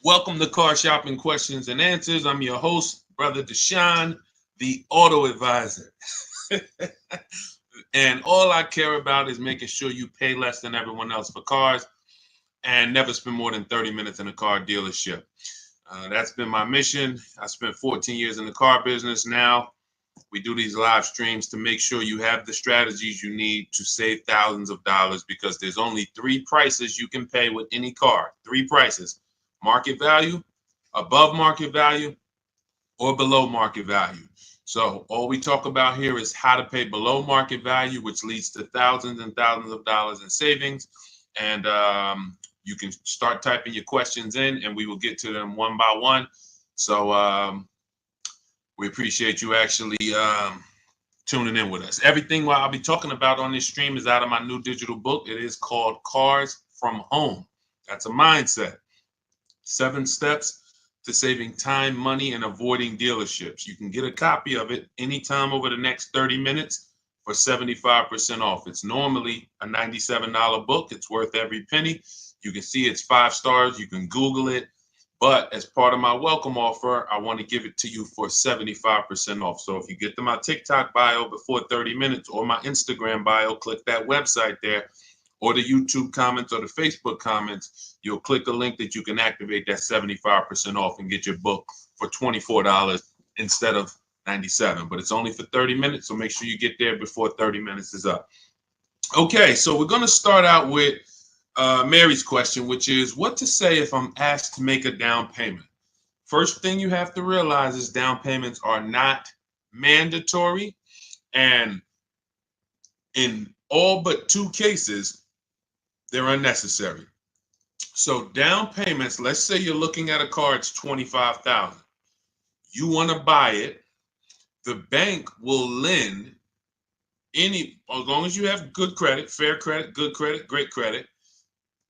Welcome to Car Shopping Questions and Answers. I'm your host, Brother Deshaun, the auto advisor. And all I care about is making sure you pay less than everyone else for cars and never spend more than 30 minutes in a car dealership. That's been my mission. I spent 14 years in the car business. Now we do these live streams to make sure you have the strategies you need to save thousands of dollars, because there's only three prices you can pay with any car. Three prices: market value, above market value, or below market value. So all we talk about here is how to pay below market value, which leads to thousands and thousands of dollars in savings. And you can start typing your questions in and we will get to them one by one. So we appreciate you actually tuning in with us. Everything what I'll be talking about on this stream is out of my new digital book. It is called Cars from Home. That's a mindset. 7 steps to saving time, money, and avoiding dealerships. You can get a copy of it anytime over the next 30 minutes for 75% off. It's normally a $97 book. It's worth every penny. You can see it's 5 stars. You can Google it. But as part of my welcome offer, I want to give it to you for 75% off. So if you get to my TikTok bio before 30 minutes or my Instagram bio, click that website there, or the YouTube comments or the Facebook comments, you'll click a link that you can activate that 75% off and get your book for $24 instead of $97. But it's only for 30 minutes, so make sure you get there before 30 minutes is up. Okay, so we're going to start out with Mary's question, which is what to say if I'm asked to make a down payment. First thing you have to realize is down payments are not mandatory, and in all but 2 cases, they're unnecessary. So down payments, let's say you're looking at a car, it's $25,000. You want to buy it. The bank will lend as long as you have good credit, fair credit, good credit, great credit,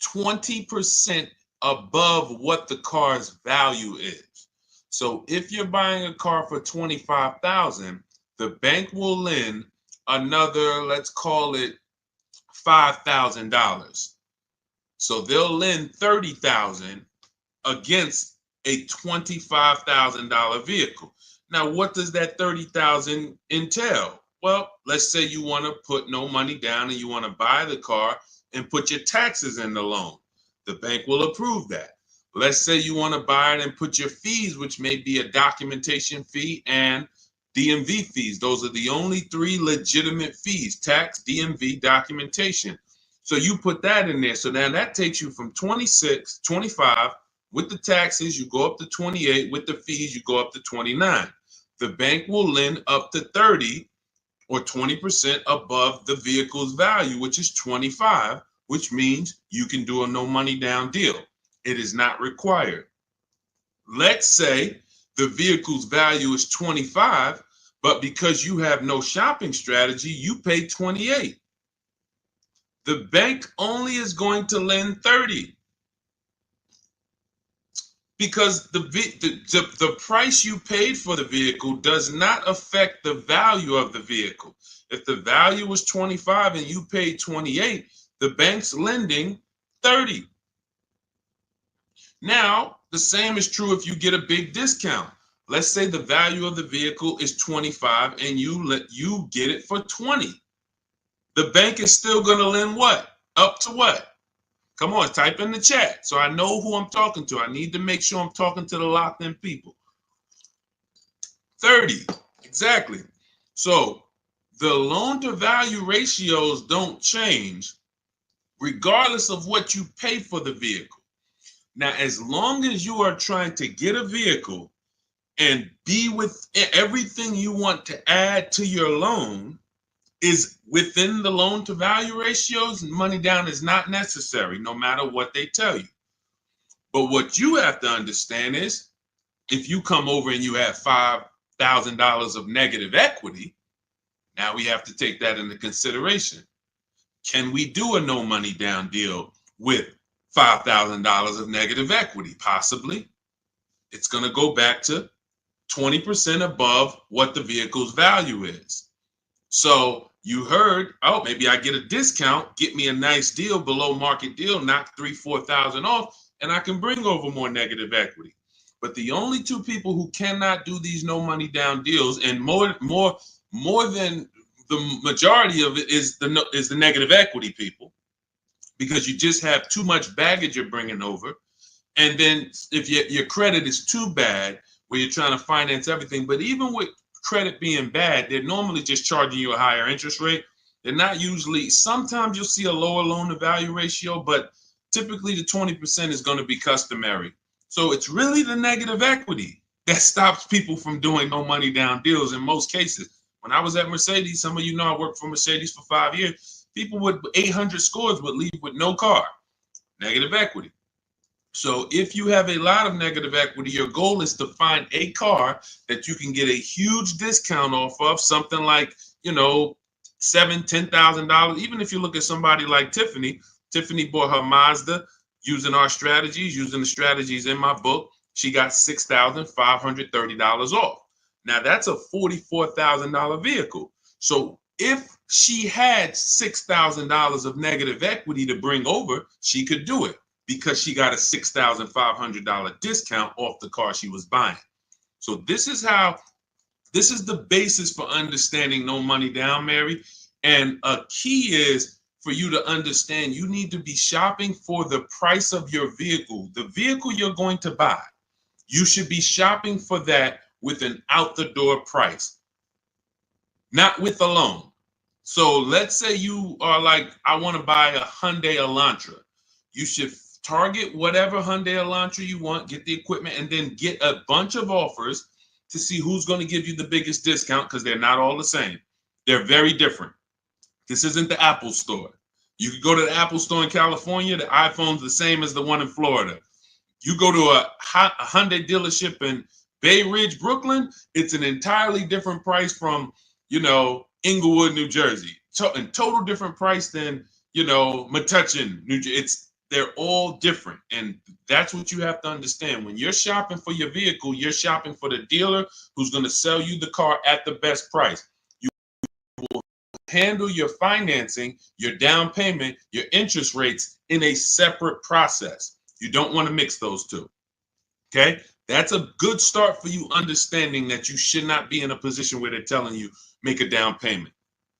20% above what the car's value is. So if you're buying a car for $25,000, the bank will lend another, let's call it $5,000. So they'll lend $30,000 against a $25,000 vehicle. Now, what does that $30,000 entail? Well, let's say you want to put no money down and you want to buy the car and put your taxes in the loan. The bank will approve that. Let's say you want to buy it and put your fees, which may be a documentation fee and DMV fees. Those are the only 3 legitimate fees: tax, DMV, documentation. So you put that in there. So now that takes you from 26, 25. With the taxes, you go up to 28. With the fees, you go up to 29. The bank will lend up to 30 or 20% above the vehicle's value, which is 25, which means you can do a no money down deal. It is not required. Let's say the vehicle's value is 25, but because you have no shopping strategy, you pay 28. The bank only is going to lend 30 because the price you paid for the vehicle does not affect the value of the vehicle. If the value was 25 and you paid 28, the bank's lending 30. Now, the same is true if you get a big discount. Let's say the value of the vehicle is 25 and you get it for 20. The bank is still going to lend what? Up to what? Come on, type in the chat so I know who I'm talking to. I need to make sure I'm talking to the locked in people. 30, exactly. So the loan to value ratios don't change regardless of what you pay for the vehicle. Now, as long as you are trying to get a vehicle and be with everything you want to add to your loan is within the loan to value ratios, money down is not necessary, no matter what they tell you. But what you have to understand is if you come over and you have $5,000 of negative equity, now we have to take that into consideration. Can we do a no money down deal with $5,000 of negative equity? Possibly. It's going to go back to 20% above what the vehicle's value is. So you heard, oh, maybe I get a discount, get me a nice deal, below market deal, knock $3,000-4,000 off. and I can bring over more negative equity. But the only two people who cannot do these no money down deals, and more than the majority of it, is the negative equity people, because you just have too much baggage you're bringing over. And then if your credit is too bad, where you're trying to finance everything, but even with credit being bad, they're normally just charging you a higher interest rate. They're not usually, sometimes you'll see a lower loan to value ratio, but typically the 20% is going to be customary. So it's really the negative equity that stops people from doing no money down deals in most cases. When I was at Mercedes, some of you know I worked for Mercedes for 5 years. People with 800 scores would leave with no car, negative equity. So if you have a lot of negative equity, your goal is to find a car that you can get a huge discount off of, something like, $7,000, $10,000. Even if you look at somebody like Tiffany bought her Mazda using our strategies, using the strategies in my book. She got $6,530 off. Now that's a $44,000 vehicle. So if she had $6,000 of negative equity to bring over, she could do it, because she got a $6,500 discount off the car she was buying. So this is the basis for understanding no money down, Mary. And a key is for you to understand, you need to be shopping for the price of your vehicle. The vehicle you're going to buy, you should be shopping for that with an out the door price, not with a loan. So let's say you are like, I want to buy a Hyundai Elantra. You should target whatever Hyundai Elantra you want, get the equipment, and then get a bunch of offers to see who's going to give you the biggest discount, because they're not all the same. They're very different. This isn't the Apple store. You can go to the Apple store in California, the iPhone's the same as the one in Florida. You go to a Hyundai dealership in Bay Ridge, Brooklyn, it's an entirely different price from, Inglewood, New Jersey. And total different price than, Metuchen, New Jersey. They're all different. And that's what you have to understand. When you're shopping for your vehicle, you're shopping for the dealer who's going to sell you the car at the best price. You will handle your financing, your down payment, your interest rates in a separate process. You don't want to mix those two. Okay? That's a good start for you understanding that you should not be in a position where they're telling you make a down payment,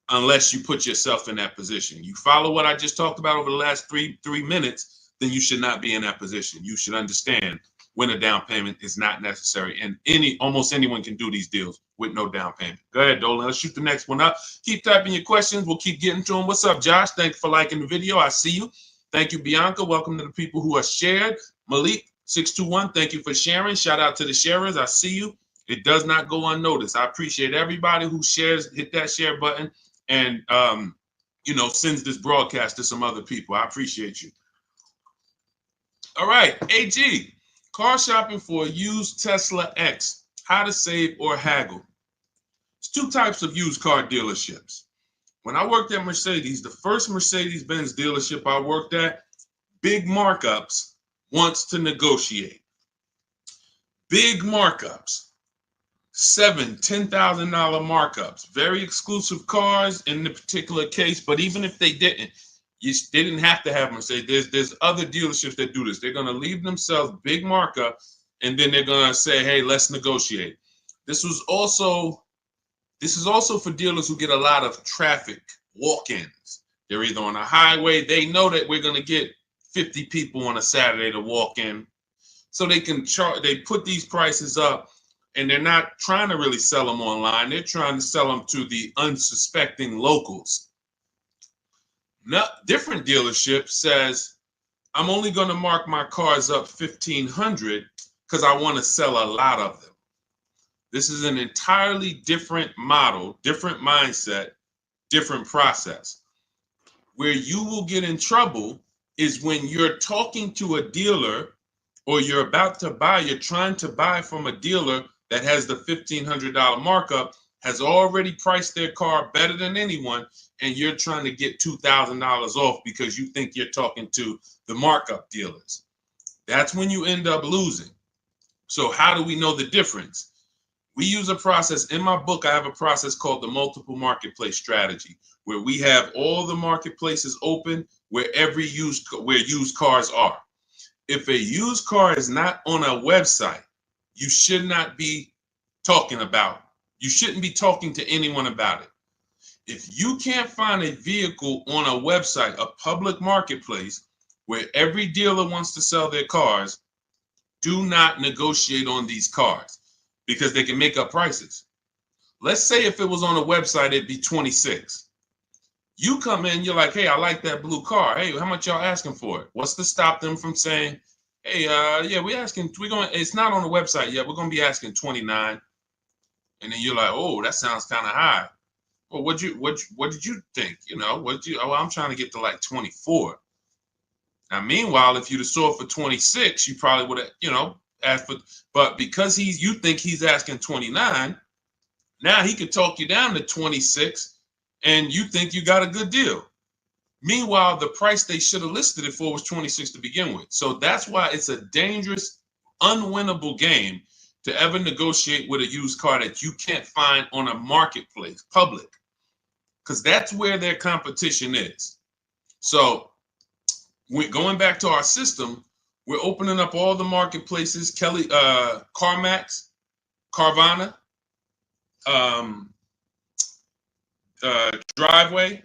unless you put yourself in that position. You follow what I just talked about over the last three minutes, then you should not be in that position. You should understand when a down payment is not necessary. And almost anyone can do these deals with no down payment. Go ahead, Dolan. Let's shoot the next one up. Keep typing your questions. We'll keep getting to them. What's up, Josh? Thank you for liking the video. I see you. Thank you, Bianca. Welcome to the people who are shared. Malik, 621, thank you for sharing. Shout out to the sharers. I see you. It does not go unnoticed. I appreciate everybody who shares, hit that share button, and sends this broadcast to some other people. I appreciate you. All right, AG, car shopping for a used Tesla X, how to save or haggle. There's two types of used car dealerships. When I worked at Mercedes, the first Mercedes-Benz dealership I worked at, big markups, wants to negotiate. Big markups. $7,000, $10,000 markups, very exclusive cars in the particular case. But even if they didn't, they didn't have to have Mercedes. There's other dealerships that do this. They're going to leave themselves big markup, and then they're going to say, hey, let's negotiate. This is also for dealers who get a lot of traffic walk-ins. They're either on a highway. They know that we're going to get 50 people on a Saturday to walk in, so they can charge. They put these prices up. And they're not trying to really sell them online. They're trying to sell them to the unsuspecting locals. Now, different dealership says, I'm only going to mark my cars up $1,500 because I want to sell a lot of them. This is an entirely different model, different mindset, different process. Where you will get in trouble is when you're talking to a dealer, or you're about to buy, you're trying to buy from a dealer that has the $1,500 markup, has already priced their car better than anyone, and you're trying to get $2,000 off because you think you're talking to the markup dealers. That's when you end up losing. So how do we know the difference? We use a process. In my book, I have a process called the multiple marketplace strategy, where we have all the marketplaces open where used cars are. if a used car is not on a website, you should not be talking about. You shouldn't be talking to anyone about it. If you can't find a vehicle on a website, a public marketplace, where every dealer wants to sell their cars, do not negotiate on these cars because they can make up prices. Let's say if it was on a website, it'd be 26. You come in, you're like, hey, I like that blue car. Hey, how much y'all asking for it? What's to stop them from saying, hey, yeah, it's not on the website yet. We're going to be asking 29. And then you're like, oh, that sounds kind of high. Well, what did you think? I'm trying to get to like 24. Now, meanwhile, if you'd have sold for 26, you probably would have, asked for, but because you think he's asking 29, now he could talk you down to 26 and you think you got a good deal. Meanwhile, the price they should have listed it for was 26 to begin with. So that's why it's a dangerous, unwinnable game to ever negotiate with a used car that you can't find on a marketplace, public, because that's where their competition is. So we're going back to our system. We're opening up all the marketplaces, CarMax, Carvana, Driveway,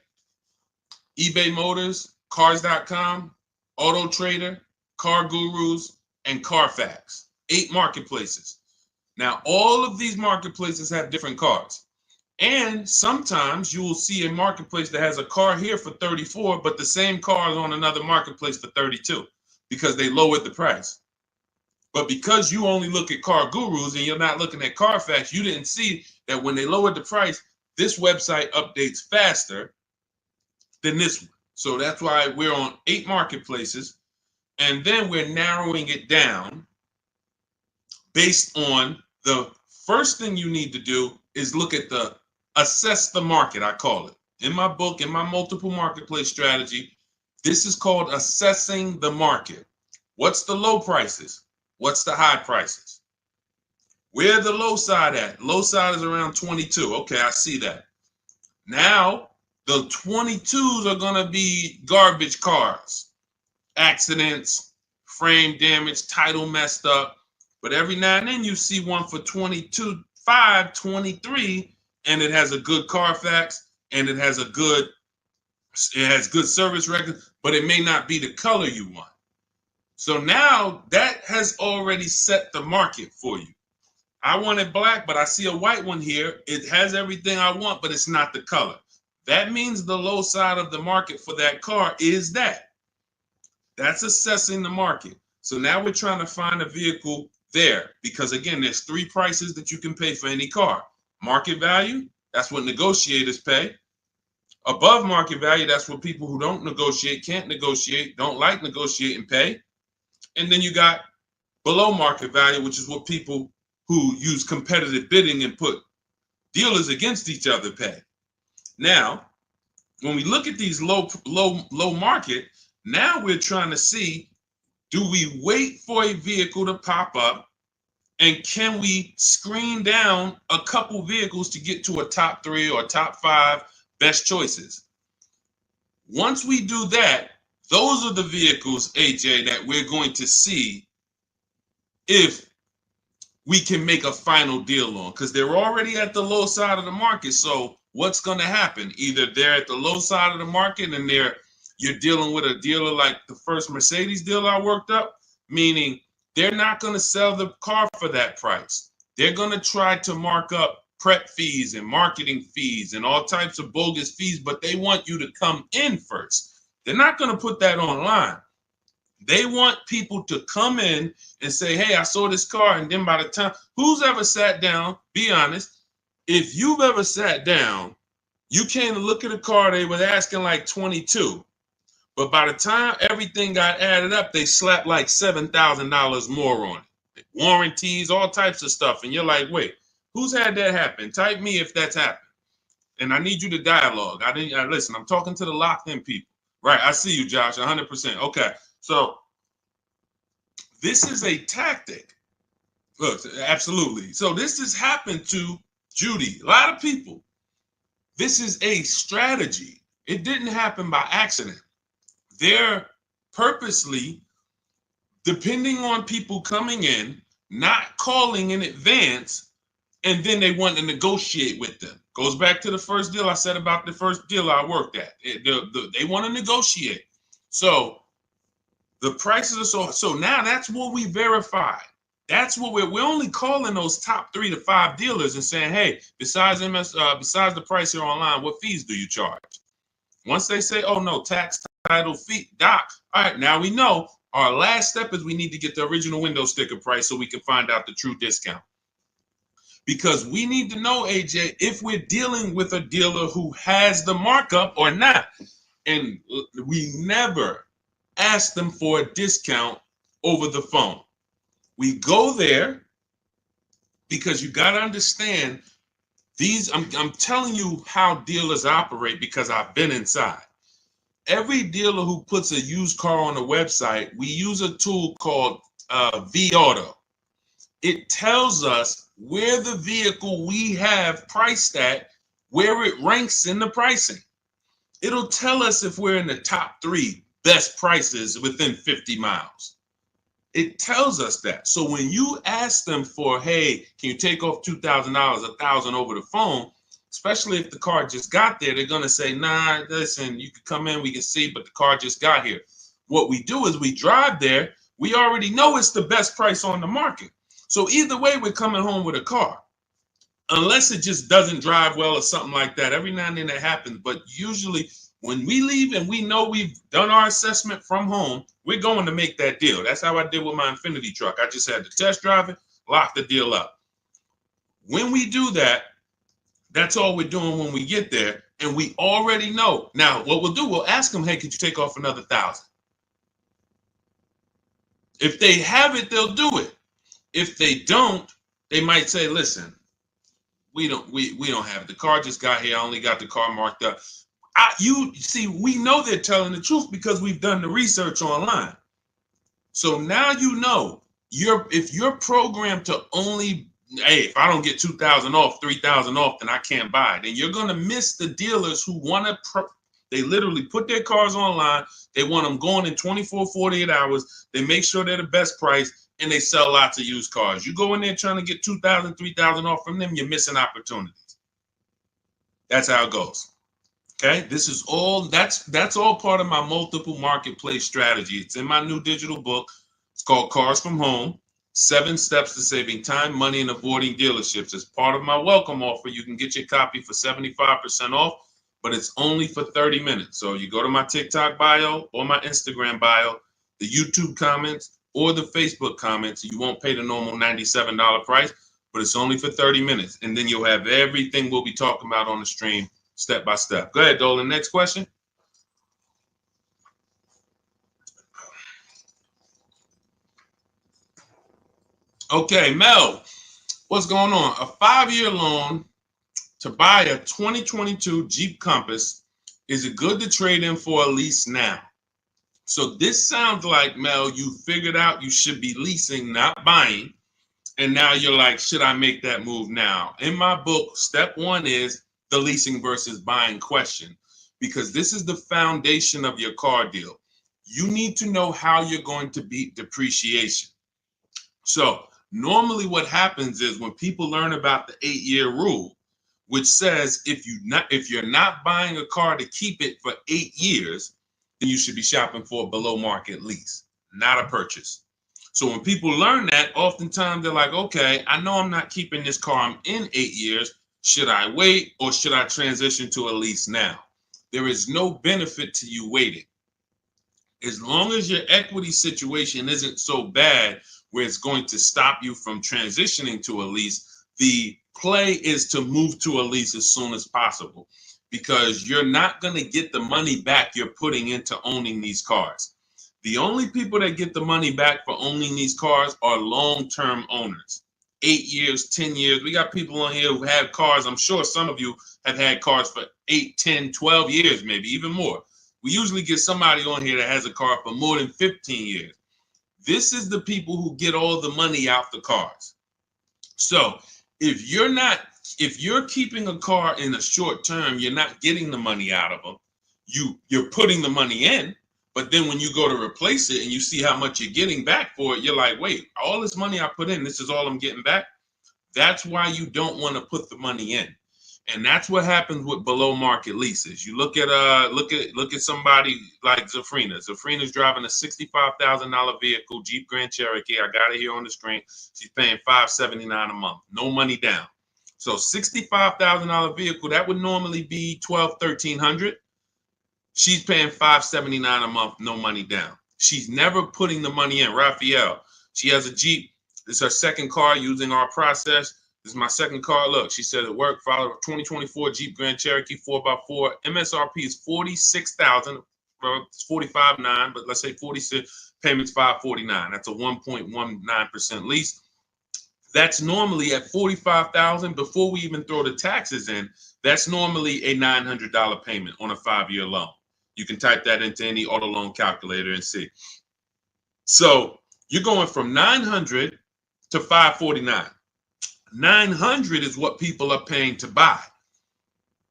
eBay Motors, Cars.com, Auto Trader, Car Gurus, and Carfax. 8 marketplaces. Now, all of these marketplaces have different cars. And sometimes you will see a marketplace that has a car here for 34, but the same car is on another marketplace for 32 because they lowered the price. But because you only look at Car Gurus and you're not looking at Carfax, you didn't see that when they lowered the price, this website updates faster than this one. So that's why we're on 8 marketplaces. And then we're narrowing it down based on the first thing you need to do is look at assess the market, I call it. In my book, in my multiple marketplace strategy, this is called assessing the market. What's the low prices? What's the high prices? Where the low side at? Low side is around 22. Okay, I see that. Now, the 22s are going to be garbage cars, accidents, frame damage, title messed up. But every now and then you see one for 22.5, 23, and it has a good Carfax and it has good service record, but it may not be the color you want. So now that has already set the market for you. I want it black, but I see a white one here. It has everything I want, but it's not the color. That means the low side of the market for that car is that. That's assessing the market. So now we're trying to find a vehicle there because, again, there's 3 prices that you can pay for any car. Market value, that's what negotiators pay. Above market value, that's what people who don't negotiate, can't negotiate, don't like negotiating pay. And then you got below market value, which is what people who use competitive bidding and put dealers against each other pay. Now, when we look at these low market, now we're trying to see, do we wait for a vehicle to pop up and can we screen down a couple vehicles to get to a top 3 or top 5 best choices? Once we do that, those are the vehicles, AJ, that we're going to see if we can make a final deal on, because they're already at the low side of the market. So what's going to happen? Either they're at the low side of the market and you're dealing with a dealer like the first Mercedes dealer I worked up, meaning they're not going to sell the car for that price. They're going to try to mark up prep fees and marketing fees and all types of bogus fees, but they want you to come in first. They're not going to put that online. They want people to come in and say, hey, I saw this car. And then by the time, who's ever sat down, be honest, if you've ever sat down, you came to look at a car, they were asking like 22. But by the time everything got added up, they slapped like $7,000 more on it. Warranties, all types of stuff. And you're like, wait, who's had that happen? Type me if that's happened. And I need you to dialogue. Listen, I'm talking to the locked in people. Right, I see you, Josh, 100%. Okay, so this is a tactic. Look, absolutely. So this has happened to Judy, a lot of people. This is a strategy. It didn't happen by accident. They're purposely depending on people coming in, not calling in advance, and then they want to negotiate with them. Goes back to the first deal I said about the first deal I worked at. They want to negotiate. So the prices are so now that's what we verify. That's what we're only calling those top 3 to 5 dealers and saying, hey, besides besides the price here online, what fees do you charge? Once they say, oh no, tax, title, fee, doc, all right, now we know our last step is we need to get the original window sticker price so we can find out the true discount. Because we need to know, AJ, if we're dealing with a dealer who has the markup or not. And we never ask them for a discount over the phone. We go there because you got to understand these. I'm telling you how dealers operate because I've been inside. Every dealer who puts a used car on a website, we use a tool called vAuto. It tells us where the vehicle we have priced at, where it ranks in the pricing. It'll tell us if we're in the top 3 best prices within 50 miles. It tells us that. So when you ask them for, hey, can you take off $2,000, $1,000 over the phone, especially if the car just got there, they're going to say, nah, listen, you can come in, we can see, but the car just got here. What we do is we drive there. We already know it's the best price on the market. So either way, we're coming home with a car. Unless it just doesn't drive well or something like that. Every now and then that happens. But usually when we leave and we know we've done our assessment from home, we're going to make that deal. That's how I did with my Infinity truck. I just had to test drive it, lock the deal up. When we do that, that's all we're doing when we get there. And we already know. Now, what we'll do, we'll ask them, hey, could you take off another $1,000? If they have it, they'll do it. If they don't, they might say, listen, we don't have it. The car just got here. I only got the car marked up. You see, we know they're telling the truth because we've done the research online. So now you know if you're programmed to only, hey, if I don't get 2,000 off, 3,000 off, then I can't buy it. And you're going to miss the dealers who want to, they literally put their cars online. They want them going in 24, 48 hours. They make sure they're the best price. And they sell lots of used cars. You go in there trying to get 2,000, 3,000 off from them, you're missing opportunities. That's how it goes. Okay, this is all, that's all part of my multiple marketplace strategy. It's in my new digital book. It's called Cars from Home, 7 Steps to Saving Time, Money, and Avoiding Dealerships. As part of my welcome offer, you can get your copy for 75% off, but it's only for 30 minutes. So you go to my TikTok bio or my Instagram bio, the YouTube comments, or the Facebook comments. You won't pay the normal $97 price, but it's only for 30 minutes. And then you'll have everything we'll be talking about on the stream step by step. Go ahead, Dolan. Next question. Okay, Mel, what's going on? A 5-year loan to buy a 2022 Jeep Compass. Is it good to trade in for a lease now? So this sounds like, Mel, you figured out you should be leasing, not buying. And now you're like, should I make that move now? In my book, step 1 is the leasing versus buying question, because this is the foundation of your car deal. You need to know how you're going to beat depreciation. So normally what happens is when people learn about the 8-year rule, which says if you're not buying a car to keep it for 8 years, then you should be shopping for a below market lease, not a purchase. So when people learn that, oftentimes they're like, okay, I know I'm not keeping this car. I'm in 8 years. Should I wait or should I transition to a lease now? There is no benefit to you waiting. As long as your equity situation isn't so bad where it's going to stop you from transitioning to a lease, the play is to move to a lease as soon as possible, because you're not going to get the money back you're putting into owning these cars. The only people that get the money back for owning these cars are long-term owners. 8 years, 10 years. We got people on here who have cars. I'm sure some of you have had cars for 8, 10, 12 years, maybe even more. We usually get somebody on here that has a car for more than 15 years. This is the people who get all the money out the cars. So if you're keeping a car in a short term, you're not getting the money out of them. You're putting the money in, But then when you go to replace it and you see how much you're getting back for it, you're like, wait, all this money I put in, this is all I'm getting back. That's why you don't want to put the money in. And that's what happens with below market leases. You look at somebody like Zafrina. Zafrina's driving a $65,000 vehicle, Jeep Grand Cherokee. I got it here on the screen. She's paying $579 a month, no money down. So $65,000 vehicle, that would normally be $1,200-1,300. She's paying $579 a month, no money down. She's never putting the money in. Raphael, she has a Jeep. This is her second car using our process. This is my second car. Look, she said it worked. Follow 2024 Jeep Grand Cherokee 4x4. MSRP is $46,000. Well, it's $45,900, but let's say 46. Payments $549. That's a 1.19% lease. That's normally at $45,000 before we even throw the taxes in. That's normally a $900 payment on a 5-year loan. You can type that into any auto loan calculator and see. So you're going from $900 to $549. $900 is what people are paying to buy,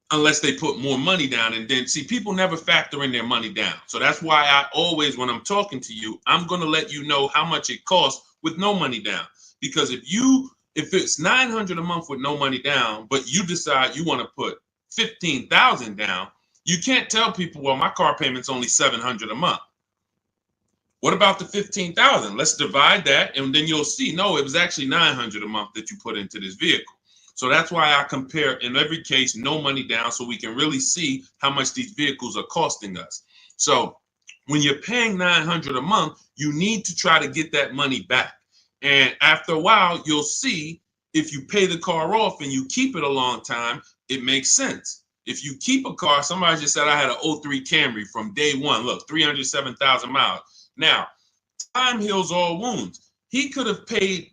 unless they put more money down. And then, see, people never factor in their money down. So that's why I always, when I'm talking to you, I'm going to let you know how much it costs with no money down. Because if it's $900 a month with no money down, but you decide you want to put $15,000 down, you can't tell people, well, my car payment's only $700 a month. What about the $15,000? Let's divide that, and then you'll see, no, it was actually $900 a month that you put into this vehicle. So that's why I compare, in every case, no money down, so we can really see how much these vehicles are costing us. So when you're paying $900 a month, you need to try to get that money back. And after a while, you'll see if you pay the car off and you keep it a long time, it makes sense. If you keep a car, somebody just said I had an 03 Camry from day one. Look, 307,000 miles. Now, time heals all wounds. He could have paid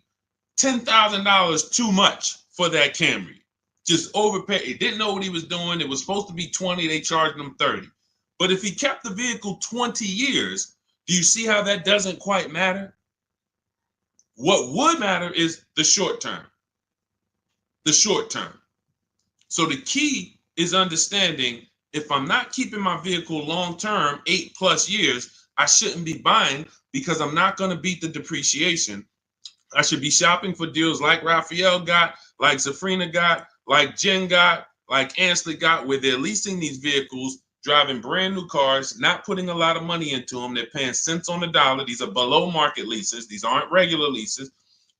$10,000 too much for that Camry. Just overpaid. He didn't know what he was doing. It was supposed to be 20. They charged him 30. But if he kept the vehicle 20 years, do you see how that doesn't quite matter? What would matter is the short term. The short term. So the key is understanding, if I'm not keeping my vehicle long term, 8+ years, I shouldn't be buying, because I'm not going to beat the depreciation. I should be shopping for deals like Raphael got, like Zafrina got, like Jen got, like Ansley got, where they're leasing these vehicles, driving brand new cars, not putting a lot of money into them. They're paying cents on the dollar. These are below market leases. These aren't regular leases.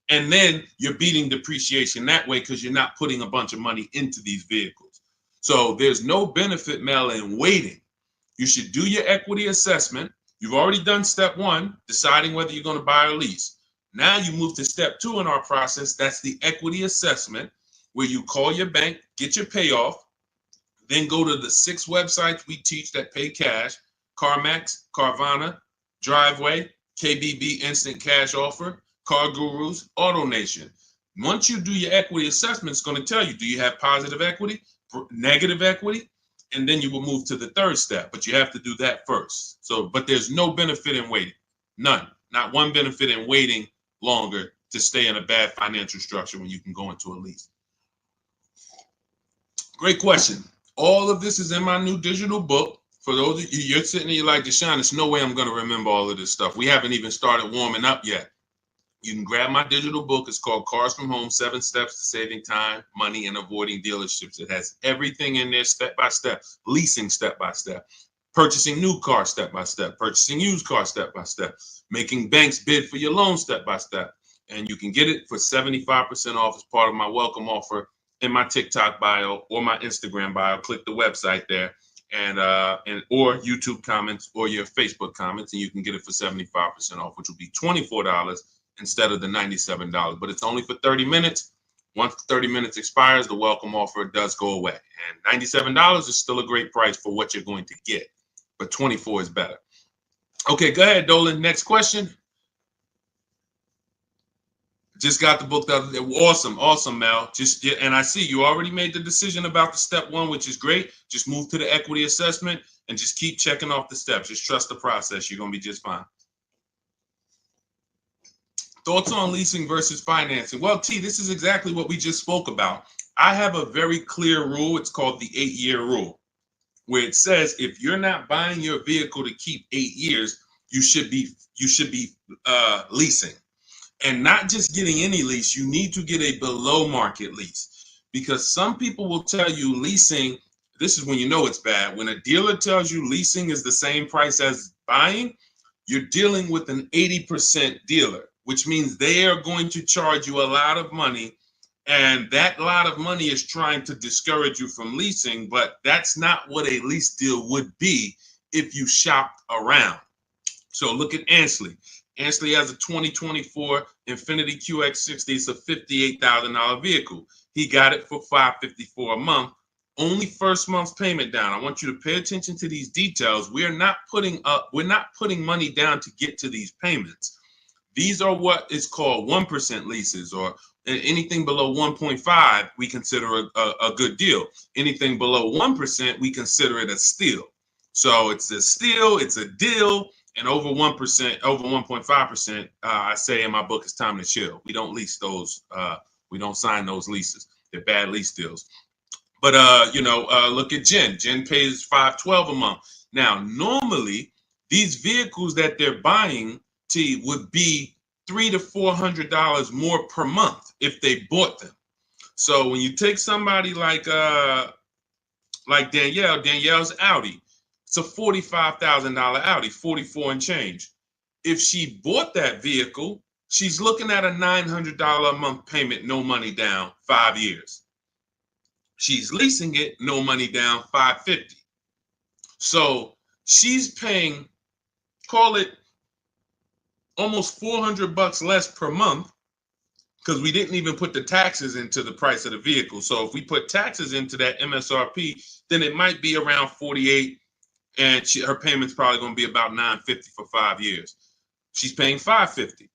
And then you're beating depreciation that way because you're not putting a bunch of money into these vehicles. So there's no benefit, Mel, in waiting. You should do your equity assessment. You've already done step one, deciding whether you're going to buy or lease. Now you move to step two in our process. That's the equity assessment, where you call your bank, get your payoff, then go to the 6 websites we teach that pay cash: CarMax, Carvana, Driveway, KBB Instant Cash Offer, Car Gurus, AutoNation. Once you do your equity assessment, it's going to tell you, do you have positive equity, negative equity? And then you will move to the third step, but you have to do that first. So, but there's no benefit in waiting. None. Not one benefit in waiting longer to stay in a bad financial structure when you can go into a lease. Great question. All of this is in my new digital book. For those of you, you're sitting there, you're like, Deshaun, there's no way I'm going to remember all of this stuff. We haven't even started warming up yet. You can grab my digital book. It's called Cars from Home, 7 Steps to Saving Time, Money, and Avoiding Dealerships. It has everything in there step by step, leasing step by step, purchasing new cars step by step, purchasing used cars step by step, making banks bid for your loan step by step. And you can get it for 75% off as part of my welcome offer in my TikTok bio or my Instagram bio. Click the website there, and or YouTube comments or your Facebook comments, and you can get it for 75% off, which will be $24 instead of the $97. But it's only for 30 minutes. Once 30 minutes expires, the welcome offer does go away. And $97 is still a great price for what you're going to get, but $24 is better. Okay, go ahead, Dolan. Next question. Just got the book the other day. Awesome, Mel. And I see you already made the decision about the step one, which is great. Just move to the equity assessment and just keep checking off the steps. Just trust the process. You're going to be just fine. Thoughts on leasing versus financing? Well, T, this is exactly what we just spoke about. I have a very clear rule. It's called the 8-year rule. where it says if you're not buying your vehicle to keep 8 years, you should be leasing. And not just getting any lease, you need to get a below market lease, because some people will tell you leasing, this is when you know it's bad. When a dealer tells you leasing is the same price as buying, you're dealing with an 80% dealer, which means they are going to charge you a lot of money. And that lot of money is trying to discourage you from leasing, but that's not what a lease deal would be if you shopped around. So look at Ansley. Ansley has a 2024 Infiniti QX60. It's a $58,000 vehicle. He got it for $554 a month. Only first month's payment down. I want you to pay attention to these details. We're not putting money down to get to these payments. These are what is called 1% leases, or anything below 1.5 we consider a good deal. Anything below 1% we consider it a steal. So it's a steal, it's a deal. And over 1%, over 1.5%, I say in my book, it's time to chill. We don't lease those. We don't sign those leases. They're bad lease deals. But look at Jen. Jen pays $512 a month. Now, normally these vehicles that they're buying would be $300 to $400 more per month if they bought them. So when you take somebody like Danielle, Danielle's Audi. It's a $45,000 Audi, 44 and change. If she bought that vehicle, she's looking at a $900 a month payment, no money down, 5 years. She's leasing it, no money down, $550. So she's paying, call it almost $400 less per month, because we didn't even put the taxes into the price of the vehicle. So if we put taxes into that MSRP, then it might be around $48,000. And her payment's probably going to be about $950 for 5 years. She's paying $550.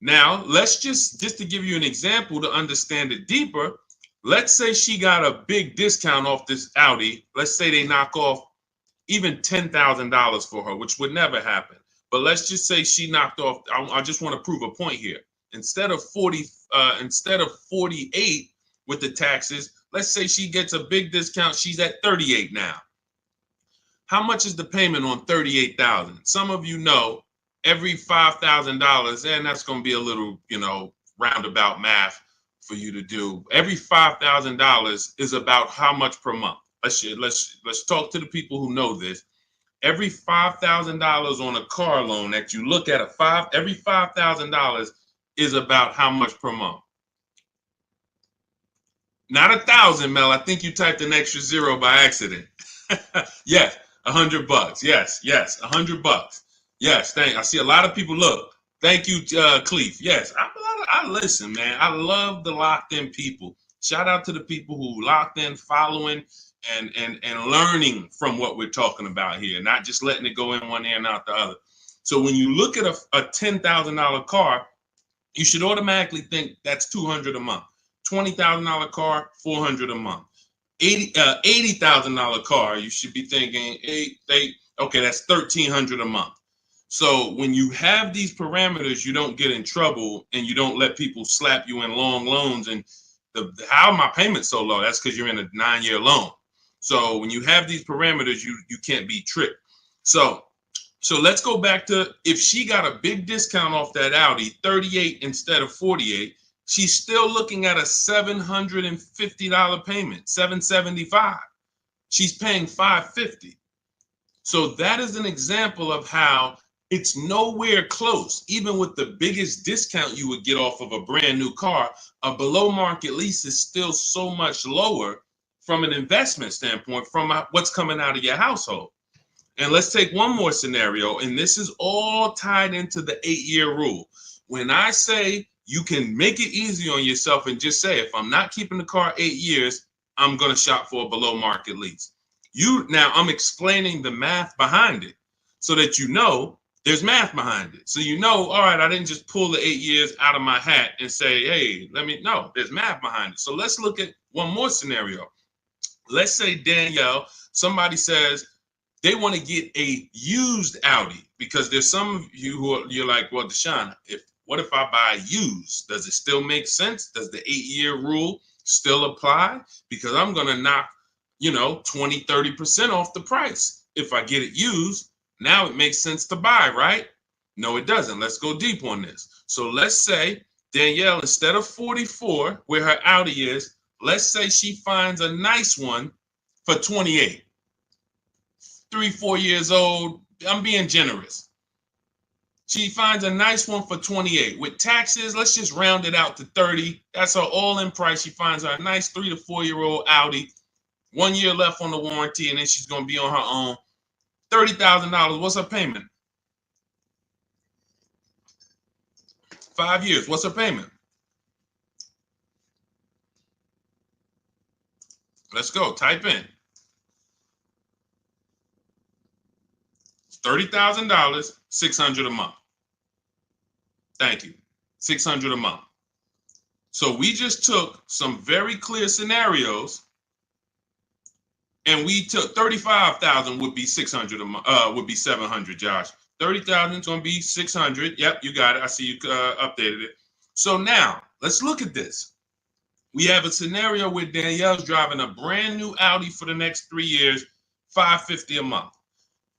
Now, let's just to give you an example to understand it deeper, let's say she got a big discount off this Audi. Let's say they knock off even $10,000 for her, which would never happen. But let's just say she knocked off, I just want to prove a point here. Instead of 48 with the taxes, let's say she gets a big discount. She's at 38 now. How much is the payment on $38,000? Some of you know every $5,000, and that's going to be a little, roundabout math for you to do. Every $5,000 is about how much per month? Let's talk to the people who know this. Every $5,000 on a car loan that you look at every $5,000 is about how much per month? Not 1,000, Mel. I think you typed an extra zero by accident. Yes. $100. Yes, $100. Yes, I see a lot of people. Look, thank you, Cleef. Yes, I listen, man. I love the locked in people. Shout out to the people who locked in, following, and learning from what we're talking about here, not just letting it go in one ear and out the other. So when you look at a $10,000 car, you should automatically think that's $200 a month. $20,000 car, $400 a month. $80,000 car, you should be thinking, okay, that's $1,300 a month. So when you have these parameters, you don't get in trouble and you don't let people slap you in long loans. And how my payment so low? That's because you're in a 9-year loan. So when you have these parameters, you can't be tricked. So let's go back to, if she got a big discount off that Audi, 38 instead of 48. She's still looking at a $750 payment, $775. She's paying $550. So that is an example of how it's nowhere close. Even with the biggest discount you would get off of a brand new car, a below market lease is still so much lower from an investment standpoint, from what's coming out of your household. And let's take one more scenario, and this is all tied into the 8-year rule. When I say you can make it easy on yourself and just say, if I'm not keeping the car 8 years, I'm going to shop for a below market lease. Now I'm explaining the math behind it so that there's math behind it. So all right, I didn't just pull the 8 years out of my hat and say, hey, there's math behind it. So let's look at one more scenario. Let's say Danielle, somebody says they want to get a used Audi, because there's some of you you're like, well, Deshaun, what if I buy used? Does it still make sense? Does the 8-year rule still apply? Because I'm going to knock, 20, 30% off the price. If I get it used, now it makes sense to buy, right? No, it doesn't. Let's go deep on this. So let's say Danielle, instead of 44, where her Audi is, let's say she finds a nice one for 28. 3-4 years old. I'm being generous. She finds a nice one for 28. With taxes, let's just round it out to 30. That's her all-in price. She finds her a nice 3 to 4-year-old Audi. 1 year left on the warranty, and then she's going to be on her own. $30,000. What's her payment? 5 years. What's her payment? Let's go. Type in. $30,000, $600 a month. Thank you. $600 a month. So we just took some very clear scenarios, and we took 35,000 would be 600 a month. Would be 700. Josh, 30,000 is going to be 600. Yep, you got it. I see you updated it. So now let's look at this. We have a scenario where Danielle's driving a brand new Audi for the next 3 years, $550 a month.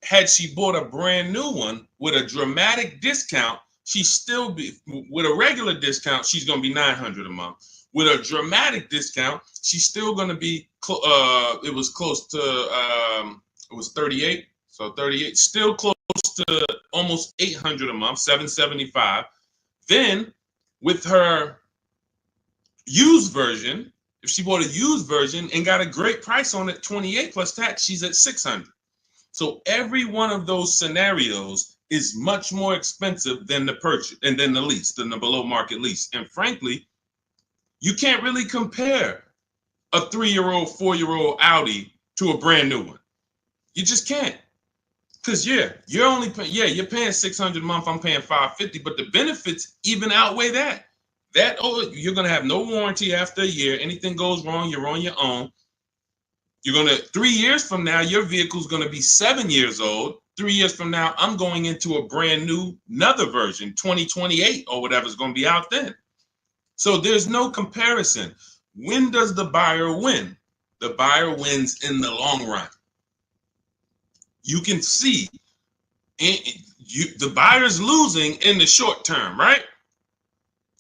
Had she bought a brand new one with a dramatic discount, she's still be with a regular discount, she's going to be $900 a month. With a dramatic discount, she's still going to be it was close to it was 38. So 38, still close to almost $800 a month, $775. Then with her used version, if she bought a used version and got a great price on it, 28 plus tax, she's at $600. So every one of those scenarios is much more expensive than the purchase and then the lease, than the below market lease. And frankly, you can't really compare a 3-year-old, 4-year-old Audi to a brand new one. You just can't. Because you're only you're paying $600 a month, I'm paying $550, but the benefits even outweigh that. You're gonna have no warranty after a year. Anything goes wrong, you're on your own. You're going to, 3 years from now, your vehicle's going to be 7 years old. 3 years from now, I'm going into a brand new, another version, 2028 or whatever's going to be out then. So there's no comparison. When does the buyer win? The buyer wins in the long run. You can see the buyer's losing in the short term, right?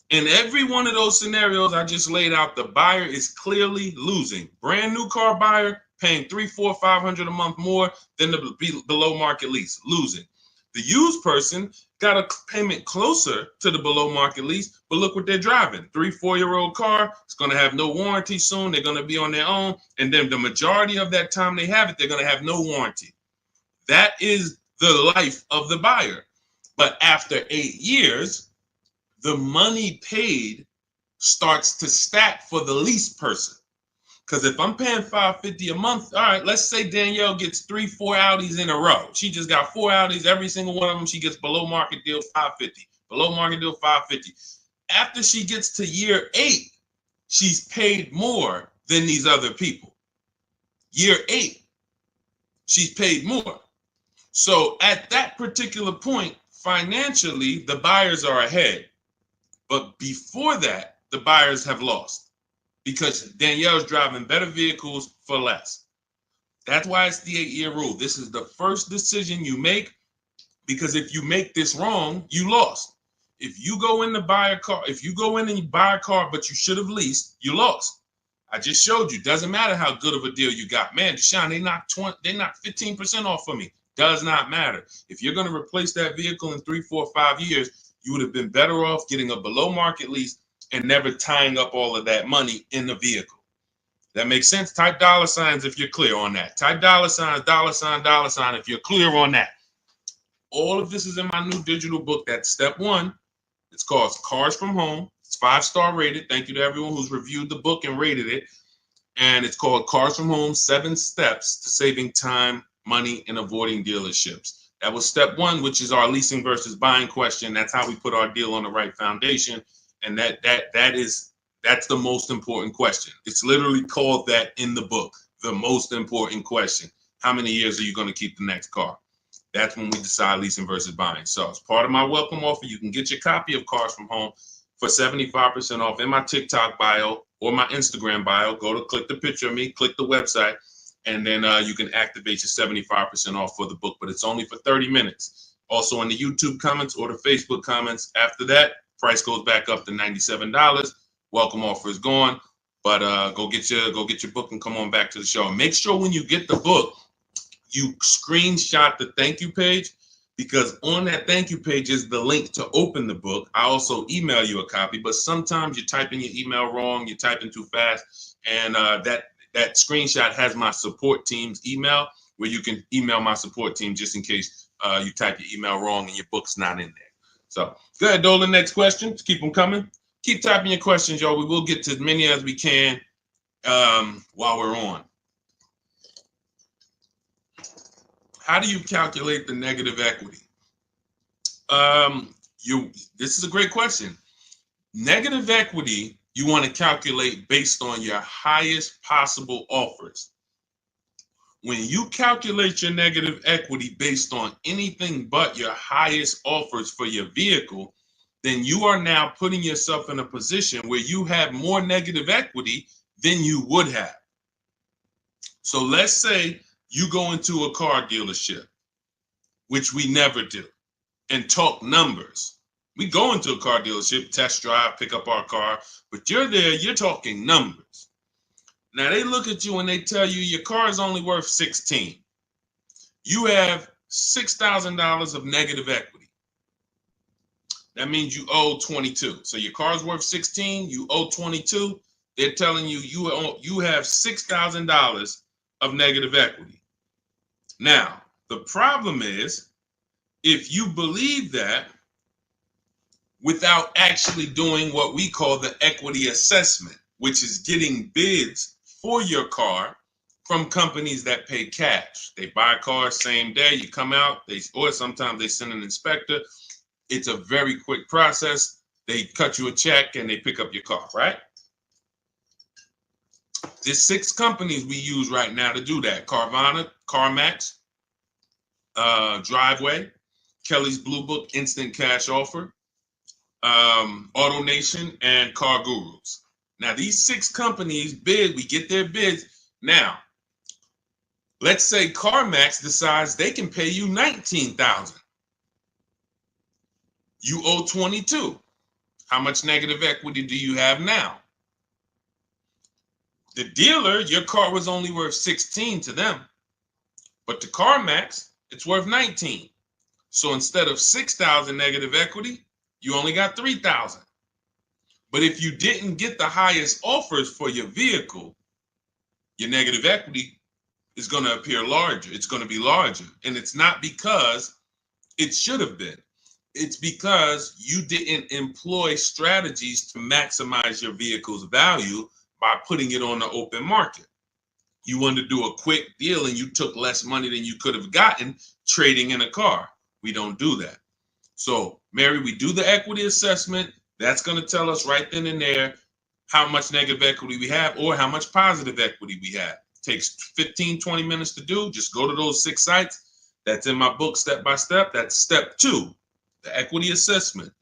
In every one of those scenarios I just laid out, the buyer is clearly losing. Brand new car buyer paying $300, $400, $500 a month more than the below market lease, losing. The used person got a payment closer to the below market lease, but look what they're driving. 3-4-year-old car. It's going to have no warranty soon. They're going to be on their own. And then the majority of that time they have it, they're going to have no warranty. That is the life of the buyer. But after 8 years, the money paid starts to stack for the lease person. Because if I'm paying $550 a month, all right, let's say Danielle gets 3-4 Audis in a row. She just got 4 Audis, every single one of them, she gets below market deal $550. Below market deal $550. After she gets to year 8, she's paid more than these other people. Year 8, she's paid more. So at that particular point, financially, the buyers are ahead. But before that, the buyers have lost because Danielle's driving better vehicles for less. That's why it's the 8-year rule. This is the first decision you make, because if you make this wrong, you lost. If you go in to buy a car, if you go in and you buy a car, but you should have leased, you lost. I just showed you. Doesn't matter how good of a deal you got. Man, Deshaun, they knocked 15% off for me. Does not matter. If you're going to replace that vehicle in 3, 4, 5 years, you would have been better off getting a below market lease and never tying up all of that money in the vehicle. That makes sense? Type $signs if you're clear on that. Type $sign, $sign if you're clear on that. All of this is in my new digital book. That's step 1. It's called Cars from Home. It's 5-star rated. Thank you to everyone who's reviewed the book and rated it. And it's called Cars from Home, 7 Steps to Saving Time, Money, and Avoiding Dealerships. That was step 1, which is our leasing versus buying question. That's how we put our deal on the right foundation. And that's the most important question. It's literally called that in the book, the most important question. How many years are you going to keep the next car? That's when we decide leasing versus buying. So as part of my welcome offer, you can get your copy of Cars from Home for 75% off in my TikTok bio or my Instagram bio. Go to click the picture of me, click the website. and then you can activate your 75% off for the book, but it's only for 30 minutes. Also in the YouTube comments or the Facebook comments. After that, price goes back up to $97. Welcome offer is gone, but go get your book and come on back to the show. And make sure when you get the book, you screenshot the thank you page, because on that thank you page is the link to open the book. I also email you a copy, but sometimes you type in your email wrong, you type in too fast, and that screenshot has my support team's email, where you can email my support team just in case you type your email wrong and your book's not in there. So go ahead, Dolan. Next question. Keep them coming. Keep typing your questions, y'all. We will get to as many as we can while we're on. How do you calculate the negative equity? This is a great question. Negative equity, you want to calculate based on your highest possible offers. When you calculate your negative equity based on anything but your highest offers for your vehicle, then you are now putting yourself in a position where you have more negative equity than you would have. So let's say you go into a car dealership, which we never do, and talk numbers. We go into a car dealership, test drive, pick up our car, but you're there, you're talking numbers. Now they look at you and they tell you your car is only worth 16. You have $6,000 of negative equity. That means you owe 22. So your car's worth 16, you owe 22. They're telling you you have $6,000 of negative equity. Now, the problem is, if you believe that without actually doing what we call the equity assessment, which is getting bids for your car from companies that pay cash. They buy cars same day, you come out, or sometimes they send an inspector. It's a very quick process. They cut you a check and they pick up your car, right? There's 6 companies we use right now to do that. Carvana, CarMax, Driveway, Kelly's Blue Book, Instant Cash Offer, AutoNation, and Car Gurus. Now, these 6 companies bid, we get their bids. Now, let's say CarMax decides they can pay you $19,000. You owe 22. How much negative equity do you have now? The dealer, your car was only worth 16 to them, but to CarMax, it's worth 19. So instead of 6,000 negative equity, you only got 3,000. But if you didn't get the highest offers for your vehicle, your negative equity is going to appear larger. It's going to be larger. And it's not because it should have been. It's because you didn't employ strategies to maximize your vehicle's value by putting it on the open market. You wanted to do a quick deal and you took less money than you could have gotten trading in a car. We don't do that. So, Mary, we do the equity assessment. That's going to tell us right then and there how much negative equity we have or how much positive equity we have. It takes 15, 20 minutes to do. Just go to those 6 sites. That's in my book, Step by Step. That's step 2, the equity assessment.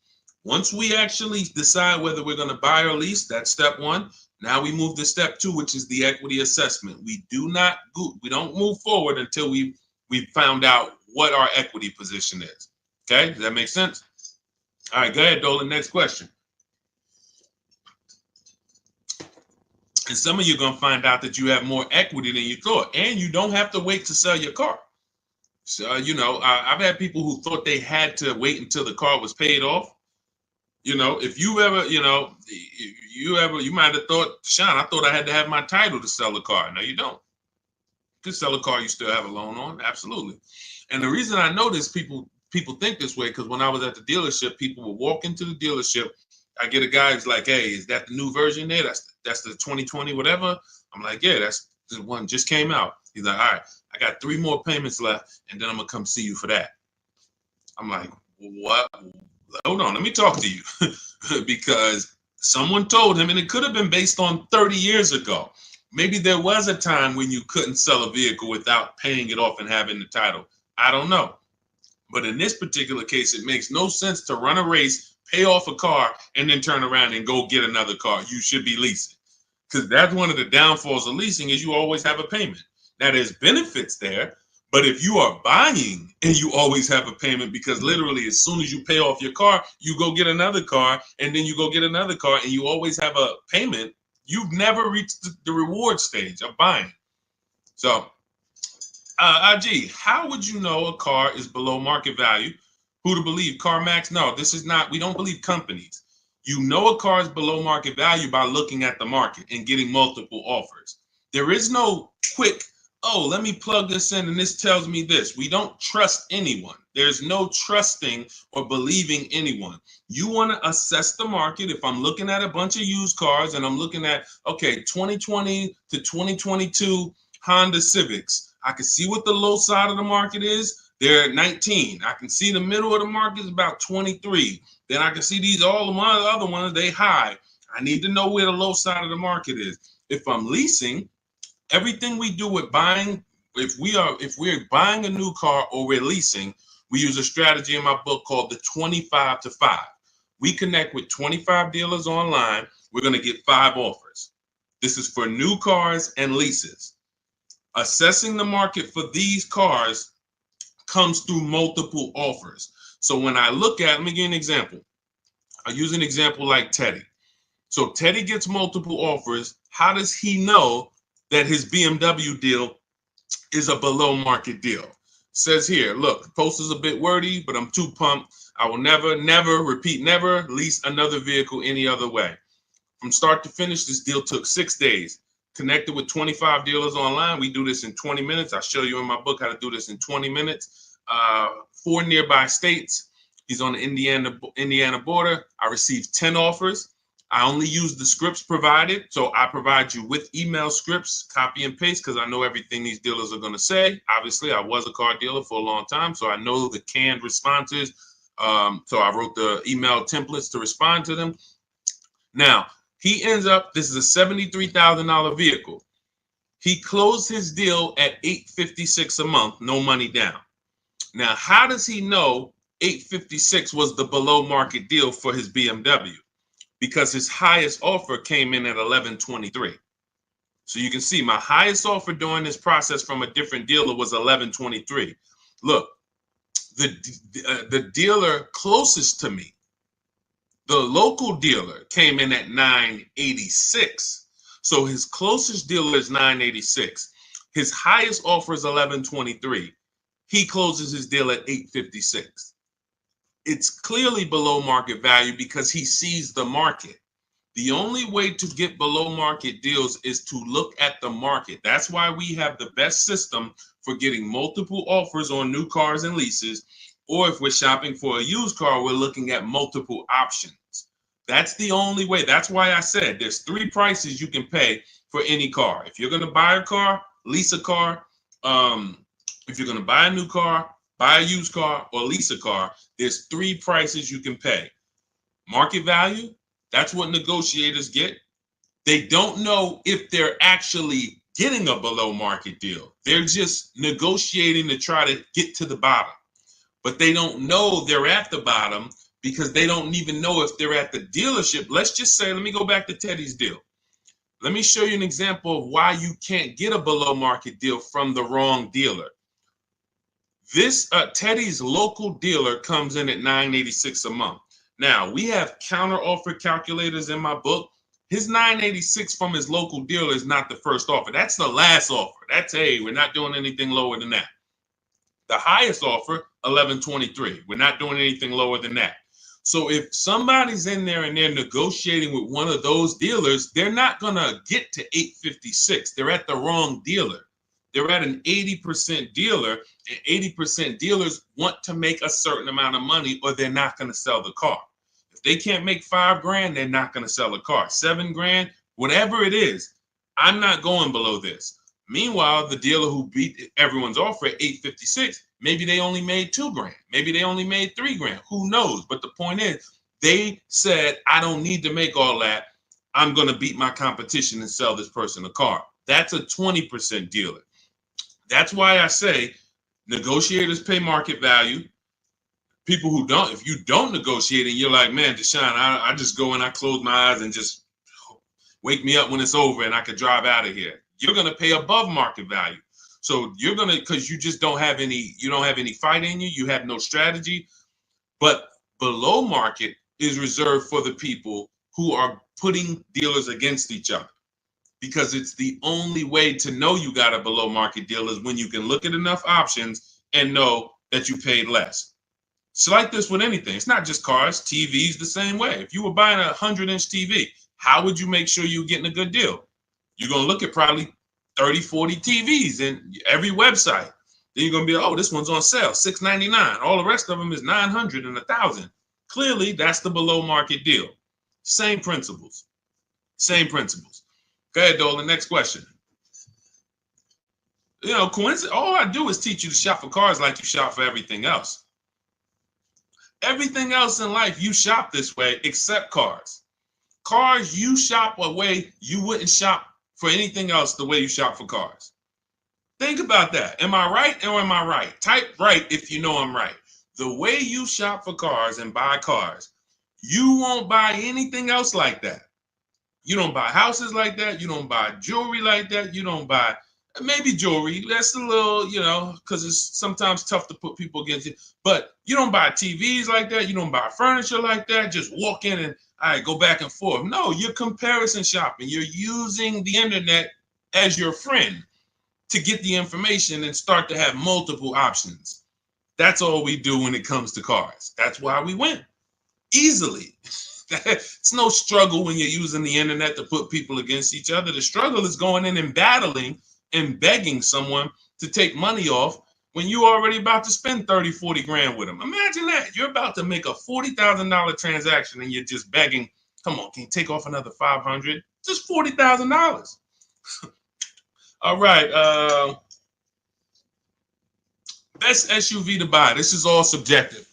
Once we actually decide whether we're going to buy or lease, that's step 1. Now we move to step 2, which is the equity assessment. We don't move forward until we found out what our equity position is. Okay, does that make sense? All right, go ahead, Dolan. Next question. And some of you are going to find out that you have more equity than you thought, and you don't have to wait to sell your car. So, I've had people who thought they had to wait until the car was paid off. If you ever, you might have thought, Sean, I thought I had to have my title to sell a car. No, you don't. You can sell a car you still have a loan on. Absolutely. And the reason I know this, people think this way, because when I was at the dealership, people would walk into the dealership. I get a guy who's like, hey, is that the new version there? That's the 2020 whatever. I'm like, yeah, that's the one just came out. He's like, all right, I got 3 more payments left, and then I'm gonna come see you for that. I'm like, what? Hold on, let me talk to you. Because someone told him, and it could have been based on 30 years ago. Maybe there was a time when you couldn't sell a vehicle without paying it off and having the title. I don't know. But in this particular case, it makes no sense to run a race, pay off a car, and then turn around and go get another car. You should be leasing. Because that's one of the downfalls of leasing is you always have a payment. Now, there's benefits there, but if you are buying and you always have a payment, because literally as soon as you pay off your car, you go get another car, and then you go get another car, and you always have a payment, you've never reached the reward stage of buying. So, IG, how would you know a car is below market value? Who to believe? CarMax? No, this is not. We don't believe companies. You know a car is below market value by looking at the market and getting multiple offers. There is no quick, oh, let me plug this in and this tells me this. We don't trust anyone. There's no trusting or believing anyone. You want to assess the market. If I'm looking at a bunch of used cars and I'm looking at, okay, 2020 to 2022 Honda Civics, I can see what the low side of the market is. They're at 19. I can see the middle of the market is about 23. Then I can see these all of my other ones, they high. I need to know where the low side of the market is. If I'm leasing, everything we do with buying, if we're buying a new car or we're leasing, we use a strategy in my book called the 25 to 5. We connect with 25 dealers online. We're going to get 5 offers. This is for new cars and leases. Assessing the market for these cars comes through multiple offers. So when I look at, let me give you an example. I use an example like Teddy. So Teddy gets multiple offers. How does he know that his BMW deal is a below market deal? Says here, look, the post is a bit wordy, but I'm too pumped. I will never lease another vehicle any other way. From start to finish, this deal took 6 days. Connected with 25 dealers online. We do this in 20 minutes. I show you in my book how to do this in 20 minutes. 4 nearby states. He's on the Indiana border. I received 10 offers. I only use the scripts provided. So I provide you with email scripts, copy and paste, because I know everything these dealers are going to say. Obviously, I was a car dealer for a long time, so I know the canned responses. So I wrote the email templates to respond to them. Now, he ends up, this is a $73,000 vehicle. He closed his deal at $856 a month, no money down. Now, how does he know $856 was the below market deal for his BMW? Because his highest offer came in at $1,123. So you can see my highest offer during this process from a different dealer was $1,123. Look, the dealer closest to me, the local dealer, came in at $986. So his closest dealer is $986. His highest offer is $1,123. He closes his deal at $856. It's clearly below market value because he sees the market. The only way to get below market deals is to look at the market. That's why we have the best system for getting multiple offers on new cars and leases. Or if we're shopping for a used car, we're looking at multiple options. That's the only way. That's why I said there's 3 prices you can pay for any car. If you're going to buy a car, lease a car, if you're going to buy a new car, buy a used car, or lease a car, there's 3 prices you can pay. Market value, that's what negotiators get. They don't know if they're actually getting a below market deal. They're just negotiating to try to get to the bottom. But they don't know they're at the bottom because they don't even know if they're at the dealership. Let's just say, let me go back to Teddy's deal. Let me show you an example of why you can't get a below market deal from the wrong dealer. This Teddy's local dealer comes in at $986 a month. Now, we have counter offer calculators in my book. His $986 from his local dealer is not the first offer. That's the last offer. That's, hey, we're not doing anything lower than that. The highest offer, $1,123. We're not doing anything lower than that. So if somebody's in there and they're negotiating with one of those dealers, they're not going to get to $856. They're at the wrong dealer. They're at an 80% dealer, and 80% dealers want to make a certain amount of money or they're not going to sell the car. If they can't make $5,000, they're not going to sell a car. $7,000, whatever it is, I'm not going below this. Meanwhile, the dealer who beat everyone's offer at $856, maybe they only made $2,000. Maybe they only made $3,000. Who knows? But the point is, they said, I don't need to make all that. I'm going to beat my competition and sell this person a car. That's a 20% dealer. That's why I say negotiators pay market value. People who don't, if you don't negotiate and you're like, man, Deshaun, I just go and I close my eyes and just wake me up when it's over and I could drive out of here. You're going to pay above market value. So you're gonna, because you just don't have any, you don't have any fight in you, you have no strategy. But below market is reserved for the people who are putting dealers against each other, because it's the only way to know you got a below market deal is when you can look at enough options and know that you paid less. It's like this with anything. It's not just cars, TVs the same way. If you were buying a 100-inch TV, how would you make sure you're getting a good deal? You're going to look at probably 30, 40 TVs in every website. Then you're going to be, oh, this one's on sale, $699. All the rest of them is $900 and $1,000. Clearly, that's the below market deal. Same principles. Same principles. Go ahead, Dolan. Next question. You know, coincidence. All I do is teach you to shop for cars like you shop for everything else. Everything else in life, you shop this way except cars. Cars, you shop a way you wouldn't shop for anything else the way you shop for cars. Think about that. Am I right or am I right? Type right if you know I'm right. The way you shop for cars and buy cars, you won't buy anything else like that. You don't buy houses like that. You don't buy jewelry like that. You don't buy maybe jewelry. That's a little, you know, because it's sometimes tough to put people against it. But you don't buy TVs like that. You don't buy furniture like that. Just walk in and all right, go back and forth. No, you're comparison shopping. You're using the internet as your friend to get the information and start to have multiple options. That's all we do when it comes to cars. That's why we win easily. It's no struggle when you're using the internet to put people against each other. The struggle is going in and battling and begging someone to take money off when you're already about to spend 30, 40 grand with them. Imagine that. You're about to make a $40,000 transaction and you're just begging, come on, can you take off another 500? Just $40,000. All right. Best SUV to buy. This is all subjective.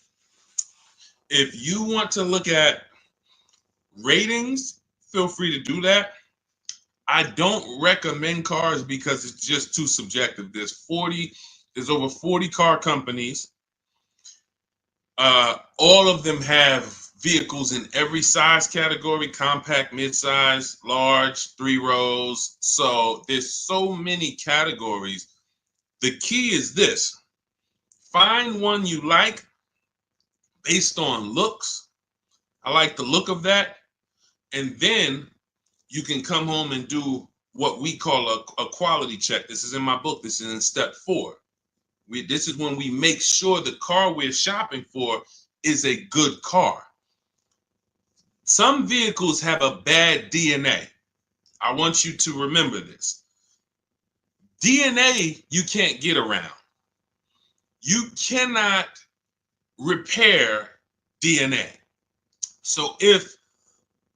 If you want to look at ratings, feel free to do that. I don't recommend cars because it's just too subjective. There's over 40 car companies. All of them have vehicles in every size category: compact, midsize, large, 3 rows. So there's so many categories. The key is this: find one you like based on looks. I like the look of that. And then you can come home and do what we call a quality check. This is in my book. This is in step 4. This is when we make sure the car we're shopping for is a good car. Some vehicles have a bad DNA. I want you to remember this. DNA you can't get around. You cannot repair DNA. So if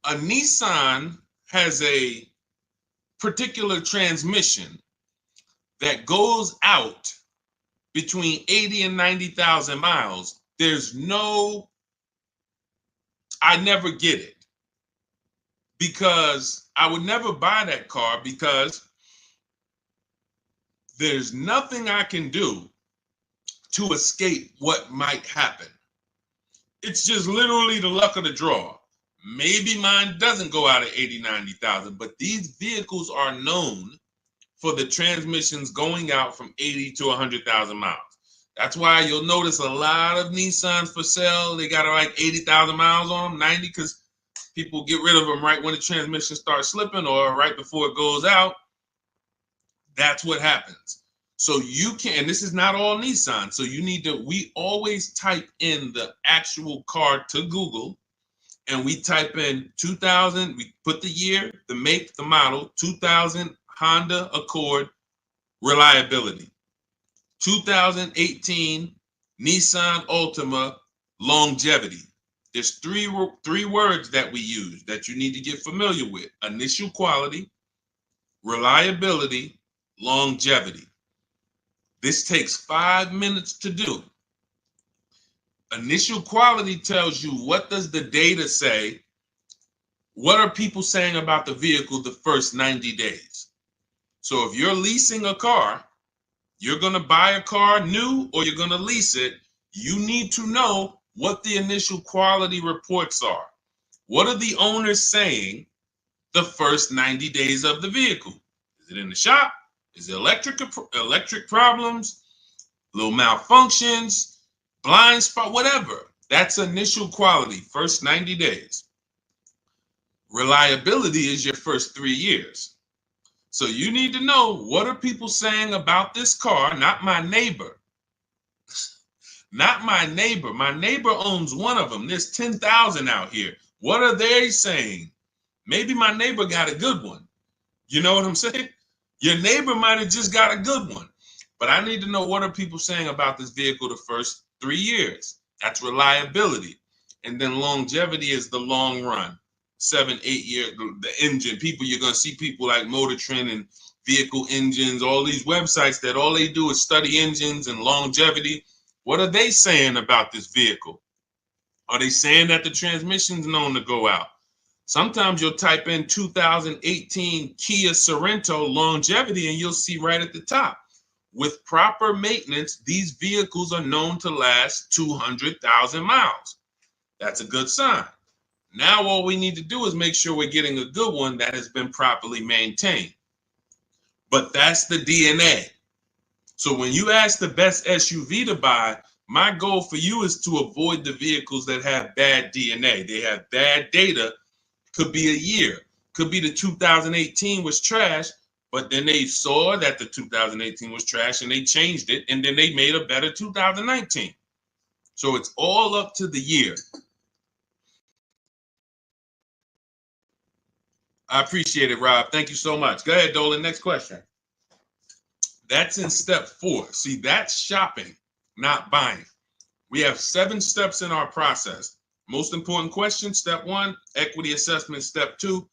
a Nissan has a particular transmission that goes out between 80 and 90,000 miles, I never get it, because I would never buy that car, because there's nothing I can do to escape what might happen. It's just literally the luck of the draw. Maybe mine doesn't go out at 80, 90,000, but these vehicles are known for the transmissions going out from 80 to 100,000 miles. That's why you'll notice a lot of Nissans for sale. They got like 80,000 miles on them, 90, because people get rid of them right when the transmission starts slipping or right before it goes out. That's what happens. So you can, and this is not all Nissan. So you need to, we always type in the actual car to Google, and we type in 2000, we put the year, the make, the model, 2000 Honda Accord reliability, 2018 Nissan Altima longevity. There's three words that we use that you need to get familiar with: initial quality, reliability, longevity. This takes 5 minutes to do. Initial quality tells you, what does the data say? What are people saying about the vehicle the first 90 days? So if you're leasing a car, you're going to buy a car new or you're going to lease it, you need to know what the initial quality reports are. What are the owners saying the first 90 days of the vehicle? Is it in the shop? Is it electric problems, little malfunctions, blind spot, whatever? That's initial quality, first 90 days. Reliability is your first 3 years. So you need to know, what are people saying about this car, not my neighbor. Not my neighbor. My neighbor owns one of them. There's 10,000 out here. What are they saying? Maybe my neighbor got a good one. You know what I'm saying? Your neighbor might have just got a good one. But I need to know, what are people saying about this vehicle the first 3 years? That's reliability. And then longevity is the long run. 7, 8 years, the engine. People, you're going to see people like Motor Trend and Vehicle Engines, all these websites that all they do is study engines and longevity. What are they saying about this vehicle? Are they saying that the transmission's known to go out? Sometimes you'll type in 2018 Kia Sorento longevity and you'll see right at the top, with proper maintenance, these vehicles are known to last 200,000 miles. That's a good sign. Now all we need to do is make sure we're getting a good one that has been properly maintained. But that's the DNA. So when you ask the best SUV to buy, my goal for you is to avoid the vehicles that have bad DNA. They have bad data. Could be a year. Could be the 2018 was trash, but then they saw that the 2018 was trash and they changed it, and then they made a better 2019. So it's all up to the year. I appreciate it, Rob. Thank you so much. Go ahead, Dolan. Next question. That's in step 4. See, that's shopping, not buying. We have 7 steps in our process. Most important question, step 1, equity assessment, step 2,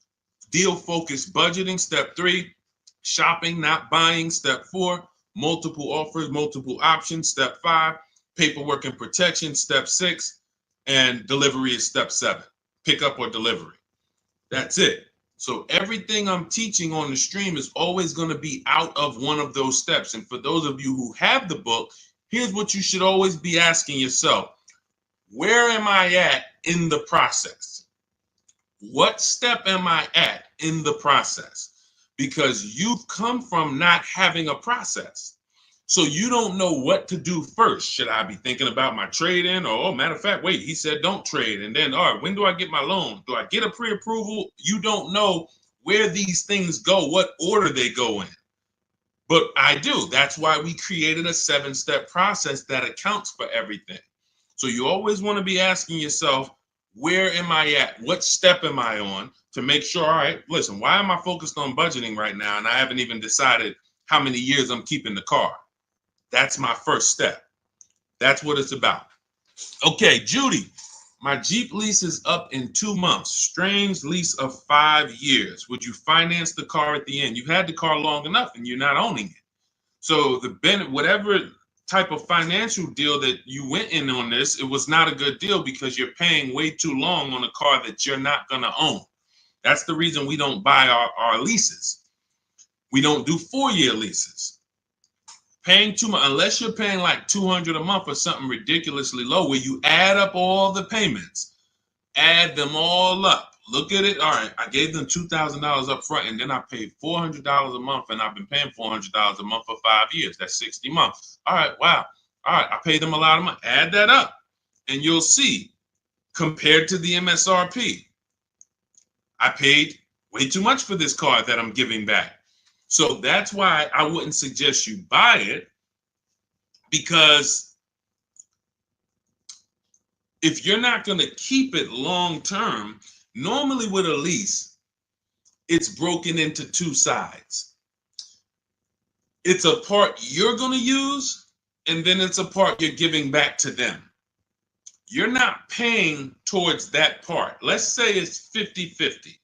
deal focused budgeting, step 3, shopping, not buying, step 4, multiple offers, multiple options, step 5, paperwork and protection, step 6, and delivery is step 7, pickup or delivery. That's it. So everything I'm teaching on the stream is always going to be out of one of those steps. And for those of you who have the book, here's what you should always be asking yourself. Where am I at in the process? What step am I at in the process? Because you've come from not having a process. So you don't know what to do first. Should I be thinking about my trade-in? Or, oh, matter of fact, wait, he said don't trade. And then, all right, when do I get my loan? Do I get a pre-approval? You don't know where these things go, what order they go in. But I do. That's why we created a 7-step process that accounts for everything. So you always want to be asking yourself, where am I at? What step am I on to make sure, all right, listen, why am I focused on budgeting right now? And I haven't even decided how many years I'm keeping the car. That's my first step. That's what it's about. Okay, Judy, my Jeep lease is up in 2 months. Strange lease of 5 years. Would you finance the car at the end? You've had the car long enough and you're not owning it. So whatever type of financial deal that you went in on this, it was not a good deal because you're paying way too long on a car that you're not going to own. That's the reason we don't buy our leases. We don't do 4-year leases. Paying too much, unless you're paying like $200 a month or something ridiculously low, where you add up all the payments, add them all up. Look at it. All right, I gave them $2,000 up front, and then I paid $400 a month, and I've been paying $400 a month for 5 years. That's 60 months. All right, wow. All right, I paid them a lot of money. Add that up, and you'll see, compared to the MSRP, I paid way too much for this car that I'm giving back. So that's why I wouldn't suggest you buy it, because if you're not going to keep it long term, normally with a lease, it's broken into 2 sides. It's a part you're going to use, and then it's a part you're giving back to them. You're not paying towards that part. Let's say it's 50-50.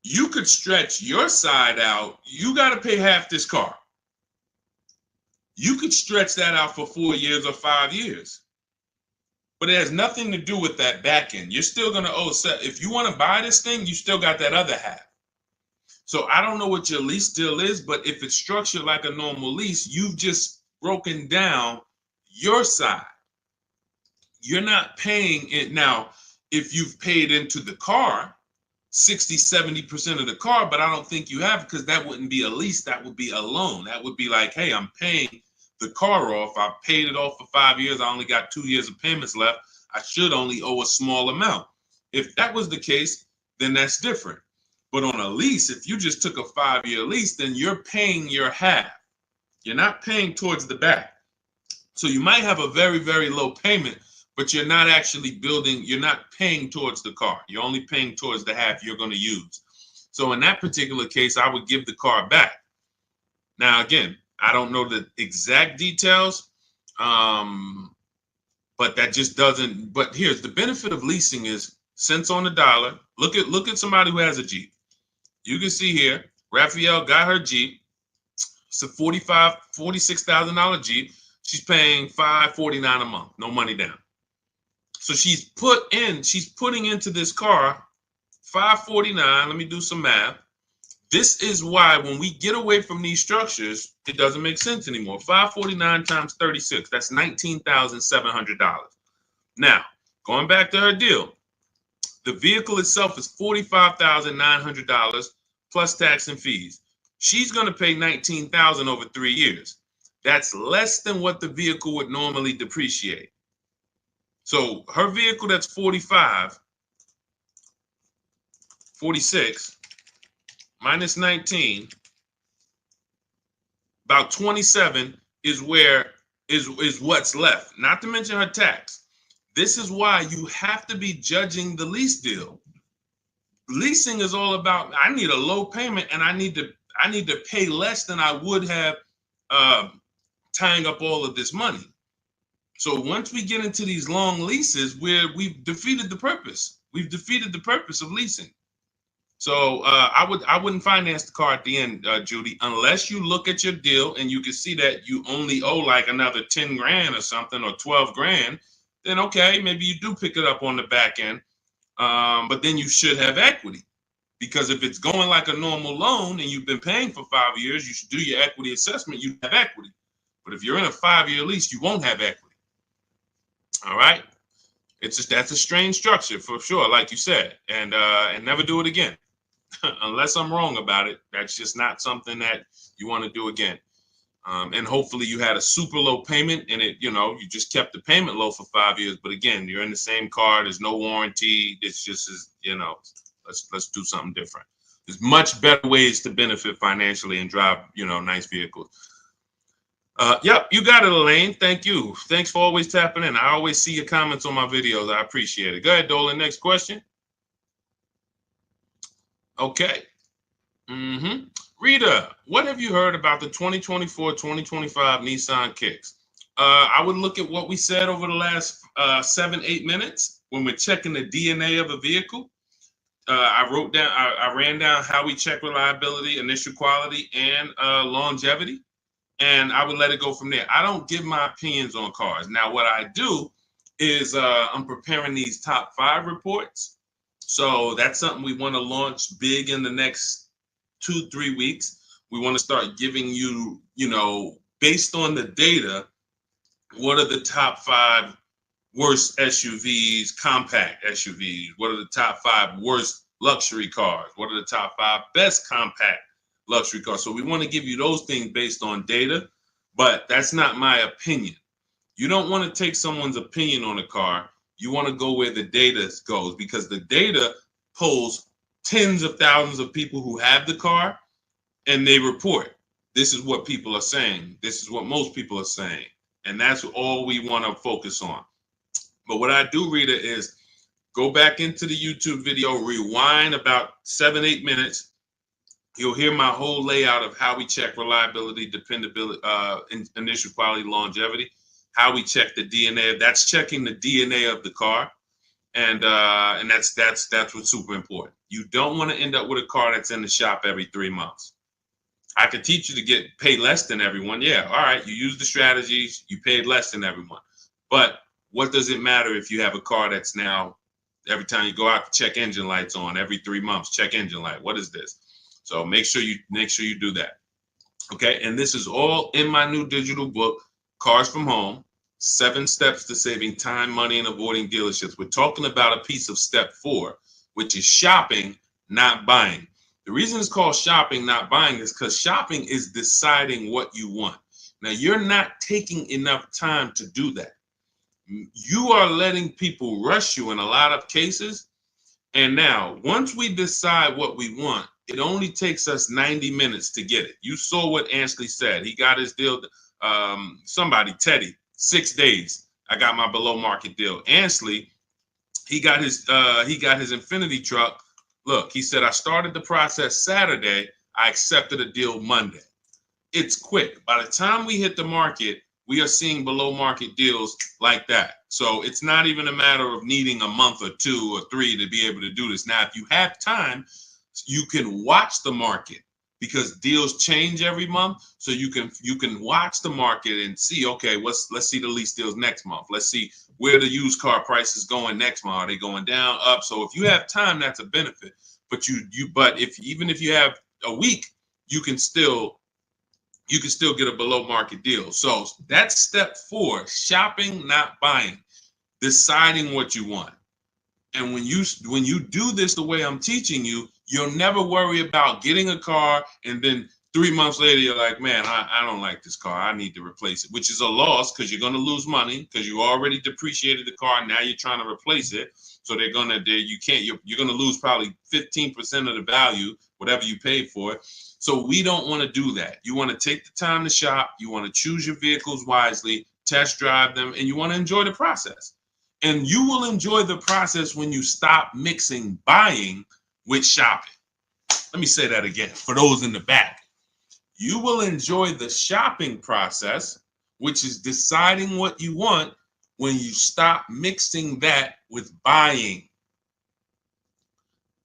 You could stretch your side out. You got to pay half this car. You could stretch that out for 4 years or 5 years. But it has nothing to do with that back end. You're still going to owe. If you want to buy this thing, you still got that other half. So I don't know what your lease deal is, but if it's structured like a normal lease, you've just broken down your side. You're not paying it. Now, if you've paid into the car, 60, 70% of the car, but I don't think you have, because that wouldn't be a lease. That would be a loan. That would be like, hey, I'm paying the car off. I paid it off for 5 years. I only got 2 years of payments left. I should only owe a small amount. If that was the case, then that's different. But on a lease, if you just took a 5-year lease, then you're paying your half. You're not paying towards the back. So you might have a very, very low payment, but you're not actually building, you're not paying towards the car. You're only paying towards the half you're going to use. So in that particular case, I would give the car back. Now, again, I don't know the exact details, but that just doesn't, but here's the benefit of leasing is cents on the dollar. Look at somebody who has a Jeep. You can see here, Raphael got her Jeep. It's a $46,000 Jeep. She's paying $549 a month, no money down. So she's putting into this car $549. Let me do some math. This is why when we get away from these structures, it doesn't make sense anymore. $549 times 36, that's $19,700. Now, going back to her deal, the vehicle itself is $45,900 plus tax and fees. She's going to pay $19,000 over 3 years. That's less than what the vehicle would normally depreciate. So her vehicle that's 46 minus 19, about 27 is what's left, not to mention her tax. This is why you have to be judging the lease deal. Leasing is all about, I need a low payment and I need to pay less than I would have tying up all of this money. So once we get into these long leases, we've defeated the purpose. We've defeated the purpose of leasing. So I wouldn't finance the car at the end, Judy, unless you look at your deal and you can see that you only owe like another 10 grand or something, or 12 grand. Then okay, maybe you do pick it up on the back end, but then you should have equity, because if it's going like a normal loan and you've been paying for 5 years, you should do your equity assessment. You have equity, but if you're in a 5-year lease, you won't have equity. All right, it's just, that's a strange structure for sure, like you said, and never do it again. Unless I'm wrong about it, that's just not something that you want to do again. And hopefully you had a super low payment and you just kept the payment low for 5 years. But again, you're in the same car. There's no warranty. It's just, let's do something different. There's much better ways to benefit financially and drive, nice vehicles. Yep, you got it, Elaine. Thank you. Thanks for always tapping in. I always see your comments on my videos. I appreciate it. Go ahead, Dolan. Next question. Okay. Rita, what have you heard about the 2024-2025 Nissan Kicks? I would look at what we said over the last 7-8 minutes when we're checking the DNA of a vehicle. I ran down how we check reliability, initial quality, and longevity, and I would let it go from there. I don't give my opinions on cars. Now, what I do is I'm preparing these top 5 reports. So that's something we want to launch big in the next 2-3 weeks. We want to start giving you, based on the data, what are the top 5 worst SUVs, compact SUVs? What are the top 5 worst luxury cars? What are the top 5 best compact luxury cars? So we want to give you those things based on data, but that's not my opinion. You don't want to take someone's opinion on a car. You want to go where the data goes, because the data polls tens of thousands of people who have the car, and they report, this is what people are saying. This is what most people are saying. And that's all we want to focus on. But what I do, Rita, is go back into the YouTube video, rewind about 7-8 minutes. You'll hear my whole layout of how we check reliability, dependability, initial quality, longevity, how we check the DNA. That's checking the DNA of the car. And that's what's super important. You don't want to end up with a car that's in the shop every 3 months. I could teach you to get paid less than everyone. Yeah, all right, you use the strategies, you paid less than everyone. But what does it matter if you have a car that's now, every time you go out, check engine lights on, every 3 months, check engine light. What is this? So make sure you do that. Okay, and this is all in my new digital book, Cars from Home, 7 Steps to Saving Time, Money, and Avoiding Dealerships. We're talking about a piece of step 4, which is shopping not buying. The reason it's called shopping, not buying, is because shopping is deciding what you want. Now, you're not taking enough time to do that. You are letting people rush you in a lot of cases. And now, once we decide what we want, it only takes us 90 minutes to get it. You saw what Ansley said. He got his deal, Teddy, 6 days. I got my below market deal. Ansley, he got his Infinity truck. Look, he said, I started the process Saturday. I accepted a deal Monday. It's quick. By the time we hit the market, we are seeing below market deals like that. So it's not even a matter of needing a month or 2 or 3 to be able to do this. Now, if you have time, you can watch the market, because deals change every month. So you can watch the market and see, okay, let's see the lease deals next month. Let's see where the used car price is going next month. Are they going down, up? So if you have time, that's a benefit. But even if you have a week, you can still get a below market deal. So that's step 4, shopping, not buying, deciding what you want. And when you do this the way I'm teaching you, you'll never worry about getting a car and then 3 months later you're like, man, I don't like this car. I need to replace it, which is a loss, because you're going to lose money, because you already depreciated the car. Now you're trying to replace it. So you're going to lose probably 15% of the value, whatever you paid for it. So we don't want to do that. You want to take the time to shop. You want to choose your vehicles wisely, test drive them, and you want to enjoy the process. And you will enjoy the process when you stop mixing buying with shopping. Let me say that again for those in the back. You will enjoy the shopping process, which is deciding what you want, when you stop mixing that with buying.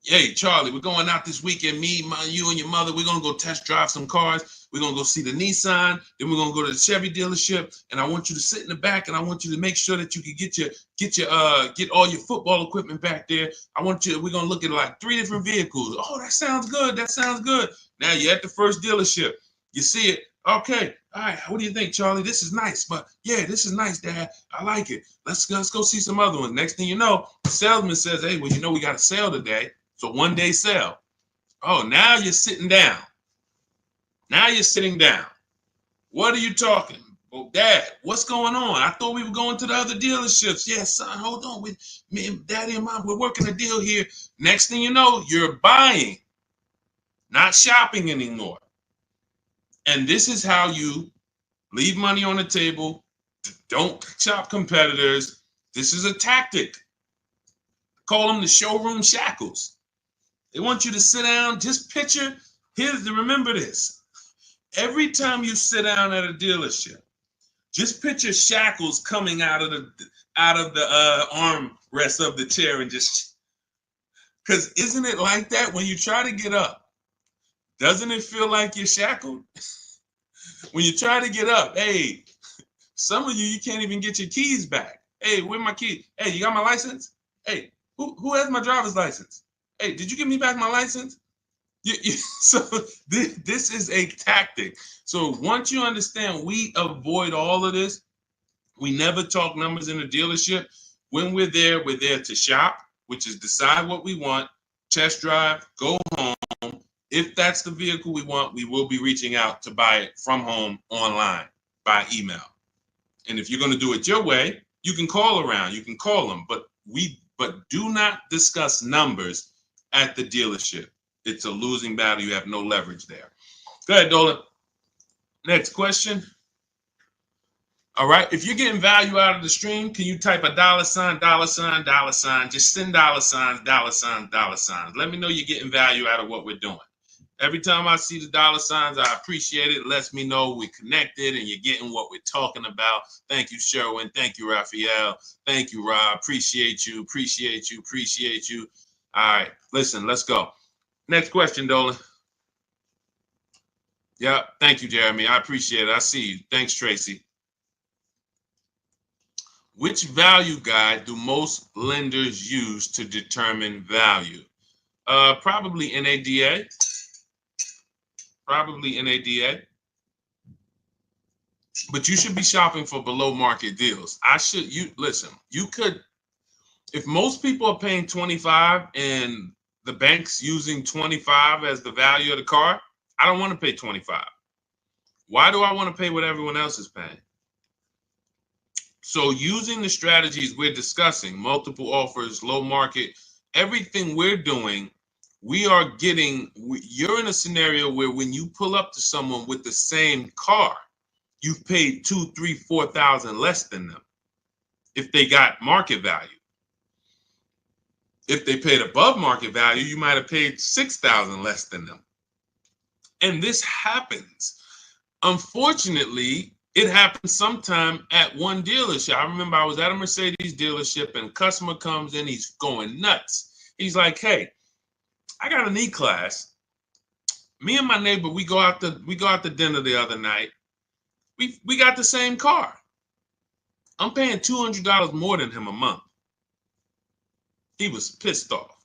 Hey, Charlie, we're going out this weekend. You and your mother, we're going to go test drive some cars. We're going to go see the Nissan. Then we're going to go to the Chevy dealership. And I want you to sit in the back, and I want you to make sure that you can get all your football equipment back there. We're going to look at like 3 different vehicles. Oh, that sounds good. That sounds good. Now you're at the first dealership. You see it. Okay. All right. What do you think, Charlie? This is nice. But yeah, this is nice, Dad. I like it. Let's go see some other ones. Next thing you know, the salesman says, hey, well, we got a sale today. So 1-day sale. Oh, now you're sitting down. Now you're sitting down. What are you talking? Well, Dad, what's going on? I thought we were going to the other dealerships. Yeah, son, hold on. Me and Daddy and Mom, we're working a deal here. Next thing you know, you're buying, not shopping anymore. And this is how you leave money on the table. Don't shop competitors. This is a tactic. Call them the showroom shackles. They want you to sit down, just picture, remember this. Every time you sit down at a dealership, just picture shackles coming out of the armrest of the chair, and because isn't it like that when you try to get up? Doesn't it feel like you're shackled? When you try to get up, hey, some of you can't even get your keys back. Hey, where my keys? Hey, you got my license? Hey, who has my driver's license? Hey, did you give me back my license? So this is a tactic. So once you understand, we avoid all of this. We never talk numbers in the dealership. When we're there to shop, which is decide what we want, test drive, go home. If that's the vehicle we want, we will be reaching out to buy it from home, online, by email. And if you're going to do it your way, you can call around, you can call them, but do not discuss numbers at the dealership. It's a losing battle. You have no leverage there. Go ahead, Dolan. Next question. All right. If you're getting value out of the stream, can you type a $, $, $, just send $, $. Let me know you're getting value out of what we're doing. Every time I see the $, I appreciate it. It lets me know we're connected and you're getting what we're talking about. Thank you, Sherwin. Thank you, Raphael. Thank you, Rob. Appreciate you. All right. Listen, let's go. Next question, Dolan. Yeah. Thank you, Jeremy. I appreciate it. I see you. Thanks, Tracy. Which value guide do most lenders use to determine value? Probably NADA. But you should be shopping for below market deals. You could, if most people are paying 25 and the bank's using 25 as the value of the car, I don't want to pay 25. Why do I want to pay what everyone else is paying? So using the strategies we're discussing, multiple offers, low market, everything we're doing, you're in a scenario where when you pull up to someone with the same car, you've paid 2, 3, 4,000 less than them if they got market value. If they paid above market value, you might have paid 6,000 less than them. And this happens. Unfortunately, it happens sometime at one dealership. I remember I was at a Mercedes dealership and a customer comes in, he's going nuts. He's like, hey, I got an E-Class. Me and my neighbor, we go out to dinner the other night. We got the same car. I'm paying $200 more than him a month. He was pissed off.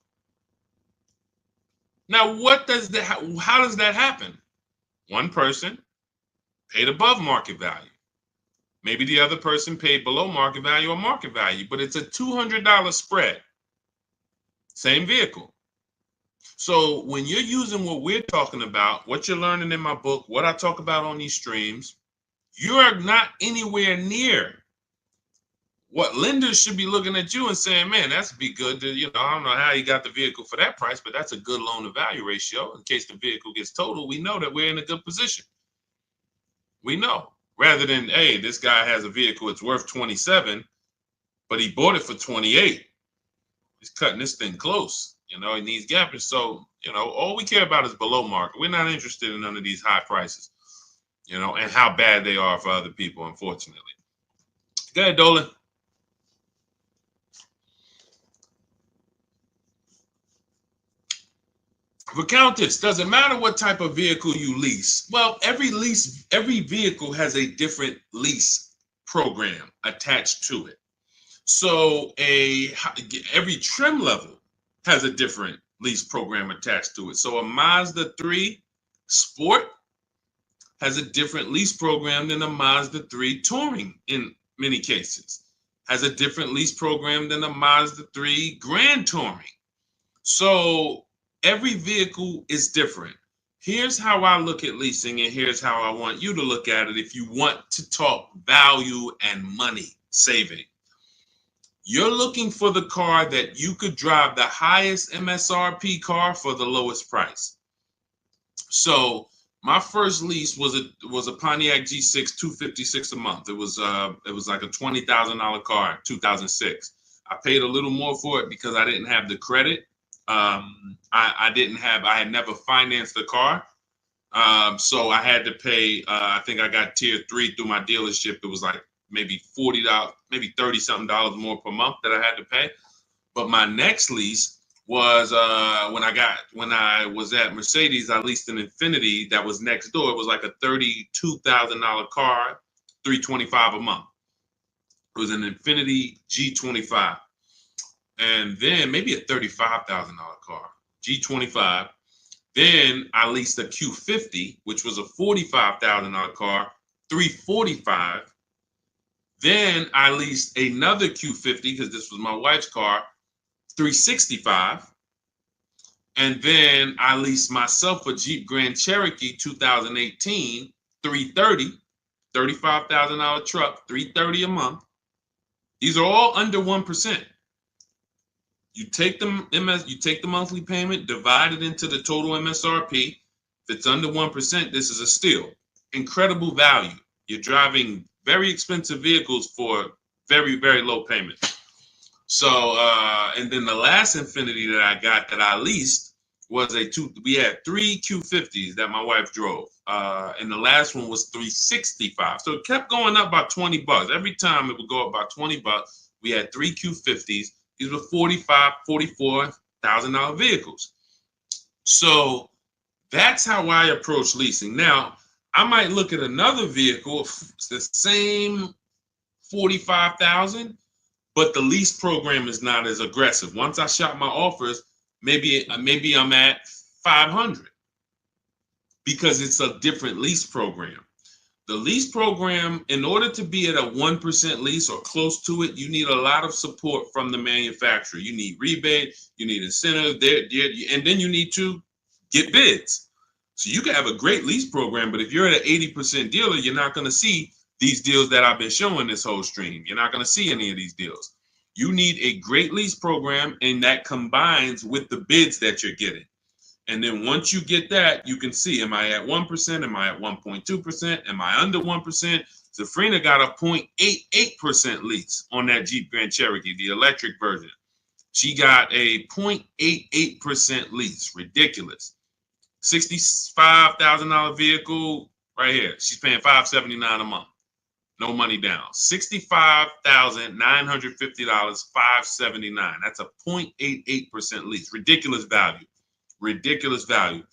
Now, how does that happen? One person paid above market value. Maybe the other person paid below market value or market value, but it's a $200 spread. Same vehicle. So when you're using what we're talking about, what you're learning in my book, what I talk about on these streams, you are not anywhere near what lenders should be looking at you and saying, man, that's be good. I don't know how you got the vehicle for that price, but that's a good loan to value ratio. In case the vehicle gets totaled, we know that we're in a good position. We know, rather than, hey, this guy has a vehicle, it's worth 27, but he bought it for 28. He's cutting this thing close. He needs gapping. So, all we care about is below market. We're not interested in none of these high prices, and how bad they are for other people, unfortunately. Go ahead, Dolan. For Countess, does it matter what type of vehicle you lease? Well, every vehicle has a different lease program attached to it. So every trim level has a different lease program attached to it. So a Mazda 3 Sport has a different lease program than a Mazda 3 Touring in many cases. Has a different lease program than a Mazda 3 Grand Touring. So every vehicle is different. Here's how I look at leasing, and here's how I want you to look at it if you want to talk value and money saving. You're looking for the car that you could drive the highest MSRP car for the lowest price. So my first lease was a Pontiac G6 $256 a month. It was like a $20,000 car in 2006. I paid a little more for it because I didn't have the credit. I had never financed the car. So I had to pay, I think I got tier 3 through my dealership. It was like maybe $40, maybe $30-something more per month that I had to pay. But my next lease was when I was at Mercedes, I leased an Infiniti that was next door. It was like a $32,000 car, $325 a month. It was an Infiniti G25. And then maybe a $35,000 car, G25. Then I leased a Q50, which was a $45,000 car, $345. Then I leased another Q50 because this was my wife's car, $365. And then I leased myself a Jeep Grand Cherokee 2018, $330, $35,000 truck, $330 a month. These are all under 1%. You take the monthly payment, divide it into the total MSRP. If it's under 1%, this is a steal. Incredible value. You're driving very expensive vehicles for very, very low payment. So, and then the last Infiniti that I got that I leased was we had 3 Q50s that my wife drove. And the last one was $365. So it kept going up by $20. Every time it would go up by $20. We had 3 Q50s. These were $44,000 vehicles. So that's how I approach leasing. Now, I might look at another vehicle, the same $45,000, but the lease program is not as aggressive. Once I shop my offers, maybe I'm at $500 because it's a different lease program. The lease program, in order to be at a 1% lease or close to it, you need a lot of support from the manufacturer. You need rebate, you need incentive, and then you need to get bids. So you can have a great lease program, but if you're at an 80% dealer, you're not going to see these deals that I've been showing this whole stream. You're not going to see any of these deals. You need a great lease program, and that combines with the bids that you're getting. And then once you get that, you can see, am I at 1%? Am I at 1.2%? Am I under 1%? Zafrina got a 0.88% lease on that Jeep Grand Cherokee, the electric version. She got a 0.88% lease. Ridiculous. $65,000 vehicle right here. She's paying $579 a month. No money down. $65,950, $579. That's a 0.88% lease. Ridiculous value. Ridiculous value.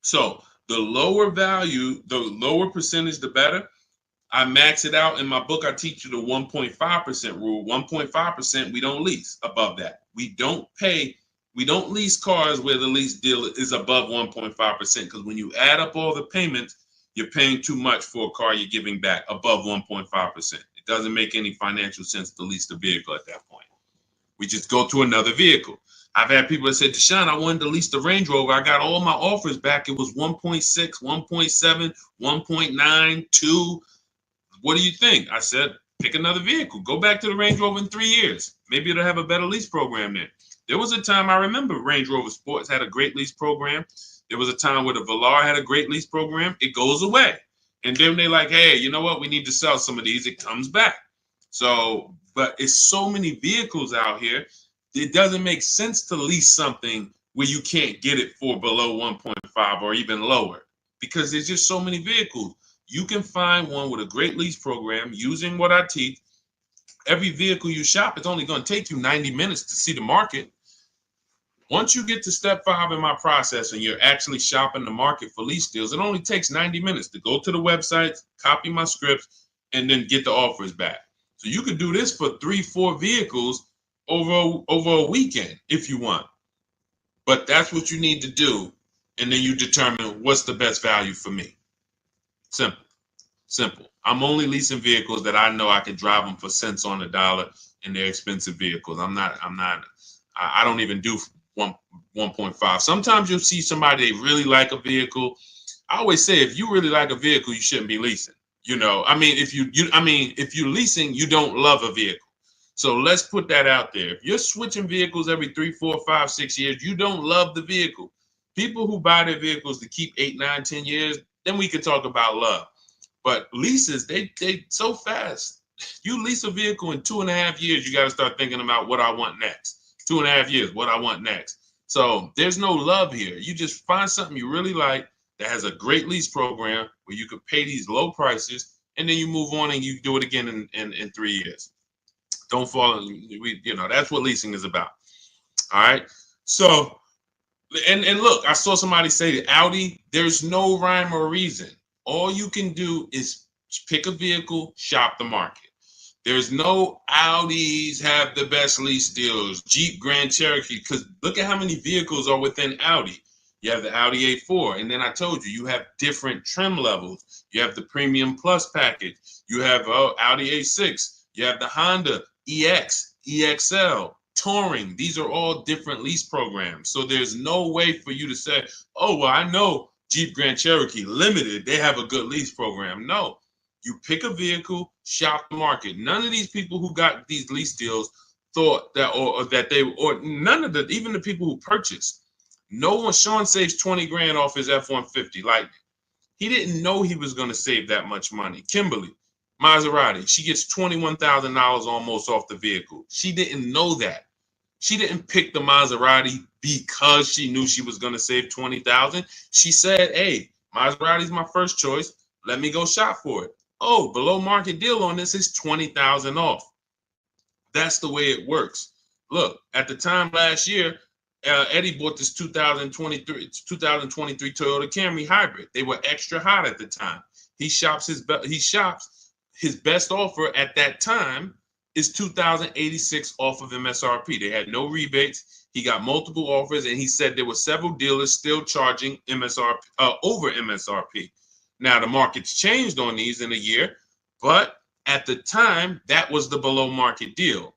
So the lower value, the lower percentage, the better. I max it out in my book. I teach you the 1.5% rule. 1.5%, we don't lease above that. We don't lease cars where the lease deal is above 1.5%, because when you add up all the payments, you're paying too much for a car you're giving back above 1.5%. It doesn't make any financial sense to lease the vehicle at that point. We just go to another vehicle. I've had people that said, Deshaun, I wanted to lease the Range Rover. I got all my offers back. It was 1.6, 1.7, 1.9, 2. What do you think? I said, pick another vehicle. Go back to the Range Rover in 3 years. Maybe it'll have a better lease program then. There was a time, I remember Range Rover Sports had a great lease program. There was a time where the Velar had a great lease program. It goes away. And then they're like, hey, you know what? We need to sell some of these. It comes back. So, but it's so many vehicles out here. It doesn't make sense to lease something where you can't get it for below 1.5 or even lower, because there's just so many vehicles. You can find one with a great lease program using what I teach. Every vehicle you shop, it's only going to take you 90 minutes to see the market. Once you get to step 5 in my process and you're actually shopping the market for lease deals, it only takes 90 minutes to go to the websites, copy my scripts, and then get the offers back. So you can do this for 3-4 vehicles over a weekend if you want. But that's what you need to do. And then you determine what's the best value for me. Simple. I'm only leasing vehicles that I know I can drive them for cents on the dollar, and they're expensive vehicles. I don't even do 1.5. Sometimes you'll see somebody, they really like a vehicle. I always say, if you really like a vehicle, you shouldn't be leasing. If you're leasing, you don't love a vehicle. So let's put that out there. If you're switching vehicles every 3, 4, 5, 6 years, you don't love the vehicle. People who buy their vehicles to keep 8, 9, 10 years, then we can talk about love. But leases, they so fast. You lease a vehicle in 2.5 years, you got to start thinking about what I want next. 2.5 years, what I want next. So there's no love here. You just find something you really like that has a great lease program where you could pay these low prices, and then you move on and you do it again in 3 years. Don't fall in, that's what leasing is about. All right. So, and look, I saw somebody say that Audi, there's no rhyme or reason. All you can do is pick a vehicle, shop the market. There's no Audis have the best lease deals, Jeep Grand Cherokee, because look at how many vehicles are within Audi. You have the Audi A4, and then I told you have different trim levels. You have the Premium Plus package. You have Audi A6. You have the Honda EX, EXL, Touring. These are all different lease programs. So there's no way for you to say, oh, well, I know Jeep Grand Cherokee Limited, they have a good lease program. No, you pick a vehicle, shop the market. None of these people who got these lease deals thought that, none of even the people who purchased. No one, Sean saves 20 grand off his F-150 Lightning. He didn't know he was going to save that much money. Kimberly, Maserati, she gets $21,000 almost off the vehicle. She didn't know that. She didn't pick the Maserati because she knew she was going to save $20,000. She said, hey, Maserati's my first choice. Let me go shop for it. Oh, below market deal on this is $20,000 off. That's the way it works. Look, at the time last year, Eddie bought this 2023 Toyota Camry hybrid. They were extra hot at the time. He shops his best offer at that time is $2,086 off of MSRP. They had no rebates. He got multiple offers, and he said there were several dealers still charging MSRP over MSRP. Now, the market's changed on these in a year, but at the time, that was the below market deal.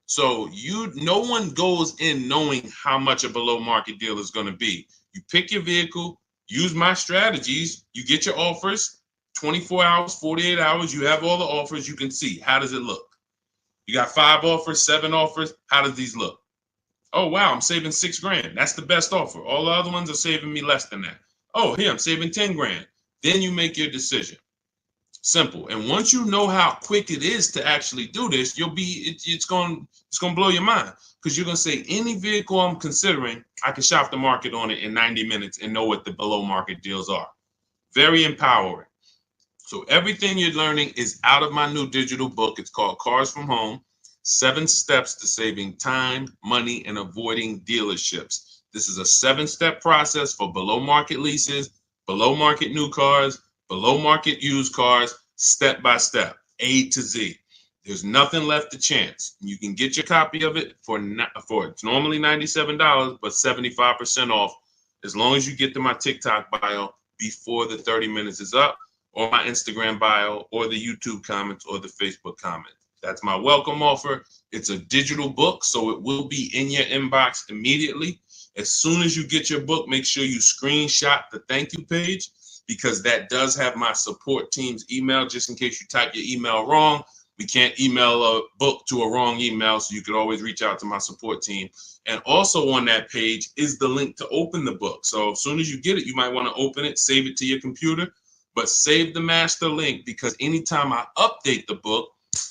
So no one goes in knowing how much a below market deal is going to be. You pick your vehicle, use my strategies, you get your offers, 24 hours, 48 hours, you have all the offers, you can see, how does it look? You got 5 offers, 7 offers, how does these look? Oh, wow, I'm saving $6,000. That's the best offer. All the other ones are saving me less than that. Oh, here, I'm saving 10 grand. Then you make your decision. Simple. And once you know how quick it is to actually do this, it's going to blow your mind, because you're going to say, any vehicle I'm considering, I can shop the market on it in 90 minutes and know what the below market deals are. Very empowering. So everything you're learning is out of my new digital book. It's called Cars from Home: 7 Steps to Saving Time, Money, and Avoiding Dealerships. This is a 7-step process for below market leases, below market new cars, below market used cars, step by step, A to Z. There's nothing left to chance. You can get your copy of it for it's normally $97, but 75% off, as long as you get to my TikTok bio before the 30 minutes is up, or my Instagram bio, or the YouTube comments, or the Facebook comments. That's my welcome offer. It's a digital book, so it will be in your inbox immediately. As soon as you get your book, make sure you screenshot the thank you page, because that does have my support team's email, just in case you type your email wrong. We can't email a book to a wrong email, so you could always reach out to my support team. And also on that page is the link to open the book. So as soon as you get it, you might want to open it, save it to your computer, but save the master link, because anytime I update the book,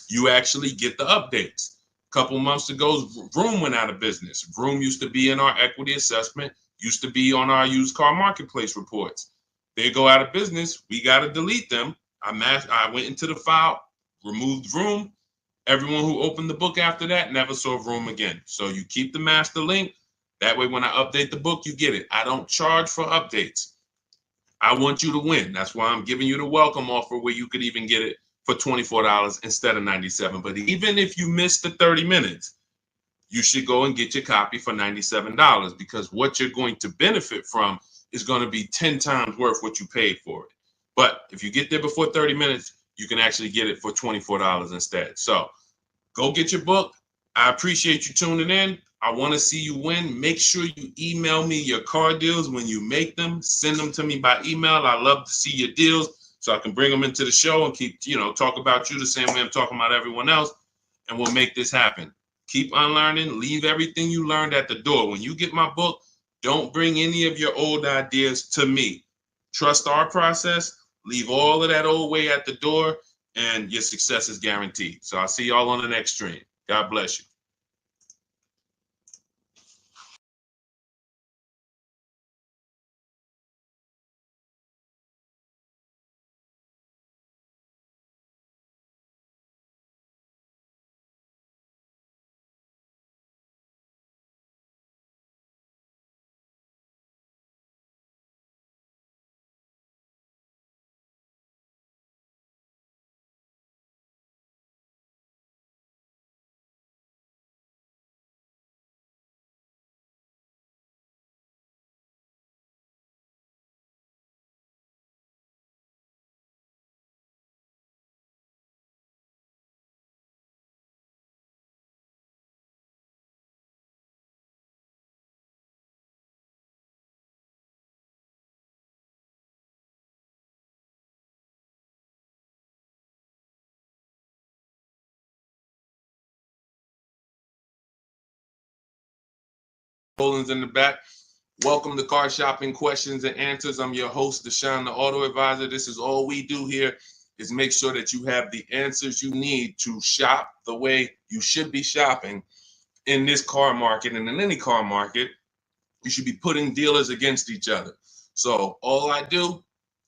you actually get the updates. A couple months ago, Vroom went out of business. Vroom used to be in our equity assessment, used to be on our used car marketplace reports. They go out of business. We got to delete them. I went into the file, removed Vroom. Everyone who opened the book after that never saw Vroom again. So you keep the master link. That way, when I update the book, you get it. I don't charge for updates. I want you to win. That's why I'm giving you the welcome offer, where you could even get it for $24 instead of $97. But even if you miss the 30 minutes, you should go and get your copy for $97, because what you're going to benefit from is going to be 10 times worth what you paid for it. But if you get there before 30 minutes, you can actually get it for $24 instead. So go get your book. I appreciate you tuning in. I want to see you win. Make sure you email me your car deals when you make them. Send them to me by email. I love to see your deals, so I can bring them into the show and keep, talk about you the same way I'm talking about everyone else. And we'll make this happen. Keep unlearning. Leave everything you learned at the door. When you get my book, don't bring any of your old ideas to me. Trust our process. Leave all of that old way at the door, and your success is guaranteed. So I'll see y'all on the next stream. God bless you. Poland's in the back. Welcome to Car Shopping Questions and Answers. I'm your host, Deshaun, the Auto Advisor. This is all we do here, is make sure that you have the answers you need to shop the way you should be shopping in this car market, and in any car market. You should be putting dealers against each other. So all I do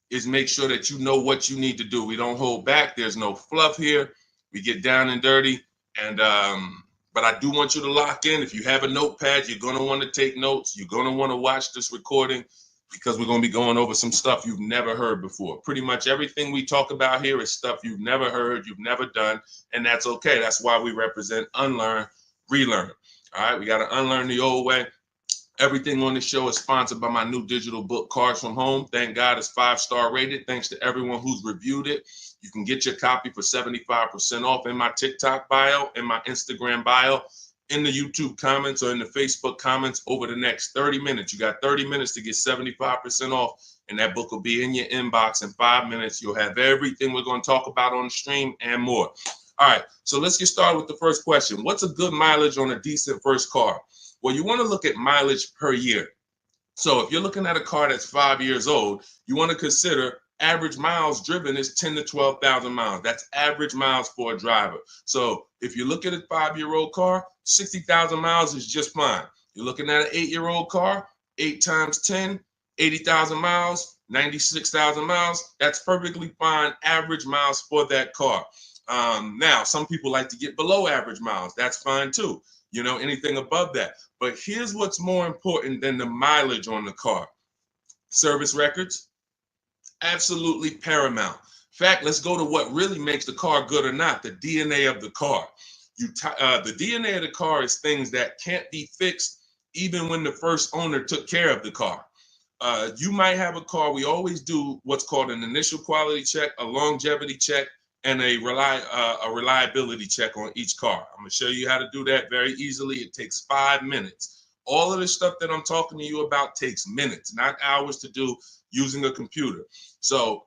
is make sure that you know what you need to do. We don't hold back. There's no fluff here. We get down and dirty. And but I do want you to lock in. If you have a notepad, you're going to want to take notes. You're going to want to watch this recording, because we're going to be going over some stuff you've never heard before. Pretty much everything we talk about here is stuff you've never heard, you've never done, and that's okay. That's why we represent unlearn, relearn. All right, we got to unlearn the old way Everything on the show is sponsored by my new digital book, Cars from Home. Thank God it's 5-star rated. Thanks to everyone who's reviewed it. You can get your copy for 75% off in my TikTok bio, in my Instagram bio, in the YouTube comments, or in the Facebook comments over the next 30 minutes. You got 30 minutes to get 75% off, and that book will be in your inbox in 5 minutes. You'll have everything we're going to talk about on the stream and more. All right, so let's get started with the first question. What's a good mileage on a decent first car? Well, you want to look at mileage per year. So if you're looking at a car that's 5 years old, you want to consider average miles driven is 10 to 12,000 miles. That's average miles for a driver. So if you look at a 5-year-old car, 60,000 miles is just fine. You're looking at an 8-year-old car, 8 times 10, 80,000 miles, 96,000 miles. That's perfectly fine average miles for that car. Now, some people like to get below average miles. That's fine too. You know, anything above that. But here's what's more important than the mileage on the car. Service records, absolutely paramount. In fact, let's go to what really makes the car good or not, the DNA of the car. The DNA of the car is things that can't be fixed even when the first owner took care of the car. You might have a car, we always do what's called an initial quality check, a longevity check, and a reliability check on each car. I'm going to show you how to do that very easily. It takes 5 minutes. All of the stuff that I'm talking to you about takes minutes, not hours to do using a computer. So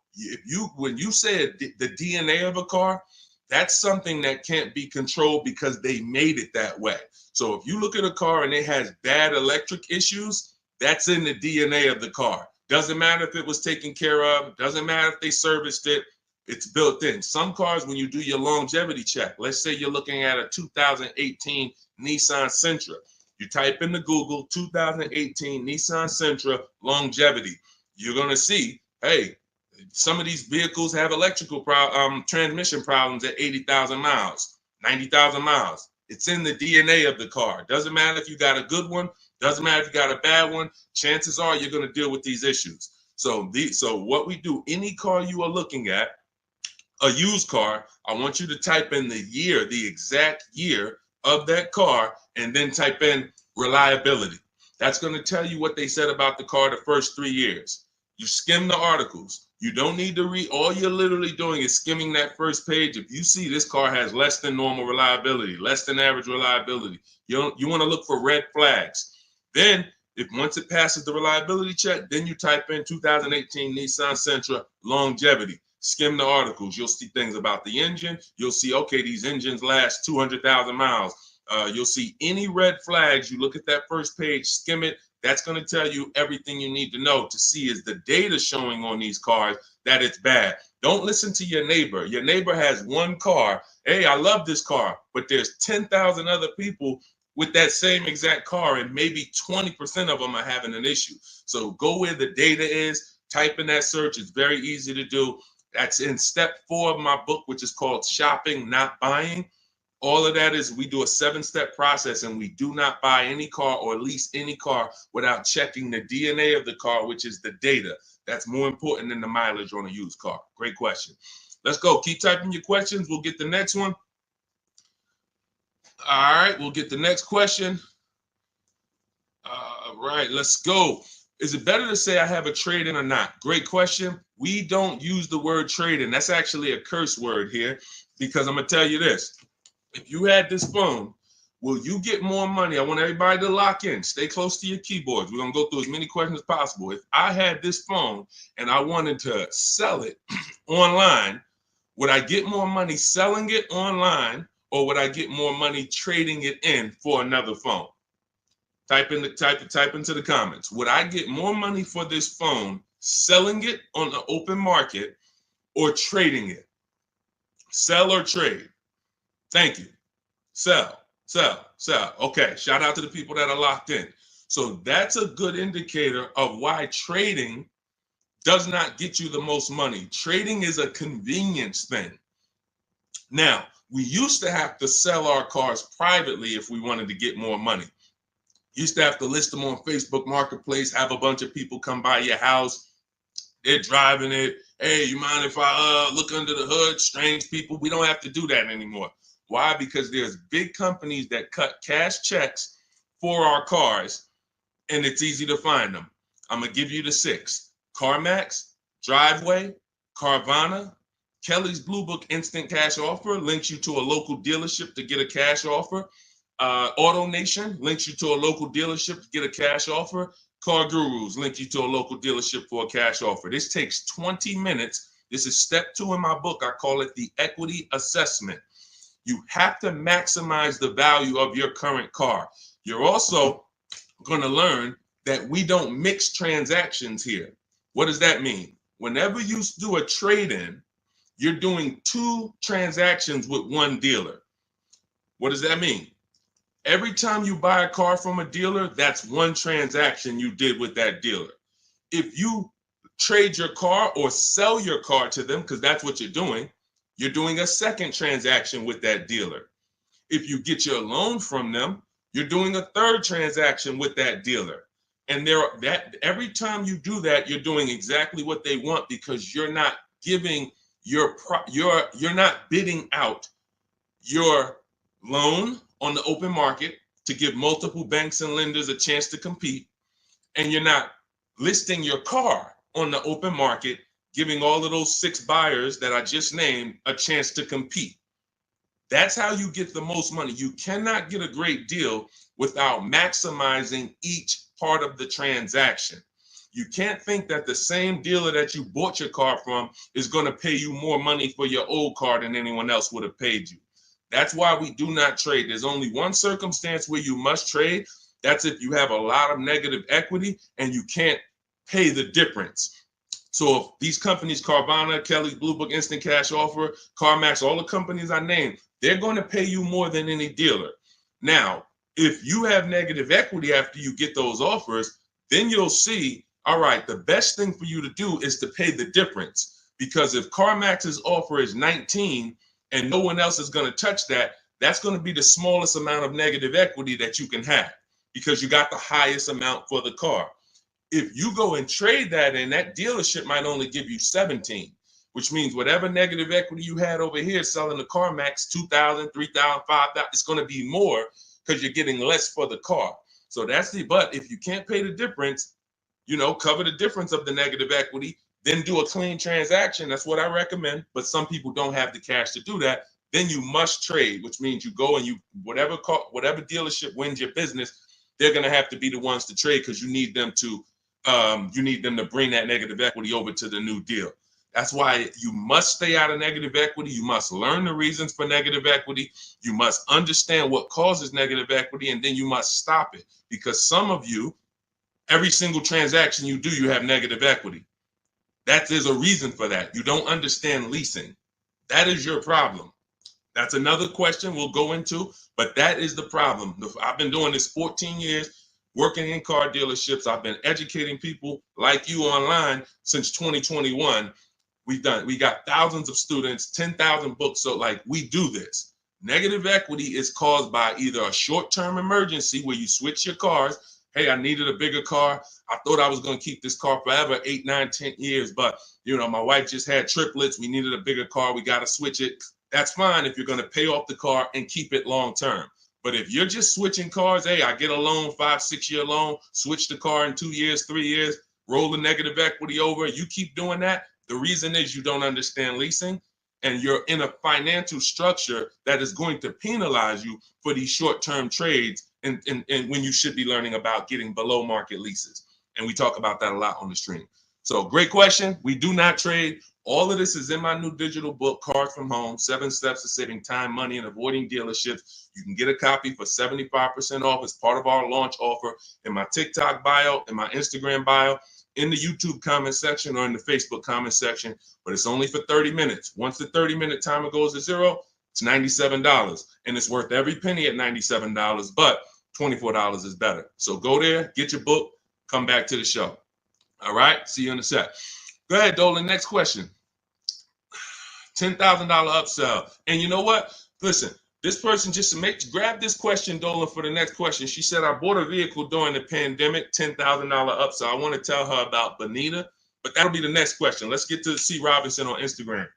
when you said the DNA of a car, that's something that can't be controlled because they made it that way. So if you look at a car and it has bad electric issues, that's in the DNA of the car. Doesn't matter if it was taken care of, doesn't matter if they serviced it. It's built in. Some cars, when you do your longevity check, let's say you're looking at a 2018 Nissan Sentra. You type into Google 2018 Nissan Sentra longevity. You're going to see, hey, some of these vehicles have electrical transmission problems at 80,000 miles, 90,000 miles. It's in the DNA of the car. Doesn't matter if you got a good one. Doesn't matter if you got a bad one. Chances are you're going to deal with these issues. So what we do, any car you are looking at, a used car, I want you to type in the year, the exact year of that car, and then type in reliability. That's going to tell you what they said about the car the first 3 years. You skim the articles. You don't need to read. All you're literally doing is skimming that first page. If you see this car has less than normal reliability, less than average reliability, you want to look for red flags. Then, once it passes the reliability check, then you type in 2018 Nissan Sentra longevity. Skim the articles. You'll see things about the engine. You'll see, okay, these engines last 200,000 miles. You'll see any red flags. You look at that first page, skim it. That's going to tell you everything you need to know to see is the data showing on these cars that it's bad. Don't listen to your neighbor. Your neighbor has one car. Hey, I love this car, but there's 10,000 other people with that same exact car, and maybe 20% of them are having an issue. So go where the data is, type in that search. It's very easy to do. That's in step 4 of my book, which is called Shopping, Not Buying. All of that is we do a 7-step process, and we do not buy any car or lease any car without checking the DNA of the car, which is the data. That's more important than the mileage on a used car. Great question. Let's go. Keep typing your questions. We'll get the next one. All right, we'll get the next question. All right, let's go. Is it better to say I have a trade-in or not? Great question. We don't use the word trade-in. That's actually a curse word here, because I'm going to tell you this. If you had this phone, will you get more money? I want everybody to lock in. Stay close to your keyboards. We're going to go through as many questions as possible. If I had this phone and I wanted to sell it online, would I get more money selling it online, or would I get more money trading it in for another phone? Type into the comments. Would I get more money for this phone selling it on the open market or trading it? Sell or trade? Thank you. Sell. Okay, shout out to the people that are locked in. So that's a good indicator of why trading does not get you the most money. Trading is a convenience thing. Now, we used to have to sell our cars privately if we wanted to get more money. Used to have to list them on Facebook Marketplace, have a bunch of people come by your house. They're driving it. Hey, you mind if I look under the hood? Strange people. We don't have to do that anymore. Why? Because there's big companies that cut cash checks for our cars, and it's easy to find them. I'm going to give you the 6. CarMax, Driveway, Carvana, Kelly's Blue Book Instant Cash Offer links you to a local dealership to get a cash offer. AutoNation links you to a local dealership to get a cash offer. Car Gurus link you to a local dealership for a cash offer. This takes 20 minutes. This is step 2 in my book. I call it the equity assessment. You have to maximize the value of your current car. You're also going to learn that we don't mix transactions here. What does that mean? Whenever you do a trade-in, you're doing 2 transactions with one dealer. What does that mean? Every time you buy a car from a dealer, that's 1 transaction you did with that dealer. If you trade your car or sell your car to them, because that's what you're doing a 2nd transaction with that dealer. If you get your loan from them, you're doing a 3rd transaction with that dealer. And every time you do that, you're doing exactly what they want, because you're not giving you're not bidding out your loan on the open market to give multiple banks and lenders a chance to compete, and you're not listing your car on the open market, giving all of those 6 buyers that I just named a chance to compete. That's how you get the most money. You cannot get a great deal without maximizing each part of the transaction. You can't think that the same dealer that you bought your car from is going to pay you more money for your old car than anyone else would have paid you. That's why we do not trade. There's only one circumstance where you must trade. That's if you have a lot of negative equity and you can't pay the difference. So if these companies, Carvana, Kelly's Blue Book Instant Cash Offer, CarMax, all the companies I named, they're going to pay you more than any dealer. Now, if you have negative equity after you get those offers, then you'll see, all right, the best thing for you to do is to pay the difference. Because if CarMax's offer is 19 and no one else is going to touch that, that's going to be the smallest amount of negative equity that you can have, because you got the highest amount for the car. If you go and trade that in, that dealership might only give you 17, which means whatever negative equity you had over here selling the CarMax, 2,000, 3,000, 5,000, it's going to be more because you're getting less for the car. So but if you can't pay the difference, cover the difference of the negative equity, then do a clean transaction. That's what I recommend. But some people don't have the cash to do that. Then you must trade, which means you go and whatever dealership wins your business, they're going to have to be the ones to trade, because you need them to bring that negative equity over to the new deal. That's why you must stay out of negative equity. You must learn the reasons for negative equity. You must understand what causes negative equity, and then you must stop it. Because some of you, every single transaction you do, you have negative equity. There's a reason for that. You don't understand leasing. That is your problem. That's another question we'll go into, but that is the problem. I've been doing this 14 years, working in car dealerships. I've been educating people like you online since 2021. We got thousands of students, 10,000 books. So we do this. Negative equity is caused by either a short-term emergency where you switch your cars. Hey, I needed a bigger car. I thought I was going to keep this car forever, 8, 9, 10 years. But, my wife just had triplets. We needed a bigger car. We got to switch it. That's fine if you're going to pay off the car and keep it long-term. But if you're just switching cars, hey, I get a loan, 5-6 year loan, switch the car in 2 years, 3 years, roll the negative equity over. You keep doing that. The reason is you don't understand leasing, and you're in a financial structure that is going to penalize you for these short-term trades, and when you should be learning about getting below market leases. And we talk about that a lot on the stream. So great question. We do not trade. All of this is in my new digital book, Cars from Home, 7 Steps to Saving Time, Money, and Avoiding Dealerships. You can get a copy for 75% off as part of our launch offer in my TikTok bio, in my Instagram bio, in the YouTube comment section, or in the Facebook comment section. But it's only for 30 minutes. Once the 30-minute timer goes to zero, it's $97. And it's worth every penny at $97, but $24 is better. So go there, get your book, come back to the show. All right, see you in a sec. Go ahead, Dolan. Next question. $10,000 upsell. And you know what? Listen, this person grab this question, Dolan, for the next question. She said, I bought a vehicle during the pandemic, $10,000 upsell. I want to tell her about Bonita, but that'll be the next question. Let's get to C. Robinson on Instagram.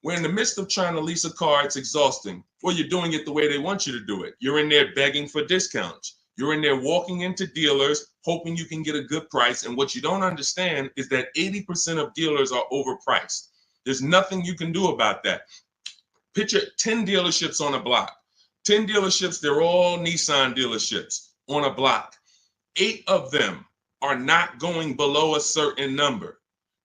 We're in the midst of trying to lease a car. It's exhausting. Well, you're doing it the way they want you to do it. You're in there begging for discounts. You're in there walking into dealers, hoping you can get a good price. And what you don't understand is that 80% of dealers are overpriced. There's nothing you can do about that. Picture 10 dealerships on a block. 10 dealerships, they're all Nissan dealerships on a block. 8 of them are not going below a certain number.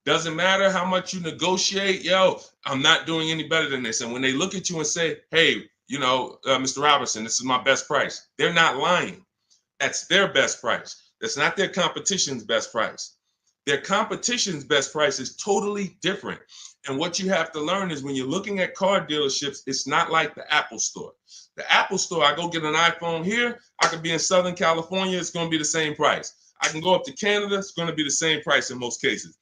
Doesn't matter how much you negotiate, yo, I'm not doing any better than this. And when they look at you and say, hey, Mr. Robinson, this is my best price, they're not lying. That's their best price. That's not their competition's best price. Their competition's best price is totally different. And what you have to learn is when you're looking at car dealerships, it's not like the Apple store. The Apple store, I go get an iPhone here, I could be in Southern California, it's going to be the same price. I can go up to Canada, it's going to be the same price in most cases.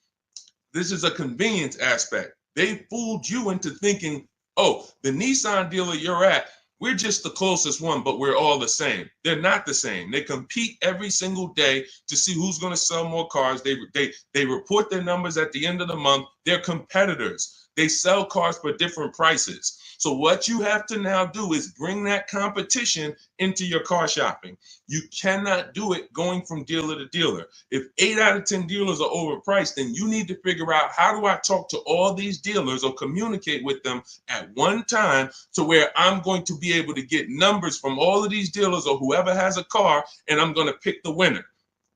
This is a convenience aspect. They fooled you into thinking, oh, the Nissan dealer you're at, we're just the closest one, but we're all the same. They're not the same. They compete every single day to see who's going to sell more cars. They report their numbers at the end of the month. They're competitors. They sell cars for different prices. So what you have to now do is bring that competition into your car shopping. You cannot do it going from dealer to dealer. If 8 out of 10 dealers are overpriced, then you need to figure out, how do I talk to all these dealers or communicate with them at one time to where I'm going to be able to get numbers from all of these dealers or whoever has a car, and I'm going to pick the winner.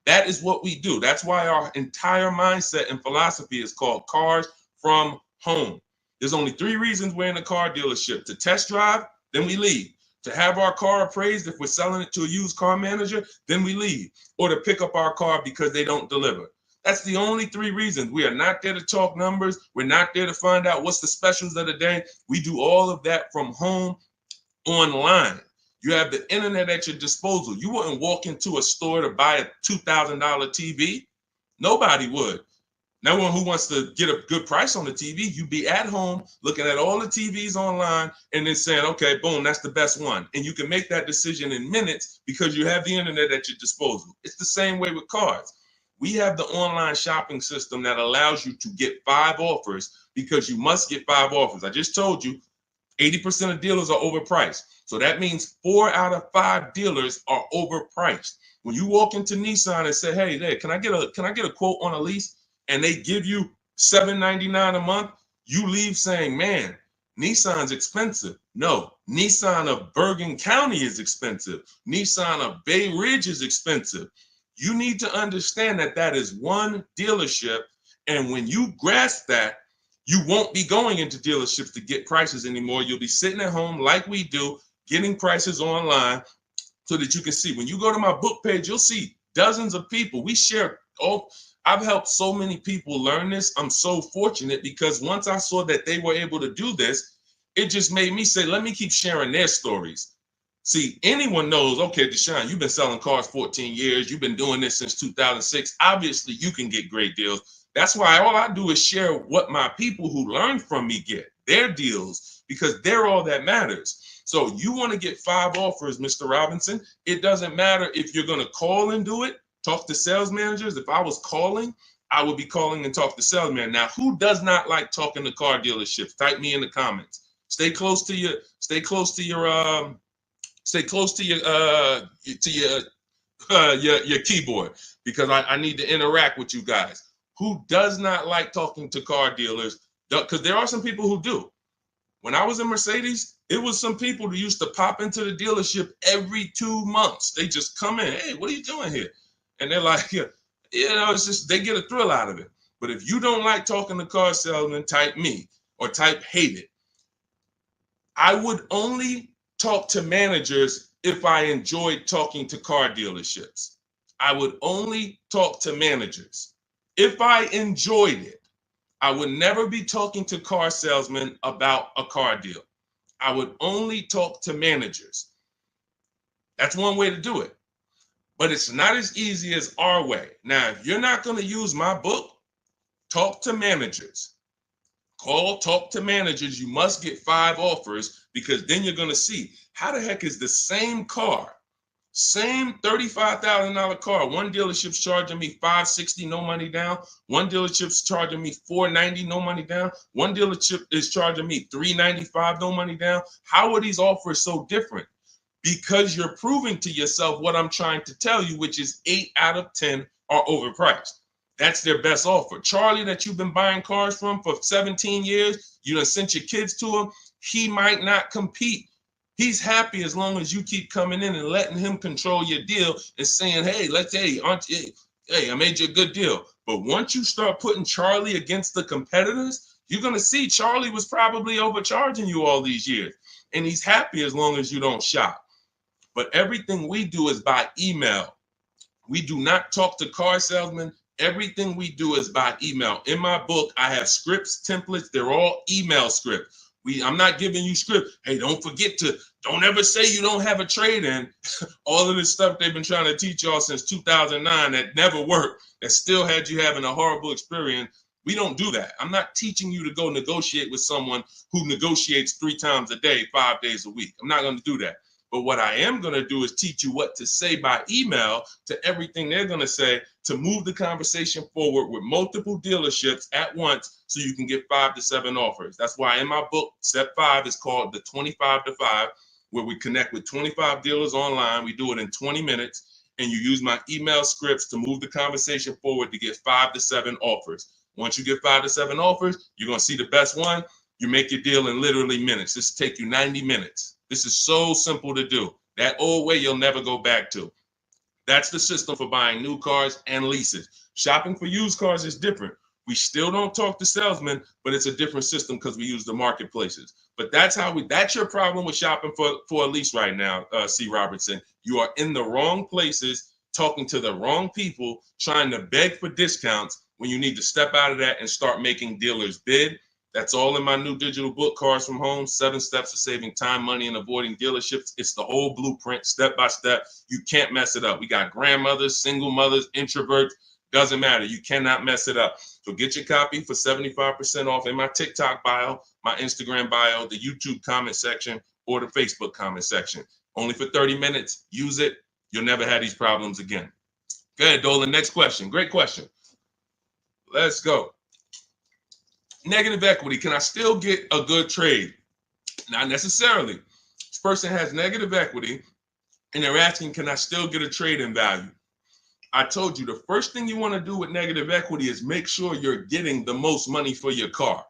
That is what we do. That's why our entire mindset and philosophy is called Cars from Home. There's only 3 reasons we're in a car dealership: to test drive, then we leave; to have our car appraised if we're selling it to a used car manager, then we leave; or to pick up our car because they don't deliver. That's the only 3 reasons. We are not there to talk numbers. We're not there to find out what's the specials of the day. We do all of that from home, online. You have the internet at your disposal. You wouldn't walk into a store to buy a $2,000 TV. Nobody would. No one who wants to get a good price on the TV, you'd be at home looking at all the TVs online and then saying, okay, boom, that's the best one. And you can make that decision in minutes because you have the internet at your disposal. It's the same way with cars. We have the online shopping system that allows you to get 5 offers because you must get 5 offers. I just told you 80% of dealers are overpriced. So that means 4 out of 5 dealers are overpriced. When you walk into Nissan and say, hey, there, can I get a quote on a lease? And they give you $799 a month, you leave saying, man, Nissan's expensive. No, Nissan of Bergen County is expensive. Nissan of Bay Ridge is expensive. You need to understand that that is one dealership. And when you grasp that, you won't be going into dealerships to get prices anymore. You'll be sitting at home like we do, getting prices online so that you can see. When you go to my book page, you'll see dozens of people. We share all. I've helped so many people learn this. I'm so fortunate because once I saw that they were able to do this, it just made me say, let me keep sharing their stories. See, anyone knows, okay, Deshaun, you've been selling cars 14 years. You've been doing this since 2006. Obviously, you can get great deals. That's why all I do is share what my people who learn from me get, their deals, because they're all that matters. So you want to get 5 offers, Mr. Robinson. It doesn't matter if you're going to call and do it. Talk to sales managers. If I was calling, I would be calling and talk to salesmen. Now, who does not like talking to car dealerships? Type me in the comments. Stay close to your keyboard because I need to interact with you guys. Who does not like talking to car dealers? Because there are some people who do. When I was in Mercedes, it was some people who used to pop into the dealership every 2 months. They just come in. Hey, what are you doing here? And they're like, it's just, they get a thrill out of it. But if you don't like talking to car salesmen, type me or type hate it. I would only talk to managers if I enjoyed talking to car dealerships. I would only talk to managers if I enjoyed it. I would never be talking to car salesmen about a car deal. I would only talk to managers. That's one way to do it. But it's not as easy as our way. Now, if you're not going to use my book, talk to managers. Talk to managers. You must get 5 offers because then you're going to see how the heck is the same car, same $35,000 car. One dealership's charging me $560, no money down. One dealership's charging me $490, no money down. One dealership is charging me $395, no money down. How are these offers so different? because you're proving to yourself what I'm trying to tell you, which is 8 out of 10 are overpriced. That's their best offer. Charlie, that you've been buying cars from for 17 years, you done sent your kids to him, he might not compete. He's happy as long as you keep coming in and letting him control your deal and saying, hey, I made you a good deal. But once you start putting Charlie against the competitors, you're going to see Charlie was probably overcharging you all these years. And he's happy as long as you don't shop. But everything we do is by email. We do not talk to car salesmen. Everything we do is by email. In my book, I have scripts, templates. They're all email scripts. I'm not giving you script. Hey, don't ever say you don't have a trade-in. All of this stuff they've been trying to teach y'all since 2009 that never worked, that still had you having a horrible experience. We don't do that. I'm not teaching you to go negotiate with someone who negotiates 3 times a day, 5 days a week. I'm not going to do that. But what I am going to do is teach you what to say by email to everything they're going to say to move the conversation forward with multiple dealerships at once so you can get 5 to 7 offers. That's why in my book, step 5 is called the 25 to 5, where we connect with 25 dealers online. We do it in 20 minutes, and you use my email scripts to move the conversation forward to get 5 to 7 offers. Once you get 5 to 7 offers, you're going to see the best one. You make your deal in literally minutes. This will take you 90 minutes. This is so simple to do. That old way you'll never go back to. That's the system for buying new cars and leases. Shopping for used cars is different. We still don't talk to salesmen, but it's a different system because we use the marketplaces. But that's your problem with shopping for a lease right now, C. Robertson. You are in the wrong places, talking to the wrong people, trying to beg for discounts when you need to step out of that and start making dealers bid. That's all in my new digital book, Cars from Home, 7 Steps to Saving Time, Money, and Avoiding Dealerships. It's the whole blueprint, step by step. You can't mess it up. We got grandmothers, single mothers, introverts. Doesn't matter. You cannot mess it up. So get your copy for 75% off in my TikTok bio, my Instagram bio, the YouTube comment section, or the Facebook comment section. Only for 30 minutes. Use it. You'll never have these problems again. Go ahead, Dolan. Next question. Great question. Let's go. Negative equity. Can I still get a good trade? Not necessarily. This person has negative equity and they're asking, can I still get a trade in value? I told you the first thing you want to do with negative equity is make sure you're getting the most money for your car.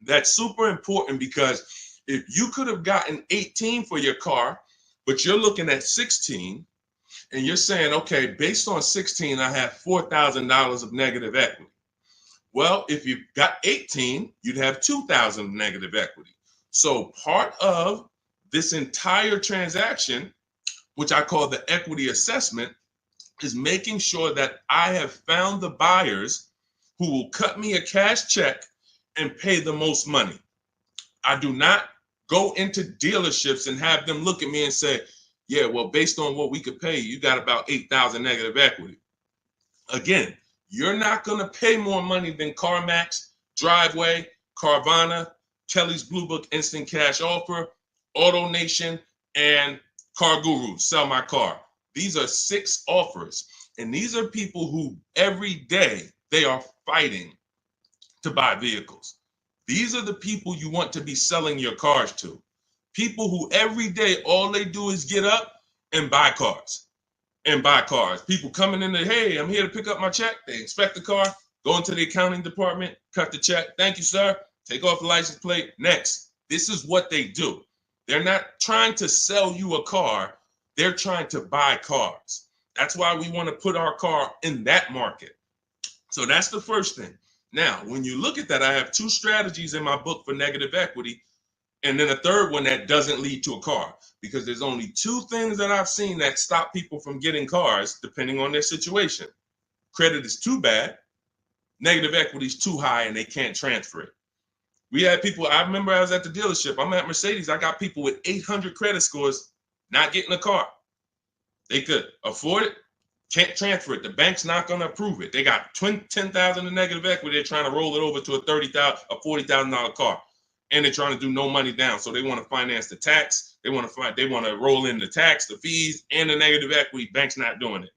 That's super important because if you could have gotten 18 for your car, but you're looking at 16 and you're saying, okay, based on 16, I have $4,000 of negative equity. Well, if you got 18, you'd have 2,000 negative equity. So part of this entire transaction, which I call the equity assessment, is making sure that I have found the buyers who will cut me a cash check and pay the most money. I do not go into dealerships and have them look at me and say, yeah, well, based on what we could pay, you got about 8,000 negative equity. Again, you're not going to pay more money than CarMax, Driveway, Carvana, Kelly's Blue Book Instant Cash Offer, AutoNation, and Car Guru, Sell My Car. These are 6 offers, and these are people who every day they are fighting to buy vehicles. These are the people you want to be selling your cars to. People who every day all they do is get up and buy cars. People coming in there, hey, I'm here to pick up my check. They inspect the car, go into the accounting department, cut the check. Thank you, sir. Take off the license plate. Next. This is what they do. They're not trying to sell you a car. They're trying to buy cars. That's why we want to put our car in that market. So that's the first thing. Now, when you look at that, I have 2 strategies in my book for negative equity, and then a third one that doesn't lead to a car, because there's only 2 things that I've seen that stop people from getting cars depending on their situation. Credit is too bad, negative equity is too high, and they can't transfer it. We had people, I remember I was at the dealership, I'm at Mercedes, I got people with 800 credit scores not getting a car. They could afford it, can't transfer it. The bank's not going to approve it. They got 10,000 in negative equity. They're trying to roll it over to a $40,000 car, and they're trying to do no money down. So they want to finance the tax. They want to roll in the tax, the fees, and the negative equity. Bank's not doing it.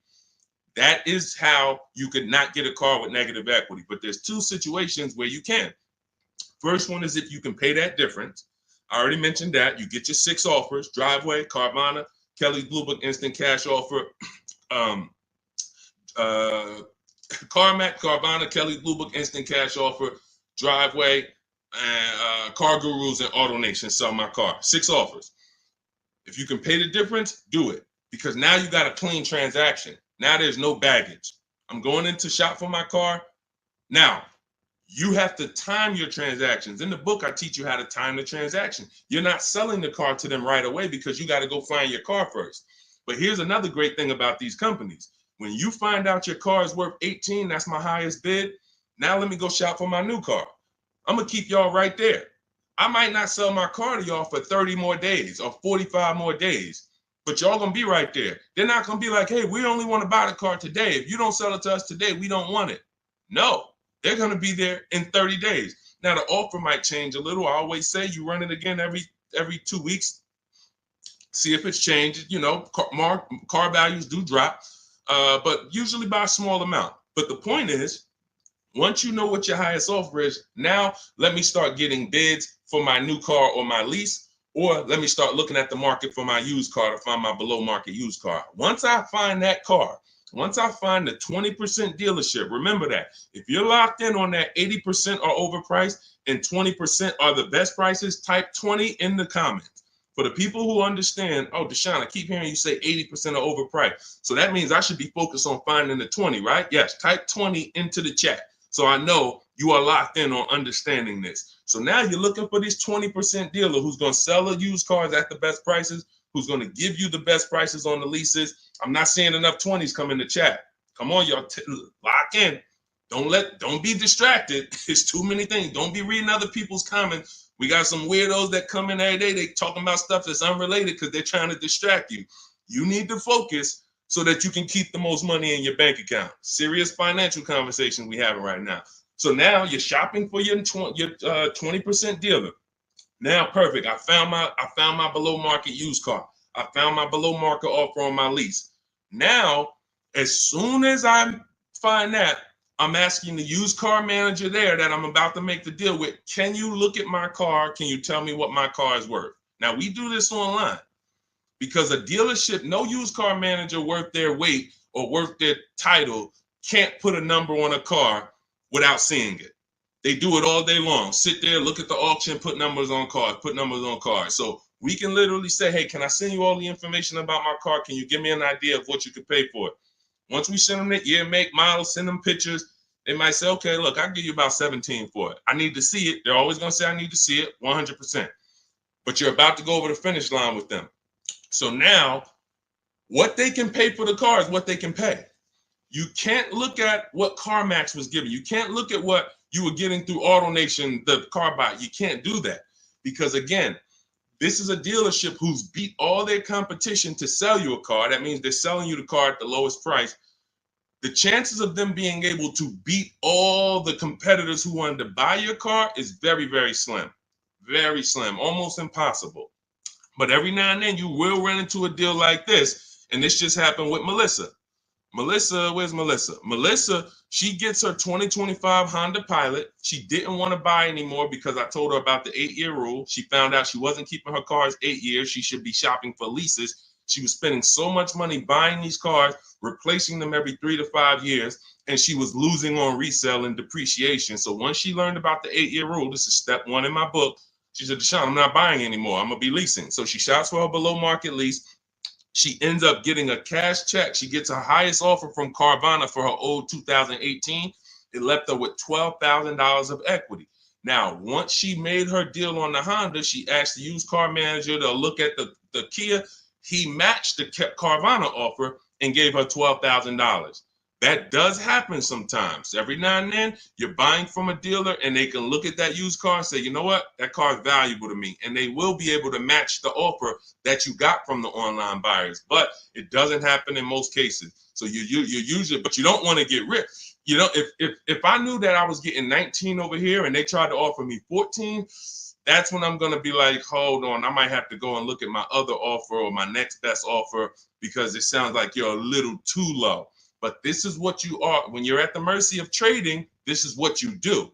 That is how you could not get a car with negative equity. But there's 2 situations where you can. First one is if you can pay that difference. I already mentioned that. You get your 6 offers: Driveway, Carvana, Kelly's Blue Book Instant Cash Offer, CarMax, Carvana, Kelly's Blue Book Instant Cash Offer, Driveway, and Car Gurus and AutoNation Sell My Car. 6 offers. If you can pay the difference, do it, because now you got a clean transaction. Now there's no baggage. I'm going in to shop for my car. Now, you have to time your transactions. In the book, I teach you how to time the transaction. You're not selling the car to them right away because you got to go find your car first. But here's another great thing about these companies. When you find out your car is worth 18, that's my highest bid. Now let me go shop for my new car. I'm going to keep y'all right there. I might not sell my car to y'all for 30 more days or 45 more days, but y'all going to be right there. They're not going to be like, hey, we only want to buy the car today. If you don't sell it to us today, we don't want it. No, they're going to be there in 30 days. Now, the offer might change a little. I always say you run it again every 2 weeks. See if it's changed. You know, car values do drop, but usually by a small amount. But the point is, once you know what your highest offer is, now let me start getting bids for my new car or my lease, or let me start looking at the market for my used car to find my below market used car. Once I find that car, once I find the 20% dealership, remember that if you're locked in on that 80% are overpriced and 20% are the best prices, type 20 in the comments. For the people who understand, oh, Deshaun, I keep hearing you say 80% are overpriced. So that means I should be focused on finding the 20, right? Yes, type 20 into the chat. So I know you are locked in on understanding this. So now you're looking for this 20% dealer who's going to sell the used cars at the best prices, who's going to give you the best prices on the leases. I'm not seeing enough 20s come in the chat. Come on, y'all, lock in. Don't be distracted. It's too many things. Don't be reading other people's comments. We got some weirdos that come in every day. They talking about stuff that's unrelated because they're trying to distract you. You need to focus so that you can keep the most money in your bank account. Serious financial conversation we having right now. So now you're shopping for your 20% dealer. Now, perfect. I found my below market used car. I found my below market offer on my lease. Now, as soon as I find that, I'm asking the used car manager there that I'm about to make the deal with, can you look at my car? Can you tell me what my car is worth? Now, we do this online because a dealership, no used car manager worth their weight or worth their title can't put a number on a car without seeing it. They do it all day long. Sit there, look at the auction, put numbers on cars, So we can literally say, hey, can I send you all the information about my car? Can you give me an idea of what you could pay for it? Once we send them the year, make, model, send them pictures, they might say, okay, look, I'll give you about 17 for it. I need to see it. They're always going to say, I need to see it 100%. But you're about to go over the finish line with them. So now what they can pay for the car is what they can pay. You can't look at what CarMax was giving. You can't look at what you were getting through AutoNation, the car buy. You can't do that because, again, this is a dealership who's beat all their competition to sell you a car. That means they're selling you the car at the lowest price. The chances of them being able to beat all the competitors who wanted to buy your car is very, very slim. Very slim, almost impossible. But every now and then you will run into a deal like this. And this just happened with Melissa. Where's Melissa? Melissa, she gets her 2025 Honda Pilot. She didn't want to buy anymore because I told her about the 8-year rule. She found out she wasn't keeping her cars 8 years. She should be shopping for leases. She was spending so much money buying these cars, replacing them every 3 to 5 years, and she was losing on resale and depreciation. So once she learned about the 8-year rule, this is step 1 in my book, she said, Deshaun, I'm not buying anymore. I'm going to be leasing. So she shops for her below market lease. She ends up getting a cash check. She gets her highest offer from Carvana for her old 2018. It left her with $12,000 of equity. Now, once she made her deal on the Honda, she asked the used car manager to look at the Kia. He matched the Carvana offer and gave her $12,000. That does happen sometimes. Every now and then, you're buying from a dealer and they can look at that used car and say, you know what, that car is valuable to me. And they will be able to match the offer that you got from the online buyers. But it doesn't happen in most cases. So you usually, but you don't want to get rich. You know, if I knew that I was getting 19 over here and they tried to offer me 14, that's when I'm going to be like, hold on, I might have to go and look at my other offer or my next best offer because it sounds like you're a little too low. But this is what you are. When you're at the mercy of trading, this is what you do.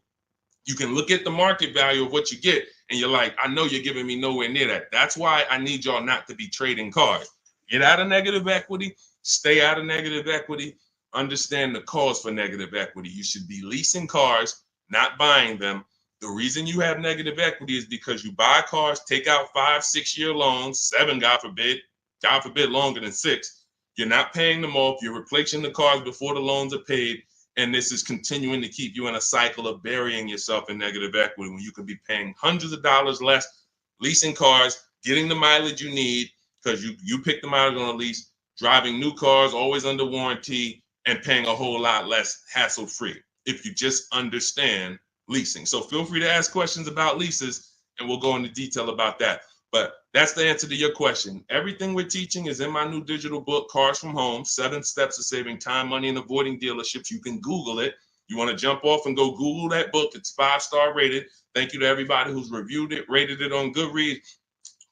You can look at the market value of what you get and you're like, I know you're giving me nowhere near that. That's why I need y'all not to be trading cars. Get out of negative equity, stay out of negative equity, understand the cause for negative equity. You should be leasing cars, not buying them. The reason you have negative equity is because you buy cars, take out 5-6 year loans, 7, God forbid longer than 6. You're not paying them off. You're replacing the cars before the loans are paid. And this is continuing to keep you in a cycle of burying yourself in negative equity when you could be paying hundreds of dollars less, leasing cars, getting the mileage you need because you pick the mileage on a lease, driving new cars, always under warranty, and paying a whole lot less hassle-free if you just understand leasing. So feel free to ask questions about leases and we'll go into detail about that. But that's the answer to your question. Everything we're teaching is in my new digital book, Cars from Home, 7 Steps to Saving Time, Money, and Avoiding Dealerships. You can Google it. You want to jump off and go Google that book. It's 5-star rated. Thank you to everybody who's reviewed it, rated it on Goodreads.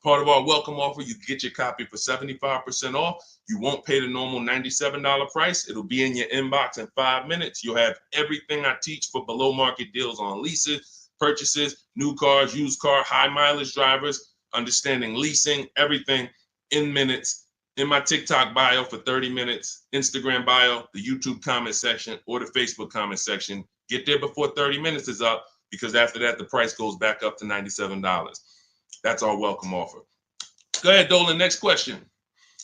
Part of our welcome offer, you get your copy for 75% off. You won't pay the normal $97 price. It'll be in your inbox in 5 minutes. You'll have everything I teach for below market deals on leases, purchases, new cars, used car, high mileage drivers, understanding leasing, everything in minutes. In my TikTok bio for 30 minutes, Instagram bio, the YouTube comment section, or the Facebook comment section. Get there before 30 minutes is up because after that, the price goes back up to $97. That's our welcome offer. Go ahead, Dolan. Next question.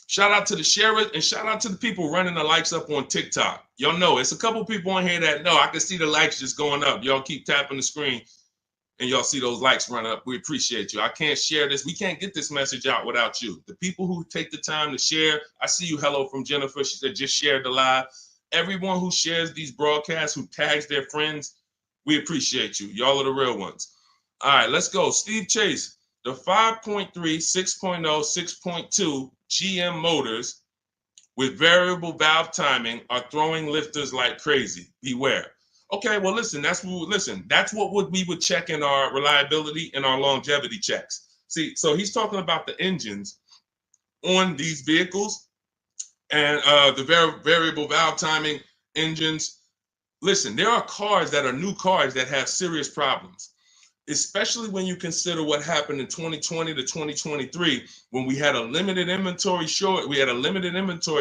Shout out to the sharers and shout out to the people running the likes up on TikTok. Y'all know it's a couple people on here that know I can see the likes just going up. Y'all keep tapping the screen and y'all see those likes run up. We appreciate you. I can't share this. We can't get this message out without you. The people who take the time to share. I see you. Hello from Jennifer. She said just shared the live. Everyone who shares these broadcasts, who tags their friends, we appreciate you. Y'all are the real ones. All right, let's go. Steve Chase. The 5.3, 6.0, 6.2 GM motors with variable valve timing are throwing lifters like crazy. Beware. Okay, well, listen, that's what we would check in our reliability and our longevity checks. See, so he's talking about the engines on these vehicles and the variable valve timing engines. Listen, there are cars that are new cars that have serious problems, especially when you consider what happened in 2020 to 2023 when we had a limited inventory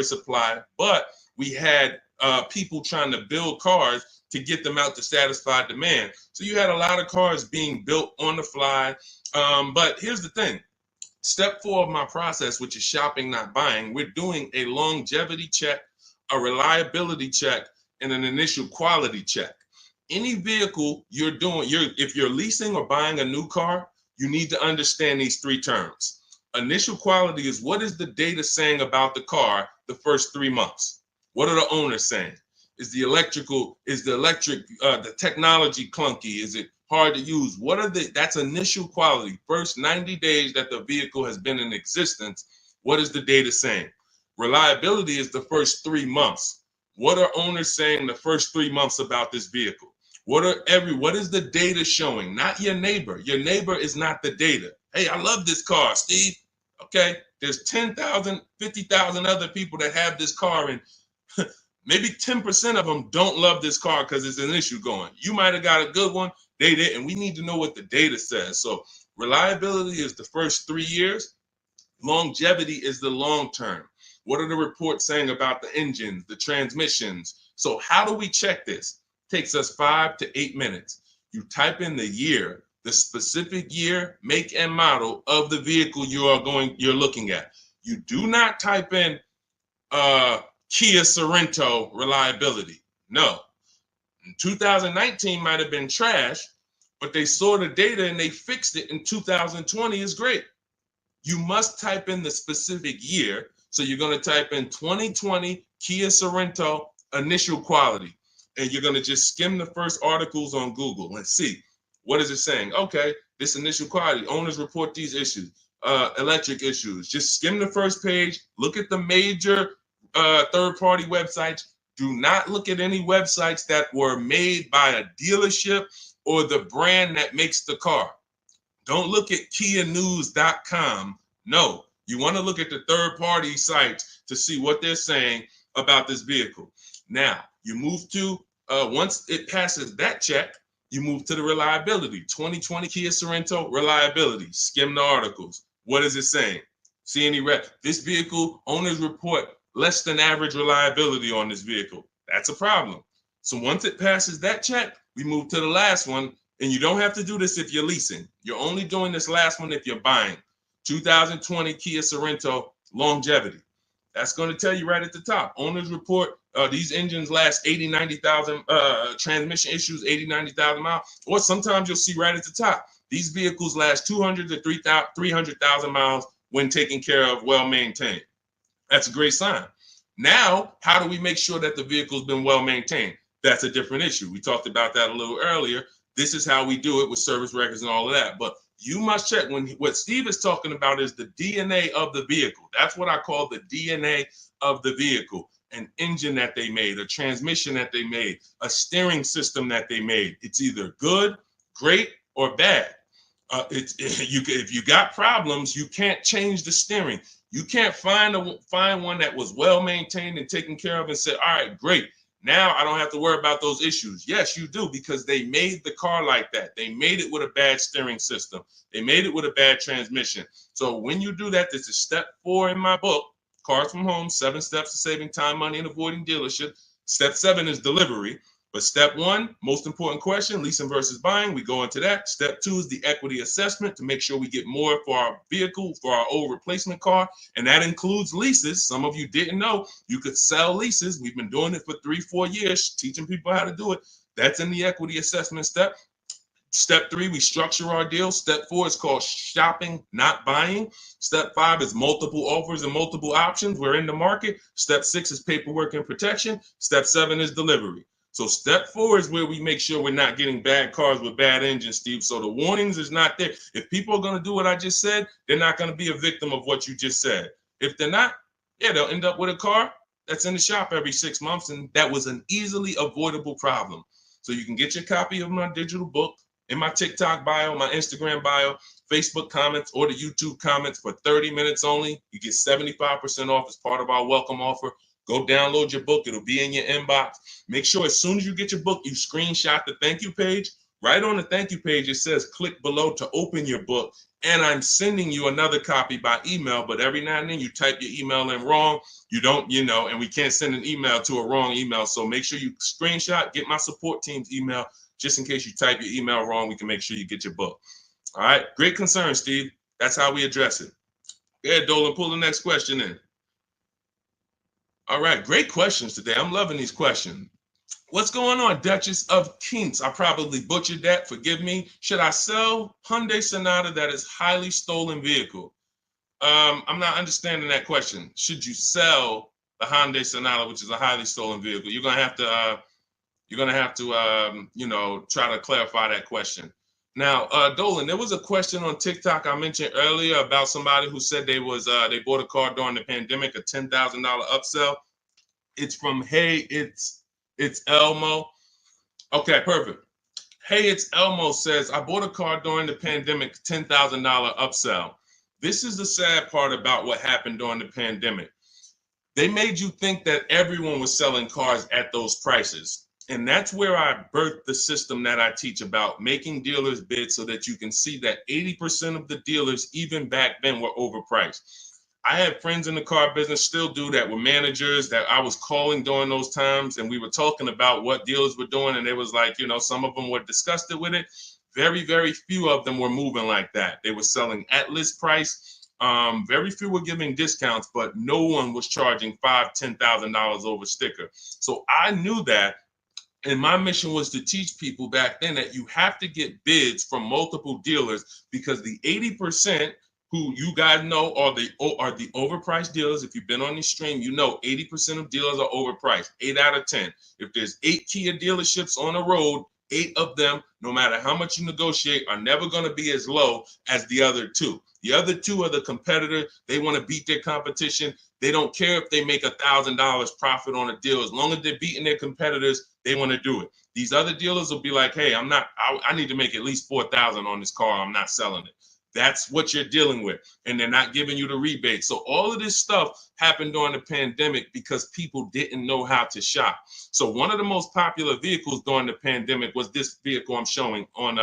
supply, but we had people trying to build cars to get them out to satisfy demand. So you had a lot of cars being built on the fly. But here's the thing. Step 4 of my process, which is shopping, not buying, we're doing a longevity check, a reliability check, and an initial quality check. Any vehicle you're doing, if you're leasing or buying a new car, you need to understand these 3 terms. Initial quality is what is the data saying about the car the first 3 months? What are the owners saying? Is the technology clunky? Is it hard to use? That's initial quality. First 90 days that the vehicle has been in existence, what is the data saying? Reliability is the first 3 months. What are owners saying the first 3 months about this vehicle? What is the data showing? Not your neighbor. Your neighbor is not the data. Hey, I love this car, Steve. Okay, there's 10,000, 50,000 other people that have this car, and maybe 10% of them don't love this car because there's an issue going. You might have got a good one, they didn't. We need to know what the data says. So reliability is the first 3 years. Longevity is the long term. What are the reports saying about the engines, the transmissions? So how do we check this? It takes us 5 to 8 minutes. You type in the year, the specific year, make, and model of the vehicle you're looking at. You do not type in Kia Sorento reliability. No. 2019 might have been trash, but they saw the data and they fixed it in 2020 is great. You must type in the specific year. So you're going to type in 2020 Kia Sorento initial quality. And you're going to just skim the first articles on Google and see what is it saying. Okay, this initial quality, owners report these issues, electric issues. Just skim the first page, look at the major third-party websites. Do not look at any websites that were made by a dealership or the brand that makes the car. Don't look at KiaNews.com. No, you want to look at the third-party sites to see what they're saying about this vehicle. Now, you move to, once it passes that check, You move to the reliability. 2020 Kia Sorento, reliability. Skim the articles. What is it saying? See any red? This vehicle, owners report less than average reliability on this vehicle. That's a problem. So once it passes that check, we move to the last one. And you don't have to do this if you're leasing. You're only doing this last one if you're buying. 2020 Kia Sorento, longevity. That's going to tell you right at the top. Owners report these engines last 80, 90,000, transmission issues, 80, 90,000 miles. Or sometimes you'll see right at the top, these vehicles last 200 to 300,000 miles when taken care of, well maintained. That's a great sign. Now, how do we make sure that the vehicle's been well maintained? That's a different issue. We talked about that a little earlier. This is how we do it with service records and all of that. But you must check what Steve is talking about is the DNA of the vehicle. That's what I call the DNA of the vehicle. An engine that they made, a transmission that they made, a steering system that they made. It's either good, great, or bad. If you got problems, you can't change the steering. You can't find one that was well maintained and taken care of and say, all right, great. Now I don't have to worry about those issues. Yes, you do, because they made the car like that. They made it with a bad steering system. They made it with a bad transmission. So when you do that, this is step 4 in my book, Cars from Home, 7 Steps to Saving Time, Money, and Avoiding Dealership. Step 7 is delivery. But step 1, most important question, leasing versus buying. We go into that. Step 2 is the equity assessment to make sure we get more for our vehicle, for our old replacement car. And that includes leases. Some of you didn't know you could sell leases. We've been doing it for 3-4 years, teaching people how to do it. That's in the equity assessment step. Step 3, we structure our deal. Step 4 is called shopping, not buying. Step 5 is multiple offers and multiple options. We're in the market. Step 6 is paperwork and protection. Step 7 is delivery. So step 4 is where we make sure we're not getting bad cars with bad engines, Steve. So the warnings is not there. If people are going to do what I just said, they're not going to be a victim of what you just said. If they're not, yeah, they'll end up with a car that's in the shop every 6 months. And that was an easily avoidable problem. So you can get your copy of my digital book in my TikTok bio, my Instagram bio, Facebook comments, or the YouTube comments for 30 minutes only. You get 75% off as part of our welcome offer. Go download your book. It'll be in your inbox. Make sure as soon as you get your book, you screenshot the thank you page. Right on the thank you page, it says click below to open your book. And I'm sending you another copy by email. But every now and then you type your email in wrong. You don't, and we can't send an email to a wrong email. So make sure you screenshot, get my support team's email. Just in case you type your email wrong, we can make sure you get your book. All right. Great concern, Steve. That's how we address it. Yeah, Dolan, pull the next question in. All right, great questions today. I'm loving these questions. What's going on, Duchess of Kings? I probably butchered that. Forgive me. Should I sell Hyundai Sonata that is highly stolen vehicle? I'm not understanding that question. Should you sell the Hyundai Sonata, which is a highly stolen vehicle? You're gonna have to, try to clarify that question. Now, Dolan, there was a question on TikTok I mentioned earlier about somebody who said they bought a car during the pandemic, a $10,000 upsell. It's from Hey, it's Elmo. Okay, perfect. Hey, it's Elmo says, I bought a car during the pandemic, $10,000 upsell. This is the sad part about what happened during the pandemic. They made you think that everyone was selling cars at those prices. And that's where I birthed the system that I teach about making dealers bid so that you can see that 80% of the dealers, even back then, were overpriced. I had friends in the car business, still do that, with managers that I was calling during those times. And we were talking about what dealers were doing. And it was like, some of them were disgusted with it. Very, very few of them were moving like that. They were selling at list price. Very few were giving discounts, but no one was charging $5,000, $10,000 over sticker. So I knew that. And my mission was to teach people back then that you have to get bids from multiple dealers, because the 80% who you guys know are the overpriced dealers. If you've been on this stream, 80% of dealers are overpriced, 8 out of 10. If there's 8 Kia dealerships on the road, 8 of them, no matter how much you negotiate, are never going to be as low as the other 2. The other 2 are the competitor. They want to beat their competition. They don't care if they make $1,000 profit on a deal. As long as they're beating their competitors, they want to do it. These other dealers will be like, hey, I need to make at least $4,000 on this car. I'm not selling it. That's what you're dealing with. And they're not giving you the rebate. So all of this stuff happened during the pandemic because people didn't know how to shop. So one of the most popular vehicles during the pandemic was this vehicle I'm showing on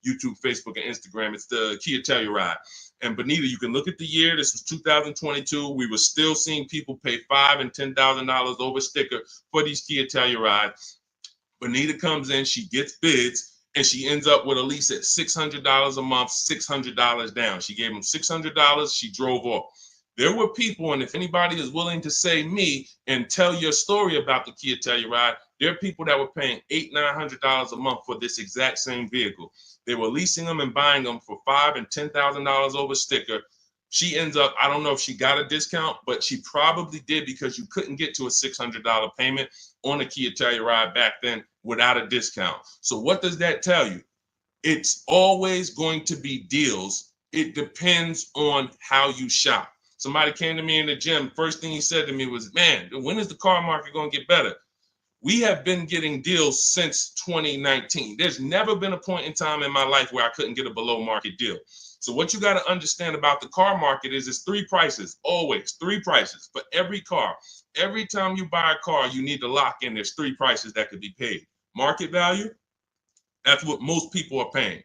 YouTube, Facebook, and Instagram. It's the Kia Telluride. And Benita, you can look at the year. This was 2022. We were still seeing people pay $5,000 and $10,000 over sticker for these Kia Tellurides. Benita comes in, she gets bids, and she ends up with a lease at $600 a month, $600 down. She gave them $600. She drove off. There were people, and if anybody is willing to say me and tell your story about the Kia Telluride, there are people that were paying $800, $900 a month for this exact same vehicle. They were leasing them and buying them for $5,000 and $10,000 over sticker. She ends up, I don't know if she got a discount, but she probably did because you couldn't get to a $600 payment on a Kia Telluride back then without a discount. So what does that tell you? It's always going to be deals. It depends on how you shop. Somebody came to me in the gym. First thing he said to me was, man, when is the car market going to get better? We have been getting deals since 2019. There's never been a point in time in my life where I couldn't get a below market deal. So what you got to understand about the car market is it's three prices, always three prices for every car. Every time you buy a car, you need to lock in. There's three prices that could be paid. Market value, that's what most people are paying.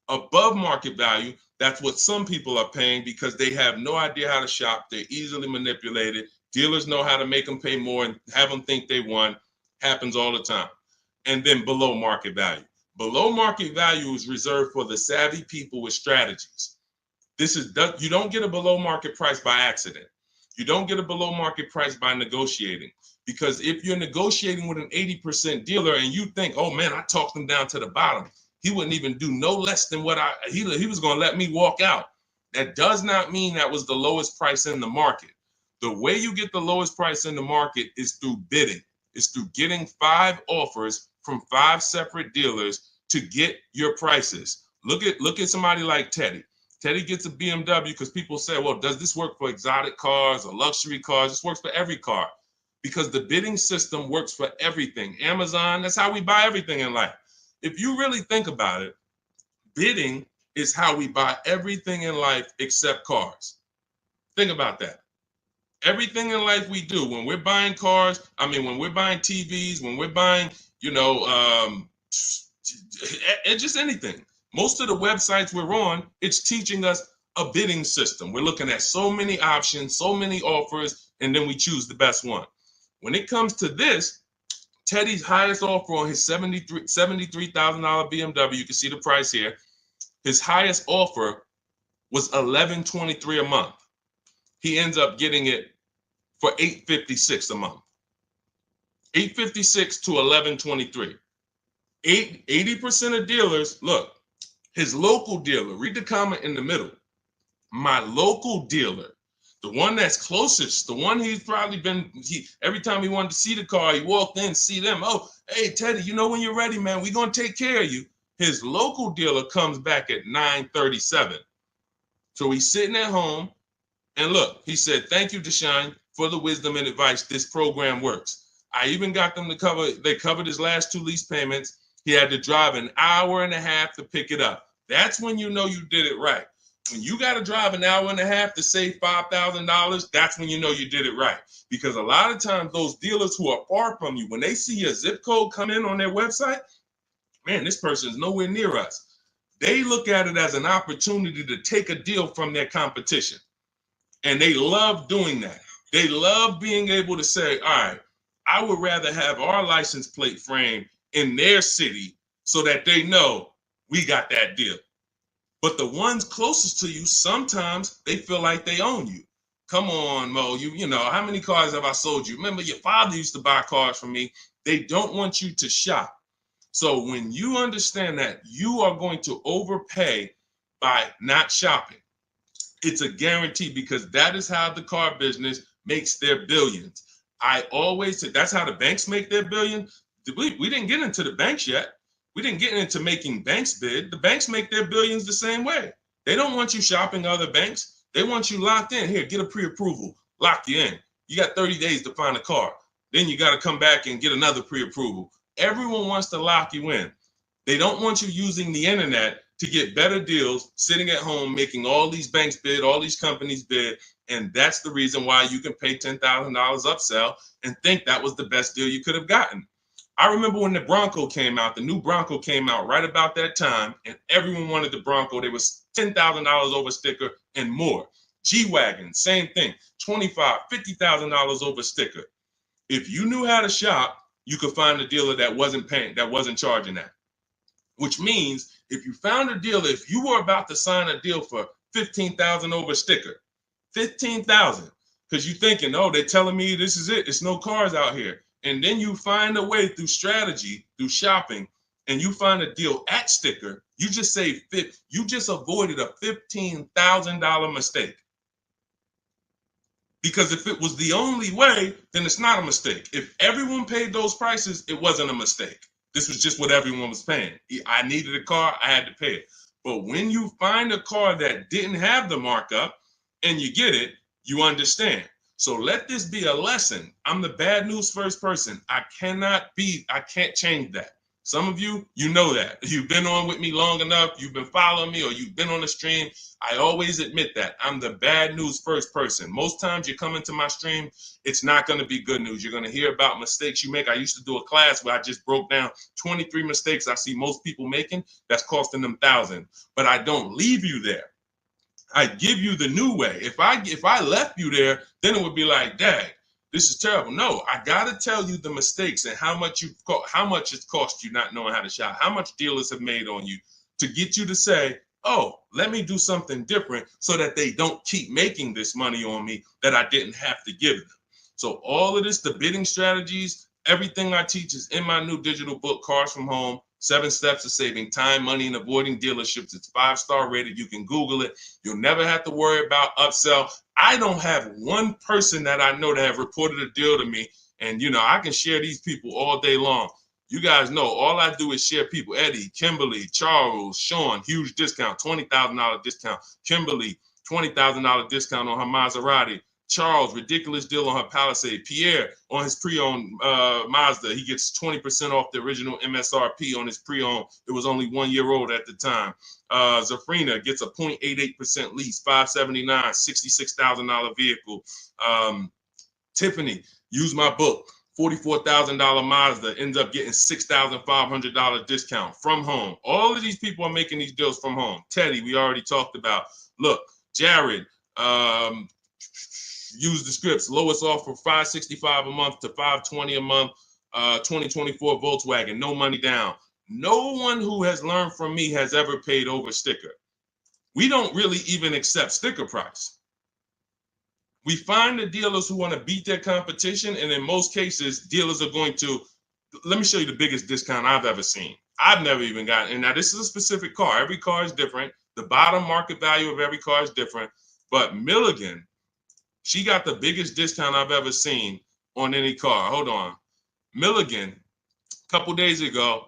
Above market value, that's what some people are paying because they have no idea how to shop. They're easily manipulated. Dealers know how to make them pay more and have them think they won. Happens all the time. And then below market value. Below market value is reserved for the savvy people with strategies. You don't get a below market price by accident. You don't get a below market price by negotiating. Because if you're negotiating with an 80% dealer and you think, oh man, I talked him down to the bottom, he wouldn't even do no less than what he was going to let me walk out. That does not mean that was the lowest price in the market. The way you get the lowest price in the market is through bidding. It's through getting 5 offers from 5 separate dealers to get your prices. Look at somebody like Teddy. Teddy gets a BMW because people say, well, does this work for exotic cars or luxury cars? This works for every car because the bidding system works for everything. Amazon, that's how we buy everything in life. If you really think about it, bidding is how we buy everything in life except cars. Think about that. Everything in life we do, when we're buying cars, when we're buying TVs, when we're buying, just anything. Most of the websites we're on, it's teaching us a bidding system. We're looking at so many options, so many offers, and then we choose the best one. When it comes to this, Teddy's highest offer on his $73,000 BMW, you can see the price here. His highest offer was $1,123 a month. He ends up getting it for $856 a month. $856 to $1,123. 80% of dealers, look, his local dealer, read the comment in the middle. My local dealer, the one that's closest, the one he's probably been, every time he wanted to see the car, he walked in, see them. Oh, hey, Teddy, when you're ready, man, we're going to take care of you. His local dealer comes back at $937. So he's sitting at home. And look, he said, thank you, Deshaun, for the wisdom and advice. This program works. I even got them they covered his last 2 lease payments. He had to drive an hour and a half to pick it up. That's when you know you did it right. When you got to drive an hour and a half to save $5,000, that's when you know you did it right. Because a lot of times those dealers who are far from you, when they see a zip code come in on their website, man, this person is nowhere near us. They look at it as an opportunity to take a deal from their competition. And they love doing that. They love being able to say, all right, I would rather have our license plate frame in their city so that they know we got that deal. But the ones closest to you, sometimes they feel like they own you. Come on, Mo, you know, how many cars have I sold you? Remember, your father used to buy cars from me. They don't want you to shop. So when you understand that you are going to overpay by not shopping, it's a guarantee because that is how the car business makes their billions. I always say that's how the banks make their billion. We didn't get into the banks yet. We didn't get into making banks bid. The banks make their billions the same way. They don't want you shopping other banks. They want you locked in. Here, get a pre-approval. Lock you in. You got 30 days to find a car. Then you got to come back and get another pre-approval. Everyone wants to lock you in. They don't want you using the internet to get better deals, sitting at home, making all these banks bid, all these companies bid. And that's the reason why you can pay $10,000 upsell and think that was the best deal you could have gotten. I remember when the Bronco came out, the new Bronco came out right about that time, and everyone wanted the Bronco. There was $10,000 over sticker and more. G-Wagon, same thing, $25,000, $50,000 over sticker. If you knew how to shop, you could find a dealer that wasn't paying, that wasn't charging that. Which means if you found a dealer, if you were about to sign a deal for $15,000 over sticker, $15,000, because you're thinking, oh, they're telling me this is it, it's no cars out here. And then you find a way through strategy, through shopping, and you find a deal at sticker, you just saved you just avoided a $15,000 mistake. Because if it was the only way, then it's not a mistake. If everyone paid those prices, it wasn't a mistake. This was just what everyone was paying. I needed a car, I had to pay it. But when you find a car that didn't have the markup and you get it, you understand. So let this be a lesson. I'm the bad news first person. I can't change that. Some of you, you know that. You've been on with me long enough, you've been following me, or you've been on the stream. I always admit that. I'm the bad news first person. Most times you come into my stream, it's not going to be good news. You're going to hear about mistakes you make. I used to do a class where I just broke down 23 mistakes I see most people making that's costing them thousands. But I don't leave you there. I give you the new way. If I left you there, then it would be like, dang, this is terrible. No, I gotta tell you the mistakes and how much it's cost you not knowing how to shop, how much dealers have made on you to get you to say, oh, let me do something different so that they don't keep making this money on me that I didn't have to give them. So all of this, the bidding strategies, everything I teach is in my new digital book, Cars from Home, 7 Steps to Saving Time, Money, and Avoiding Dealerships. It's 5-star rated. You can Google it. You'll never have to worry about upsell. I don't have one person that I know that have reported a deal to me. And, I can share these people all day long. You guys know all I do is share people. Eddie, Kimberly, Charles, Sean, huge discount, $20,000 discount. Kimberly, $20,000 discount on her Maserati. Charles, ridiculous deal on her Palisade. Pierre, on his pre-owned Mazda, he gets 20% off the original MSRP on his pre-owned. It was only 1 year old at the time. Zafrina gets a 0.88% lease, $579, $66,000 vehicle. Tiffany, use my book, $44,000 Mazda, ends up getting $6,500 discount from home. All of these people are making these deals from home. Teddy, we already talked about. Look, Jared, use the scripts. Lowest offer $565 a month to $520 a month. 2024 Volkswagen, no money down. No one who has learned from me has ever paid over sticker. We don't really even accept sticker price. We find the dealers who want to beat their competition, and in most cases, dealers are going to, let me show you the biggest discount I've ever seen. I've never even gotten, and now this is a specific car. Every car is different. The bottom market value of every car is different. But Milligan, she got the biggest discount I've ever seen on any car. Hold on. Milligan, a couple days ago,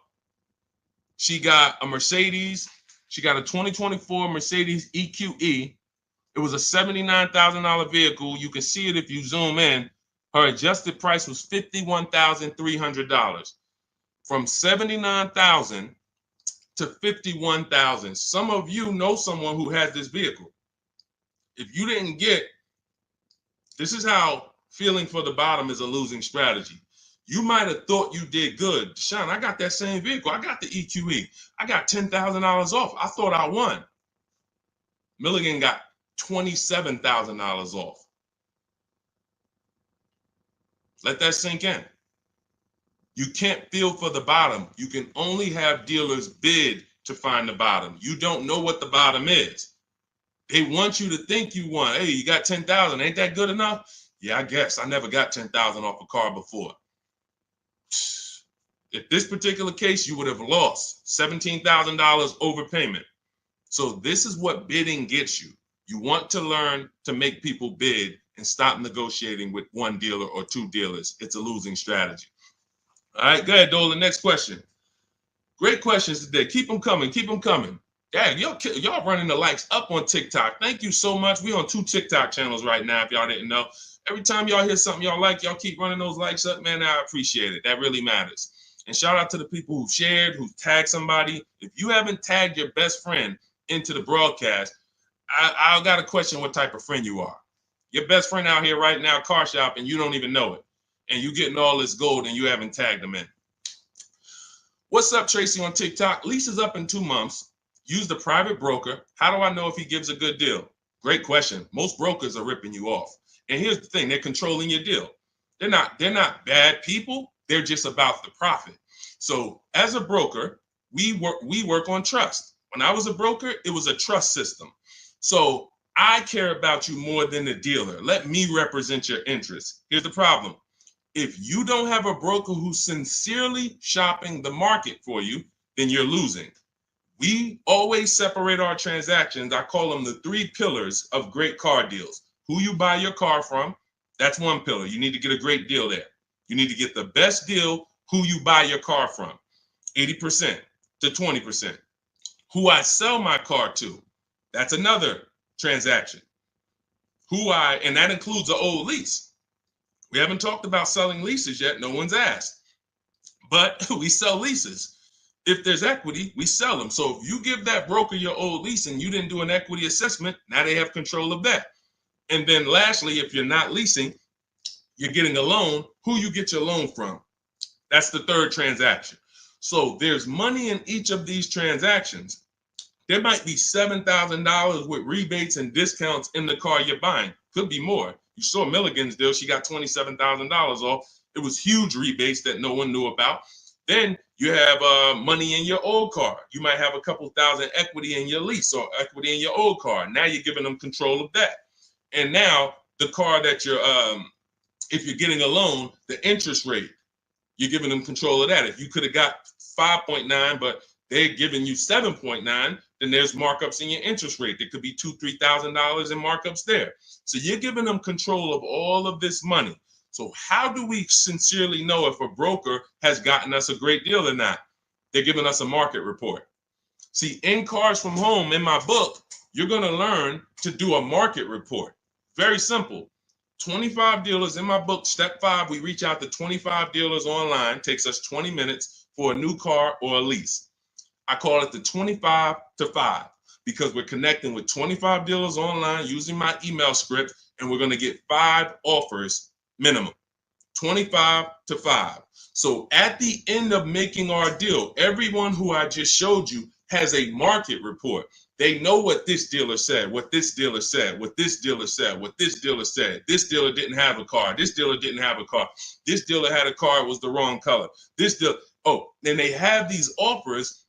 she got a Mercedes. She got a 2024 Mercedes EQE. It was a $79,000 vehicle. You can see it if you zoom in. Her adjusted price was $51,300. From $79,000 to $51,000. Some of you know someone who has this vehicle. If you didn't get, this is how feeling for the bottom is a losing strategy. You might have thought you did good. Sean, I got that same vehicle. I got the EQE. I got $10,000 off. I thought I won. Milligan got $27,000 off. Let that sink in. You can't feel for the bottom. You can only have dealers bid to find the bottom. You don't know what the bottom is. They want you to think you won. Hey, you got 10,000. Ain't that good enough? Yeah, I guess. I never got 10,000 off a car before. If this particular case, you would have lost $17,000 overpayment. So this is what bidding gets you. You want to learn to make people bid and stop negotiating with one dealer or two dealers. It's a losing strategy. All right, go ahead, Dolan. Next question. Great questions today. Keep them coming. Keep them coming. Dang, y'all running the likes up on TikTok. Thank you so much. We on 2 TikTok channels right now, if y'all didn't know. Every time y'all hear something y'all like, y'all keep running those likes up, man. I appreciate it. That really matters. And shout out to the people who shared, who tagged somebody. If you haven't tagged your best friend into the broadcast, I got to question what type of friend you are. Your best friend out here right now, car shop, and you don't even know it. And you getting all this gold and you haven't tagged them in. What's up, Tracy on TikTok? Lease is up in 2 months. Use the private broker. How do I know if he gives a good deal? Great question. Most brokers are ripping you off. And here's the thing, they're controlling your deal. They're not bad people. They're just about the profit. So as a broker, we work on trust. When I was a broker, it was a trust system. So I care about you more than the dealer. Let me represent your interests. Here's the problem. If you don't have a broker who's sincerely shopping the market for you, then you're losing. We always separate our transactions. I call them the 3 pillars of great car deals. Who you buy your car from, that's one pillar. You need to get a great deal there. You need to get the best deal, who you buy your car from, 80% to 20%. Who I sell my car to, that's another transaction. And that includes an old lease. We haven't talked about selling leases yet. No one's asked. But we sell leases. If there's equity, we sell them. So if you give that broker your old lease and you didn't do an equity assessment, now they have control of that. And then lastly, if you're not leasing, you're getting a loan, who you get your loan from. That's the 3rd transaction. So there's money in each of these transactions. There might be $7,000 with rebates and discounts in the car you're buying. Could be more. You saw Milligan's deal. She got $27,000 off. It was huge rebates that no one knew about. Then you have money in your old car. You might have a couple thousand equity in your lease or equity in your old car. Now you're giving them control of that. And now the car that you're, if you're getting a loan, the interest rate, you're giving them control of that. If you could have got 5.9, but they're giving you 7.9, then there's markups in your interest rate. There could be $2,000, $3,000 in markups there. So you're giving them control of all of this money. So how do we sincerely know if a broker has gotten us a great deal or not? They're giving us a market report. See, in Cars from Home, in my book, you're going to learn to do a market report. Very simple. 25 dealers in my book, step 5, we reach out to 25 dealers online. Takes us 20 minutes for a new car or a lease. I call it the 25 to 5 because we're connecting with 25 dealers online using my email script, and we're going to get 5 offers minimum. 25 to 5. So at the end of making our deal, everyone who I just showed you has a market report. They know what this dealer said, what this dealer said, what this dealer said, what this dealer said. This dealer didn't have a car. This dealer didn't have a car. This dealer had a car, it was the wrong color. This dealer, then they have these offers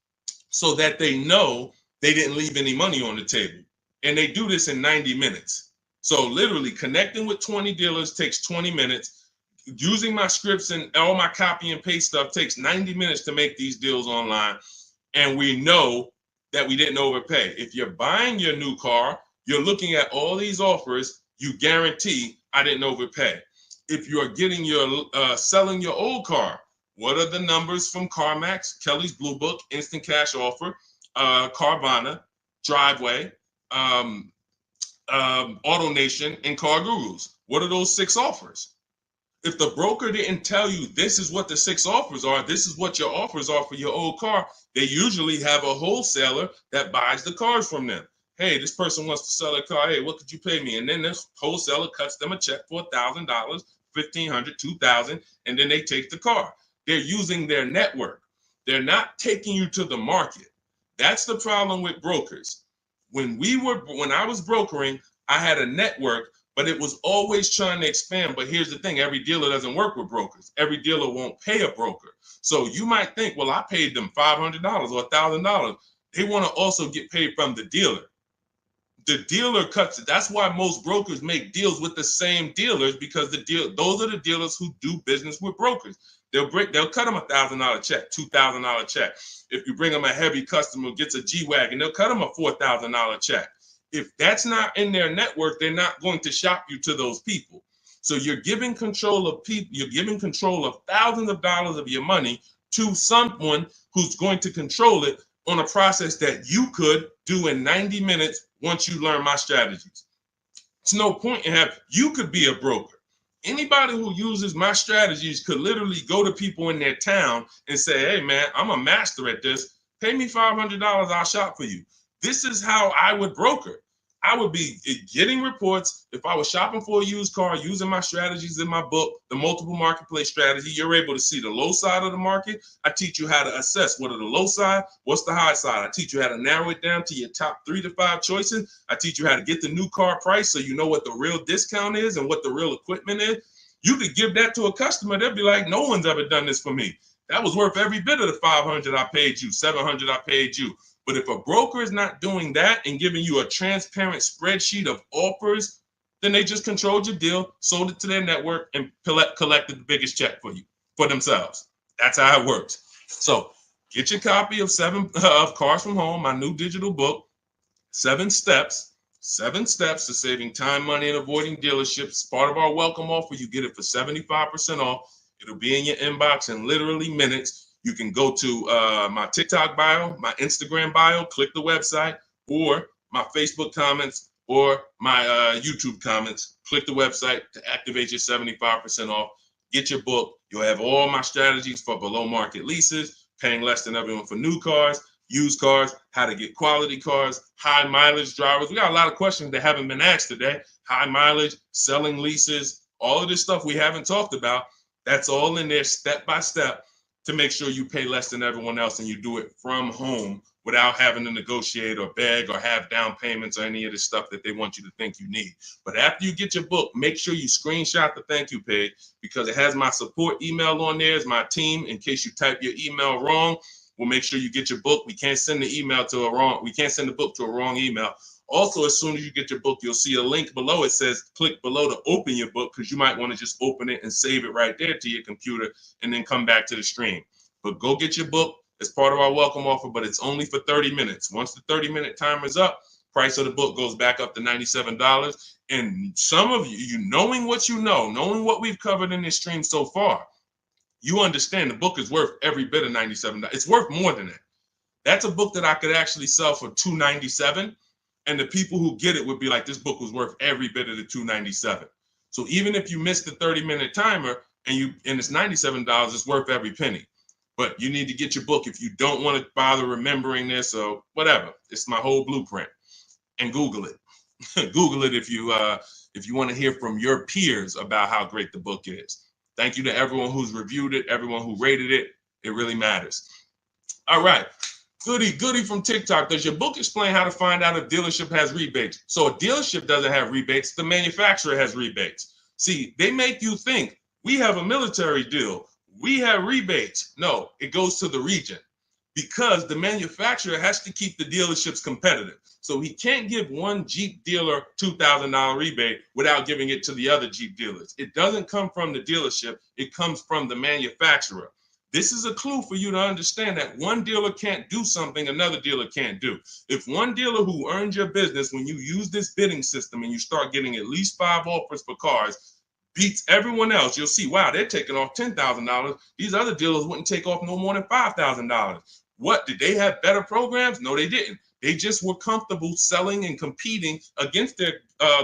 so that they know they didn't leave any money on the table. And they do this in 90 minutes. So literally connecting with 20 dealers takes 20 minutes. Using my scripts and all my copy and paste stuff takes 90 minutes to make these deals online. And we know that we didn't overpay. If you're buying your new car, you're looking at all these offers, you guarantee I didn't overpay. If you're getting your selling your old car, what are the numbers from CarMax, Kelly's Blue Book, Instant Cash Offer, Carvana, Driveway, AutoNation, and Car Gurus? What are those 6 offers? If the broker didn't tell you this is what the 6 offers are, this is what your offers are for your old car, they usually have a wholesaler that buys the cars from them. Hey, this person wants to sell a car. Hey, what could you pay me? And then this wholesaler cuts them a check for $1,000, $1,500, $2,000, and then they take the car. They're using their network. They're not taking you to the market. That's the problem with brokers. When I was brokering, I had a network, but it was always trying to expand. But here's the thing, every dealer doesn't work with brokers. Every dealer won't pay a broker. So you might think, well, I paid them $500 or $1,000. They want to also get paid from the dealer. The dealer cuts it. That's why most brokers make deals with the same dealers, because those are the dealers who do business with brokers. They'll cut them $1,000 check, $2,000 check. If you bring them a heavy customer who gets a G-Wagon, they'll cut them a $4,000 check. If that's not in their network, they're not going to shop you to those people. So you're giving control of people, you're giving control of thousands of dollars of your money to someone who's going to control it on a process that you could do in 90 minutes once you learn my strategies. It's no point in you could be a broker. Anybody who uses my strategies could literally go to people in their town and say, hey, man, I'm a master at this. Pay me $500, I'll shop for you. This is how I would broker. I would be getting reports. If I was shopping for a used car, using my strategies in my book, the multiple marketplace strategy, you're able to see the low side of the market. I teach you how to assess what are the low side, what's the high side. I teach you how to narrow it down to your top 3 to 5 choices. I teach you how to get the new car price so you know what the real discount is and what the real equipment is. You could give that to a customer. They'll be like, no one's ever done this for me. That was worth every bit of the 500 I paid you, 700 I paid you. But if a broker is not doing that and giving you a transparent spreadsheet of offers, then they just controlled your deal, sold it to their network, and collected the biggest check for you, for themselves. That's how it works. So get your copy of Cars from Home, my new digital book, 7 steps to saving time, money, and avoiding dealerships. Part of our welcome offer. You get it for 75% off. It'll be in your inbox in literally minutes. You can go to my TikTok bio, my Instagram bio, click the website, or my Facebook comments, or my YouTube comments. Click the website to activate your 75% off. Get your book. You'll have all my strategies for below market leases, paying less than everyone for new cars, used cars, how to get quality cars, high mileage drivers. We got a lot of questions that haven't been asked today. High mileage, selling leases, all of this stuff we haven't talked about. That's all in there step by step to make sure you pay less than everyone else and you do it from home without having to negotiate or beg or have down payments or any of the stuff that they want you to think you need. But after you get your book, make sure you screenshot the thank you page because it has my support email on there as my team in case you type your email wrong. We'll make sure you get your book. We can't send the book to a wrong email. Also, as soon as you get your book, you'll see a link below. It says click below to open your book because you might want to just open it and save it right there to your computer and then come back to the stream. But go get your book. It's part of our welcome offer, but it's only for 30 minutes. Once the 30-minute timer is up, price of the book goes back up to $97. And some of you knowing what you know, knowing what we've covered in this stream so far, you understand the book is worth every bit of $97. It's worth more than that. That's a book that I could actually sell for $297. And the people who get it would be like, this book was worth every bit of the $297. So even if you miss the 30-minute timer and it's $97, it's worth every penny. But you need to get your book if you don't want to bother remembering this or whatever. It's my whole blueprint. And Google it. Google it if you want to hear from your peers about how great the book is. Thank you to everyone who's reviewed it, everyone who rated it. It really matters. All right. Goody from TikTok. Does your book explain how to find out if dealership has rebates? So a dealership doesn't have rebates. The manufacturer has rebates. See, they make you think we have a military deal. We have rebates. No, it goes to the region because the manufacturer has to keep the dealerships competitive. So he can't give one Jeep dealer $2,000 rebate without giving it to the other Jeep dealers. It doesn't come from the dealership. It comes from the manufacturer. This is a clue for you to understand that one dealer can't do something another dealer can't do. If one dealer who earned your business, when you use this bidding system and you start getting at least 5 offers for cars, beats everyone else, you'll see, wow, they're taking off $10,000. These other dealers wouldn't take off no more than $5,000. What, did they have better programs? No, they didn't. They just were comfortable selling and competing against their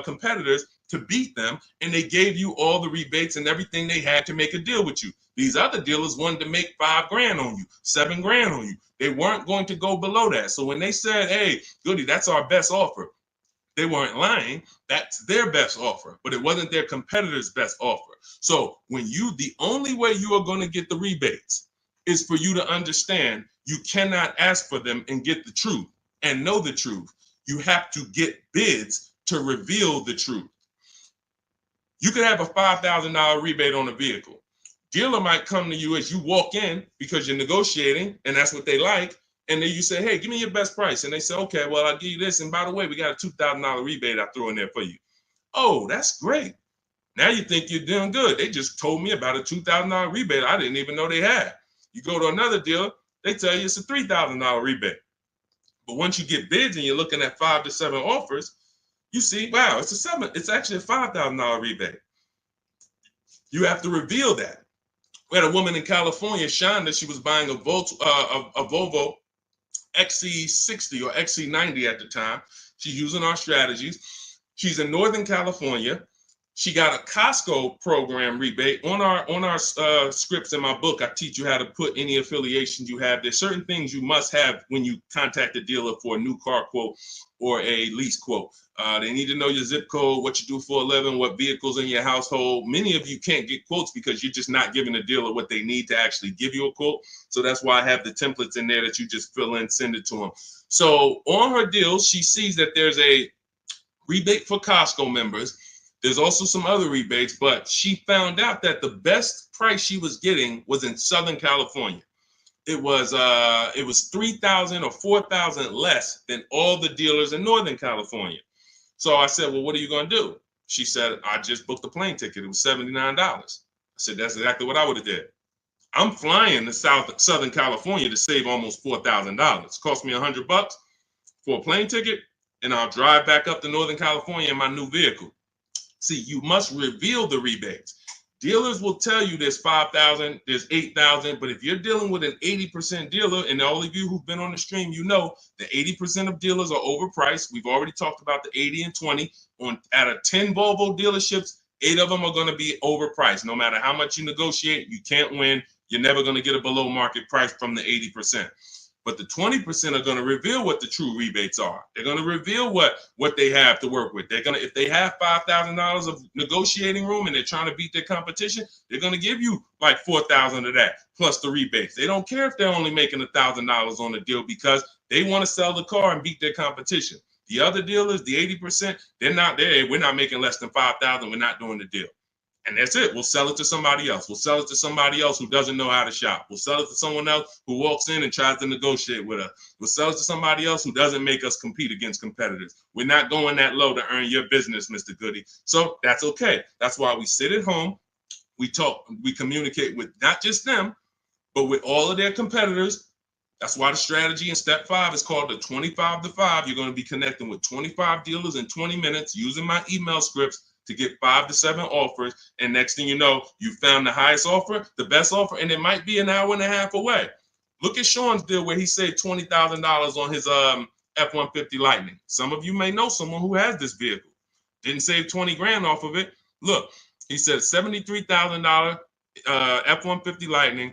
competitors to beat them, and they gave you all the rebates and everything they had to make a deal with you. These other dealers wanted to make $5,000 on you, $7,000 on you. They weren't going to go below that. So when they said, hey, Goody, that's our best offer, they weren't lying. That's their best offer, but it wasn't their competitor's best offer. So the only way you are going to get the rebates is for you to understand you cannot ask for them and get the truth and know the truth. You have to get bids to reveal the truth. You could have a $5,000 rebate on a vehicle. Dealer might come to you as you walk in because you're negotiating and that's what they like. And then you say, hey, give me your best price. And they say, okay, well, I'll give you this. And by the way, we got a $2,000 rebate I threw in there for you. Oh, that's great. Now you think you're doing good. They just told me about a $2,000 rebate I didn't even know they had. You go to another dealer, they tell you it's a $3,000 rebate. But once you get bids and you're looking at 5 to 7 offers, you see, wow, it's actually a $5,000 rebate. You have to reveal that. We had a woman in California, Shonda, she was buying a Volvo XC60 or XC90 at the time. She's using our strategies. She's in Northern California. She got a Costco program rebate on our scripts in my book. I teach you how to put any affiliations you have. There's certain things you must have when you contact a dealer for a new car quote or a lease quote. They need to know your zip code, what you do for a living, what vehicles in your household. Many of you can't get quotes because you're just not giving the dealer what they need to actually give you a quote. So that's why I have the templates in there that you just fill in, send it to them. So on her deals, she sees that there's a rebate for Costco members. There's also some other rebates, but she found out that the best price she was getting was in Southern California. It was $3,000 or $4,000 less than all the dealers in Northern California. So I said, well, what are you going to do? She said, I just booked a plane ticket. It was $79. I said, that's exactly what I would have did. I'm flying to Southern California to save almost $4,000. It cost me $100 for a plane ticket, and I'll drive back up to Northern California in my new vehicle. See, you must reveal the rebates. Dealers will tell you there's 5,000, there's 8,000, but if you're dealing with an 80% dealer, and all of you who've been on the stream, you know the 80% of dealers are overpriced. We've already talked about the 80 and 20. Out of 10 Volvo dealerships, 8 of them are going to be overpriced. No matter how much you negotiate, you can't win. You're never going to get a below market price from the 80%. But the 20% are going to reveal what the true rebates are. They're going to reveal what they have to work with. They're going to, if they have $5,000 of negotiating room and they're trying to beat their competition, they're going to give you like $4,000 of that plus the rebates. They don't care if they're only making $1,000 on the deal because they want to sell the car and beat their competition. The other dealers, the 80%, they're not there. We're not making less than $5,000. We're not doing the deal. And that's it. We'll sell it to somebody else. We'll sell it to somebody else who doesn't know how to shop. We'll sell it to someone else who walks in and tries to negotiate with us. We'll sell it to somebody else who doesn't make us compete against competitors. We're not going that low to earn your business, Mr. Goody. So that's okay. That's why we sit at home. We talk, we communicate with not just them, but with all of their competitors. That's why the strategy in step 5 is called the 25 to 5. You're going to be connecting with 25 dealers in 20 minutes using my email scripts to get 5 to 7 offers. And next thing you know, you found the highest offer, the best offer, and it might be an hour and a half away. Look at Sean's deal where he saved $20,000 on his F-150 Lightning. Some of you may know someone who has this vehicle. Didn't save 20 grand off of it. Look, he said $73,000 F-150 Lightning.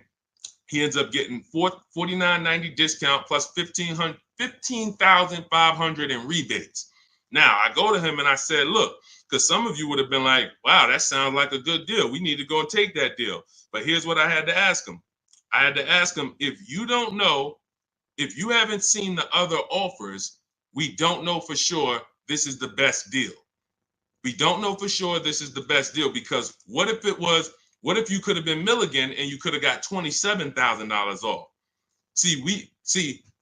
He ends up getting $49.90 discount plus $15,500 in rebates. Now, I go to him and I said, look, because some of you would have been like, wow, that sounds like a good deal. We need to go and take that deal. But here's what I had to ask him. I had to ask him, if you don't know, if you haven't seen the other offers, we don't know for sure this is the best deal. We don't know for sure this is the best deal because what if you could have been Milligan and you could have got $27,000 off?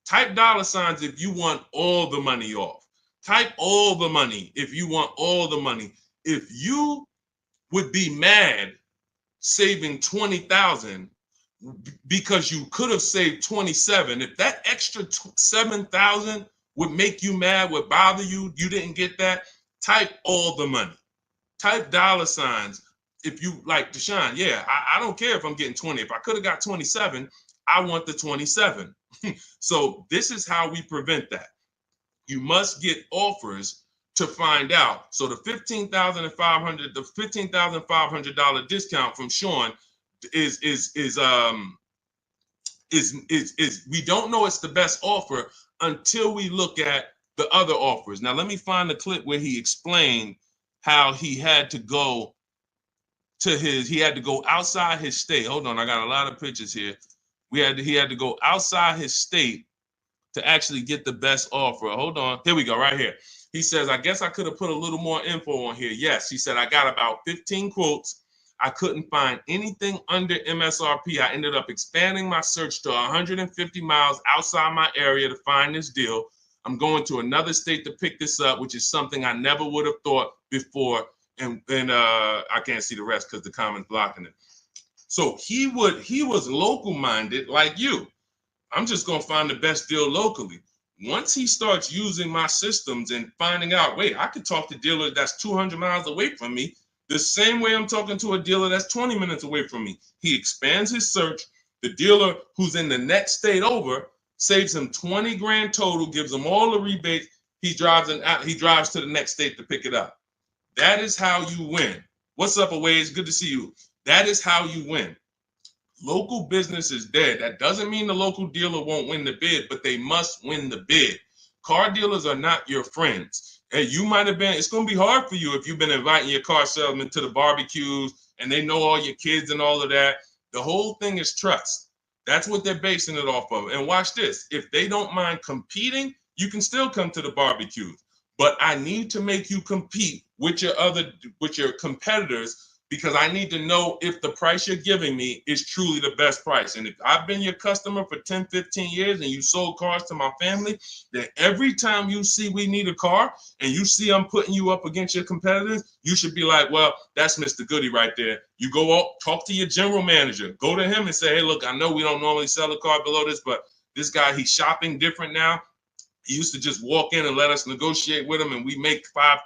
Type $signs if you want all the money off. Type all the money if you want all the money. If you would be mad saving $20,000 because you could have saved $27,000, if that extra $7,000 would make you mad, would bother you, you didn't get that, type all the money. Type $signs if you like Deshaun. Yeah, I don't care if I'm getting 20. If I could have got 27, I want the 27. So this is how we prevent that. You must get offers to find out. So the $15,500 discount from Sean is we don't know it's the best offer until we look at the other offers. Now let me find the clip where he explained how he had to go outside his state. Hold on, I got a lot of pictures here. He had to go outside his state to actually get the best offer. Hold on. Here we go, right here. He says, I guess I could have put a little more info on here. Yes, he said, I got about 15 quotes. I couldn't find anything under MSRP. I ended up expanding my search to 150 miles outside my area to find this deal. I'm going to another state to pick this up, which is something I never would have thought before. And I can't see the rest because the comment's blocking it. So he was local minded like you. I'm just going to find the best deal locally. Once he starts using my systems and finding out, wait, I could talk to a dealer that's 200 miles away from me the same way I'm talking to a dealer that's 20 minutes away from me. He expands his search. The dealer who's in the next state over saves him 20 grand total, gives him all the rebates. He drives to the next state to pick it up. That is how you win. What's up, Aways? Good to see you. That is how you win. Local business is dead. That doesn't mean the local dealer won't win the bid, but they must win the bid. Car dealers are not your friends. Hey, you might have been, it's going to be hard for you if you've been inviting your car salesman to the barbecues and they know all your kids and all of that. The whole thing is trust. That's what they're basing it off of. And watch this. If they don't mind competing, you can still come to the barbecues. But I need to make you compete with your competitors, because I need to know if the price you're giving me is truly the best price. And if I've been your customer for 10, 15 years and you sold cars to my family, then every time you see we need a car and you see I'm putting you up against your competitors, you should be like, well, that's Mr. Goody right there. You go out, talk to your general manager, go to him and say, hey, look, I know we don't normally sell a car below this, but this guy, he's shopping different now. He used to just walk in and let us negotiate with him, and we make five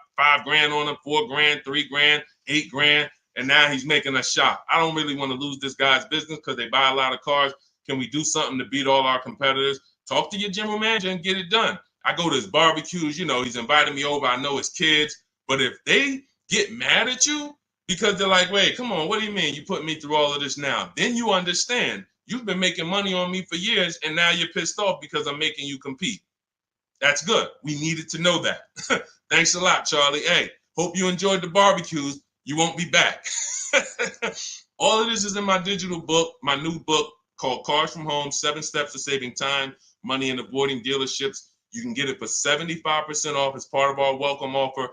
grand on him, 4 grand, 3 grand, 8 grand. And now he's making us shop. I don't really want to lose this guy's business because they buy a lot of cars. Can we do something to beat all our competitors? Talk to your general manager and get it done. I go to his barbecues, he's invited me over. I know his kids. But if they get mad at you because they're like, wait, come on, what do you mean you put me through all of this now? Then you understand. You've been making money on me for years, and now you're pissed off because I'm making you compete. That's good. We needed to know that. Thanks a lot, Charlie. Hey, hope you enjoyed the barbecues. You won't be back. All of this is in my digital book, my new book called Cars from Home, 7 Steps to Saving Time, Money, and Avoiding Dealerships. You can get it for 75% off as part of our welcome offer.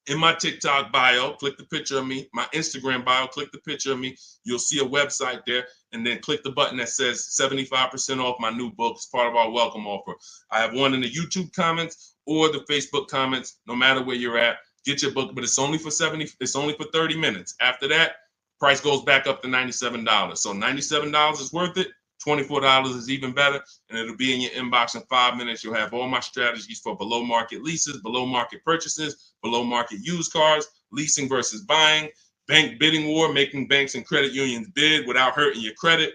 In my TikTok bio, click the picture of me. My Instagram bio, click the picture of me. You'll see a website there, and then click the button that says 75% off my new book as part of our welcome offer. I have one in the YouTube comments or the Facebook comments, no matter where you're at. Get your book, but it's only for 30 minutes. After that, price goes back up to $97. So $97 is worth it. $24 is even better, and it'll be in your inbox in 5 minutes. You'll have all my strategies for below market leases, below market purchases, below market used cars, leasing versus buying, bank bidding war, making banks and credit unions bid without hurting your credit.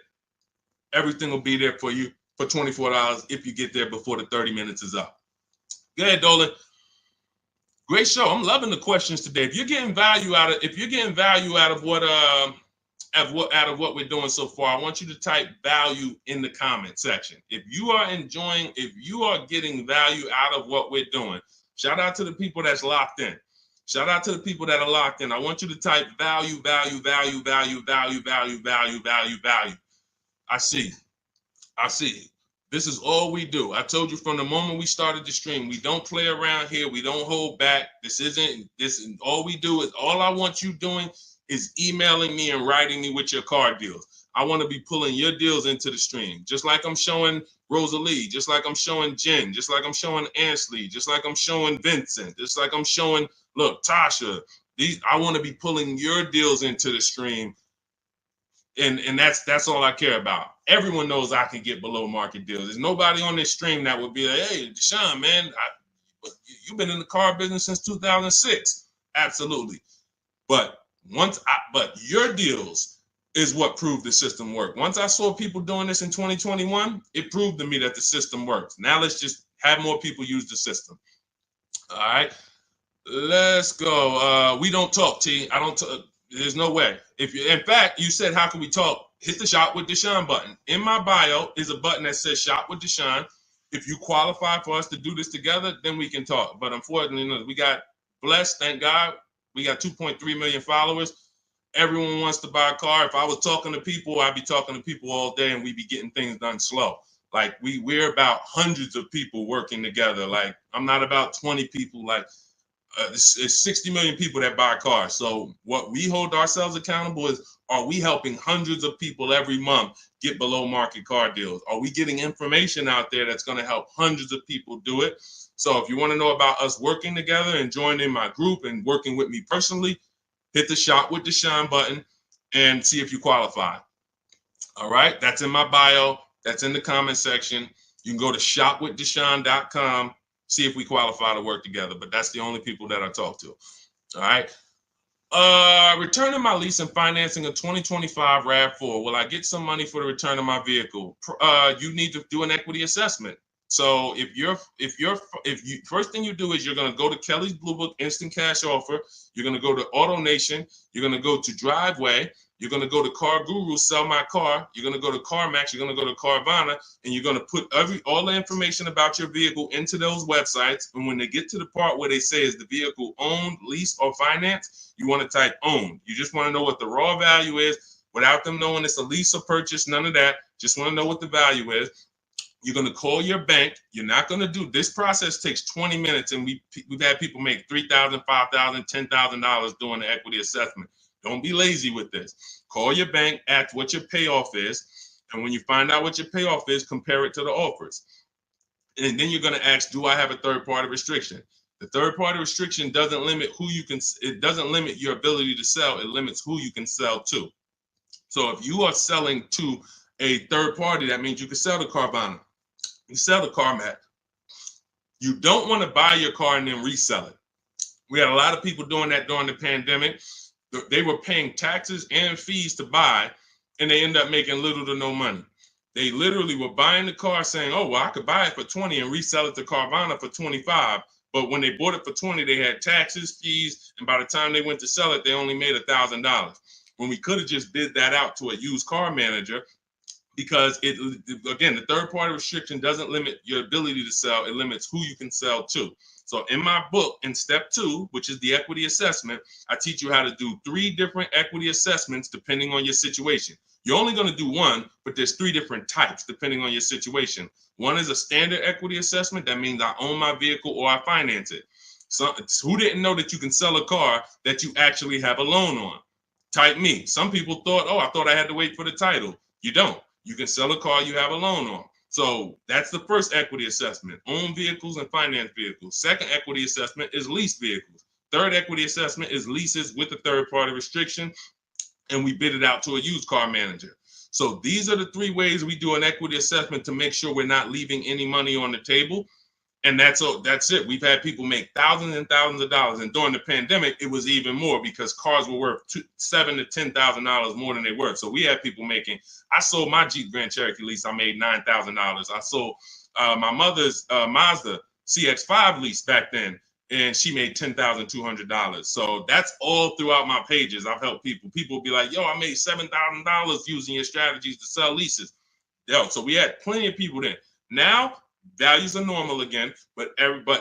Everything will be there for you for $24 if you get there before the 30 minutes is up. Go ahead, Dolan. Great show. I'm loving the questions today. If you're getting value out of what we're doing so far, I want you to type value in the comment section. If you are getting value out of what we're doing, shout out to the people that's locked in. Shout out to the people that are locked in. I want you to type value, value, value, value, value, value, value, value, value. I see. This is all we do. I told you from the moment we started the stream, we don't play around here. We don't hold back. All we do is, all I want you doing is emailing me and writing me with your car deals. I want to be pulling your deals into the stream, just like I'm showing Rosalie, just like I'm showing Jen, just like I'm showing Ansley, just like I'm showing Vincent, just like I'm showing, look, Tasha. I want to be pulling your deals into the stream. And that's all I care about. Everyone knows I can get below market deals. There's nobody on this stream that would be like, hey, Deshaun, man, you've been in the car business since 2006. Absolutely. But your deals is what proved the system worked. Once I saw people doing this in 2021, it proved to me that the system works. Now let's just have more people use the system. All right, let's go. We don't talk, T. I don't talk. There's no way. In fact, you said, how can we talk? Hit the Shop with Deshaun button. In my bio is a button that says Shop with Deshaun. If you qualify for us to do this together, then we can talk. But unfortunately, we got blessed, thank God. We got 2.3 million followers. Everyone wants to buy a car. If I was talking to people, I'd be talking to people all day and we'd be getting things done slow. Like we're about hundreds of people working together. Like I'm not about 20 people. Like it's 60 million people that buy cars. So what we hold ourselves accountable is, are we helping hundreds of people every month get below market car deals? Are we getting information out there that's going to help hundreds of people do it? So if you want to know about us working together and joining my group and working with me personally, hit the Shop with Deshaun button and see if you qualify. All right, that's in my bio. That's in the comment section. You can go to shopwithdeshaun.com. See if we qualify to work together, but that's the only people that I talk to. All right. Returning my lease and financing a 2025 RAV4. Will I get some money for the return of my vehicle? You need to do an equity assessment. So if you first thing you do is you're going to go to Kelly's Blue Book Instant Cash Offer. You're going to go to AutoNation. You're going to go to Driveway. You're going to go to Car Guru, Sell My Car. You're going to go to CarMax. You're going to go to Carvana, and you're going to put all the information about your vehicle into those websites. And when they get to the part where they say is the vehicle owned, leased, or financed, you want to type owned. You just want to know what the raw value is without them knowing it's a lease or purchase. None of that. Just want to know what the value is. You're going to call your bank. You're not going to do this process takes 20 minutes, and we've had people make $3,000, $5,000, $10,000 doing the equity assessment. Don't be lazy with this. Call your bank, ask what your payoff is, and when you find out what your payoff is, compare it to the offers. And then you're going to ask, do I have a third-party restriction? The third-party restriction doesn't limit who you can. It doesn't limit your ability to sell. It limits who you can sell to. So if you are selling to a third party, that means you can sell to Carvana. You sell to CarMax. You don't want to buy your car and then resell it. We had a lot of people doing that during the pandemic. They were paying taxes and fees to buy, and they end up making little to no money. They literally were buying the car saying, oh, well, I could buy it for 20 and resell it to Carvana for 25. But when they bought it for 20, they had taxes, fees, and by the time they went to sell it, they only made $1,000. When we could have just bid that out to a used car manager, because again, the third party restriction doesn't limit your ability to sell. It limits who you can sell to. So in my book, in step 2, which is the equity assessment, I teach you how to do 3 different equity assessments depending on your situation. You're only going to do one, but there's 3 different types depending on your situation. One is a standard equity assessment. That means I own my vehicle or I finance it. So who didn't know that you can sell a car that you actually have a loan on? Type me. Some people thought, oh, I thought I had to wait for the title. You don't. You can sell a car you have a loan on. So that's the first equity assessment, own vehicles and finance vehicles. Second equity assessment is lease vehicles. Third equity assessment is leases with a third party restriction, and we bid it out to a used car manager. So these are the 3 ways we do an equity assessment to make sure we're not leaving any money on the table. And that's it. We've had people make thousands and thousands of dollars. And during the pandemic, it was even more because cars were worth $7,000 to $10,000 more than they were. So we had people making, I sold my Jeep Grand Cherokee lease. I made $9,000. I sold my mother's Mazda CX-5 lease back then, and she made $10,200. So that's all throughout my pages. I've helped people. People be like, yo, I made $7,000 using your strategies to sell leases. Yo, so we had plenty of people then. Now, values are normal again, but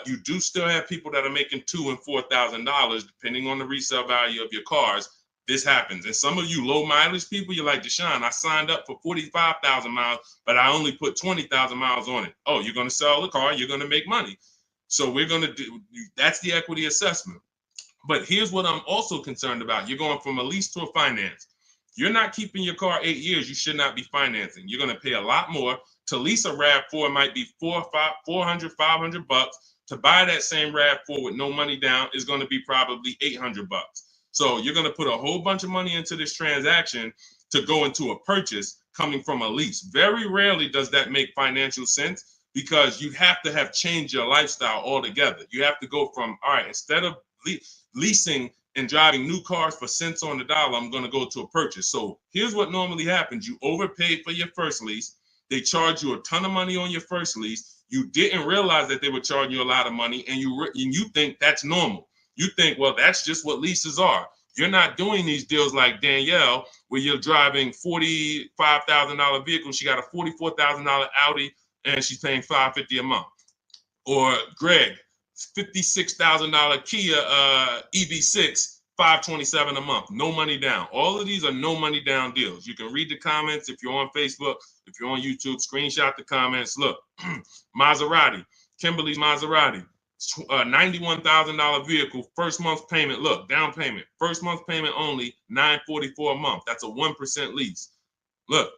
you do still have people that are making $2,000 and $4,000 depending on the resale value of your cars. This happens, and some of you low mileage people, you're like, Deshaun, I signed up for 45,000 miles, but I only put 20,000 miles on it. Oh, you're going to sell the car, you're going to make money. So we're going to do that's the equity assessment. But here's what I'm also concerned about: you're going from a lease to a finance. You're not keeping your car 8 years. You should not be financing. You're going to pay a lot more. To lease a RAV4 might be $400, $500. To buy that same RAV4 with no money down is going to be probably $800. So you're going to put a whole bunch of money into this transaction to go into a purchase coming from a lease. Very rarely does that make financial sense because you have to have changed your lifestyle altogether. You have to go from, all right, instead of leasing and driving new cars for cents on the dollar, I'm going to go to a purchase. So here's what normally happens. You overpaid for your first lease. They charge you a ton of money on your first lease. You didn't realize that they were charging you a lot of money, and you think that's normal. You think, well, that's just what leases are. You're not doing these deals like Danielle, where you're driving $45,000 vehicle. She got a $44,000 Audi, and she's paying $550 a month. Or Greg, $56,000 Kia EV6. $527 a month, no money down. All of these are no money down deals. You can read the comments if you're on Facebook, if you're on YouTube, screenshot the comments. Look, Maserati, Kimberly's Maserati, $91,000 vehicle, first month's payment. Look, down payment, first month's payment only, $944 a month. That's a 1% lease. Look,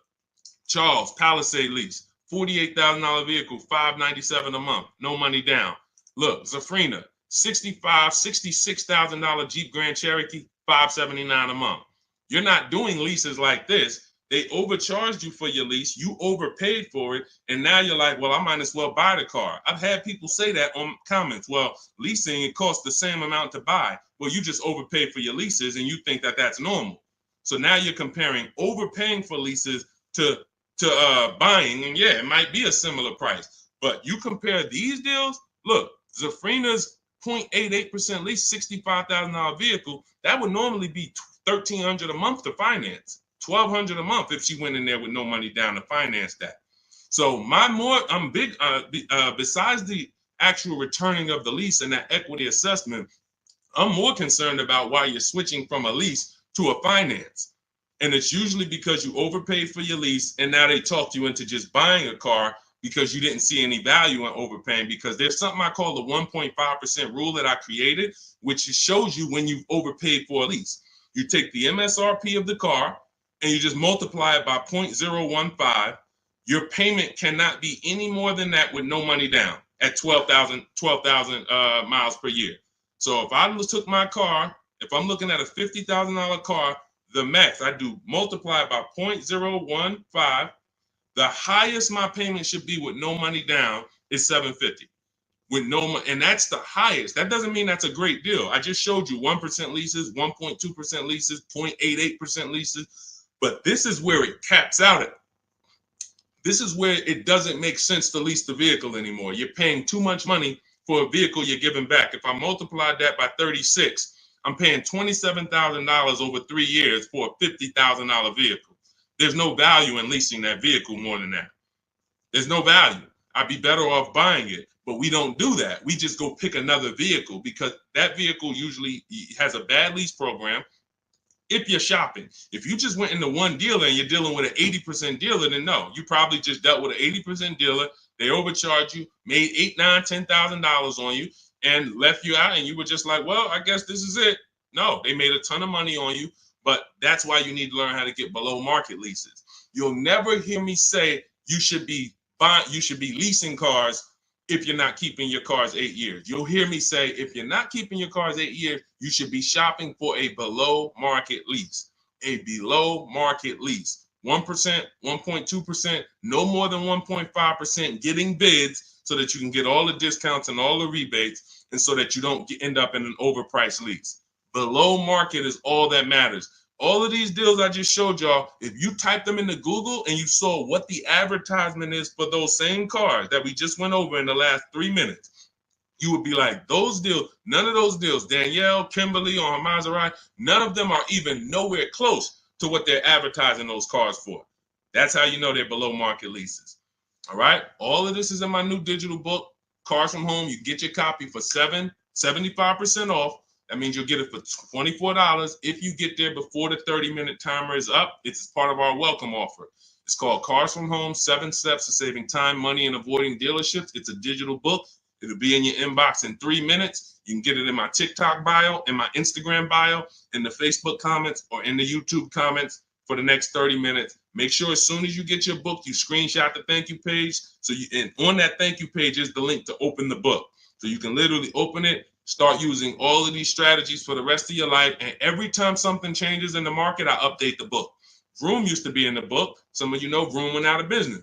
Charles, Palisade lease, $48,000 vehicle, $597 a month, no money down. Look, Zafrina, $66,000 Jeep Grand Cherokee, $579 a month. You're not doing leases like this. They overcharged you for your lease. You overpaid for it. And now you're like, well, I might as well buy the car. I've had people say that on comments. Well, leasing, it costs the same amount to buy. Well, you just overpaid for your leases and you think that that's normal. So now you're comparing overpaying for leases to buying. And yeah, it might be a similar price. But you compare these deals, look, Zafrina's 0.88% lease, $65,000 vehicle, that would normally be $1,300 a month to finance, $1,200 a month if she went in there with no money down to finance that. So I'm big, besides the actual returning of the lease and that equity assessment, I'm more concerned about why you're switching from a lease to a finance. And it's usually because you overpaid for your lease and now they talked you into just buying a car because you didn't see any value in overpaying, because there's something I call the 1.5% rule that I created, which shows you when you've overpaid for a lease. You take the MSRP of the car and you just multiply it by 0.015. Your payment cannot be any more than that with no money down at 12,000 miles per year. So if I took my car, if I'm looking at a $50,000 car, the max I do multiply by 0.015. The highest my payment should be with no money down is $750. With no money, and that's the highest. That doesn't mean that's a great deal. I just showed you 1% leases, 1.2% leases, 0.88% leases, but this is where it caps out at. This is where it doesn't make sense to lease the vehicle anymore. You're paying too much money for a vehicle you're giving back. If I multiplied that by 36, I'm paying $27,000 over 3 years for a $50,000 vehicle. There's no value in leasing that vehicle more than that. There's no value. I'd be better off buying it, but we don't do that. We just go pick another vehicle because that vehicle usually has a bad lease program. If you're shopping, if you just went into one dealer and you're dealing with an 80% dealer, then no, you probably just dealt with an 80% dealer. They overcharged you, made $8,000, $9,000, $10,000 on you, and left you out. And you were just like, well, I guess this is it. No, they made a ton of money on you, but that's why you need to learn how to get below market leases. You'll never hear me say you should be leasing cars if you're not keeping your cars 8 years. You'll hear me say, if you're not keeping your cars 8 years, you should be shopping for a below market lease. A below market lease. 1%, 1.2%, no more than 1.5%, getting bids so that you can get all the discounts and all the rebates, and so that you don't end up in an overpriced lease. Below market is all that matters. All of these deals I just showed y'all, if you type them into Google and you saw what the advertisement is for those same cars that we just went over in the last 3 minutes, you would be like, those deals, none of those deals, Danielle, Kimberly, or Maserati, none of them are even nowhere close to what they're advertising those cars for. That's how you know they're below market leases. All right. All of this is in my new digital book, Cars from Home. You get your copy for 75% off. That means you'll get it for $24 if you get there before the 30-minute timer is up. It's part of our welcome offer. It's called Cars from Home, 7 Steps to Saving Time, Money, and Avoiding Dealerships. It's a digital book. It'll be in your inbox in 3 minutes. You can get it in my TikTok bio, in my Instagram bio, in the Facebook comments, or in the YouTube comments for the next 30 minutes. Make sure as soon as you get your book, you screenshot the thank you page. And on that thank you page is the link to open the book. So you can literally open it, start using all of these strategies for the rest of your life. And every time something changes in the market, I update the book. Vroom used to be in the book. Some of you know Vroom went out of business.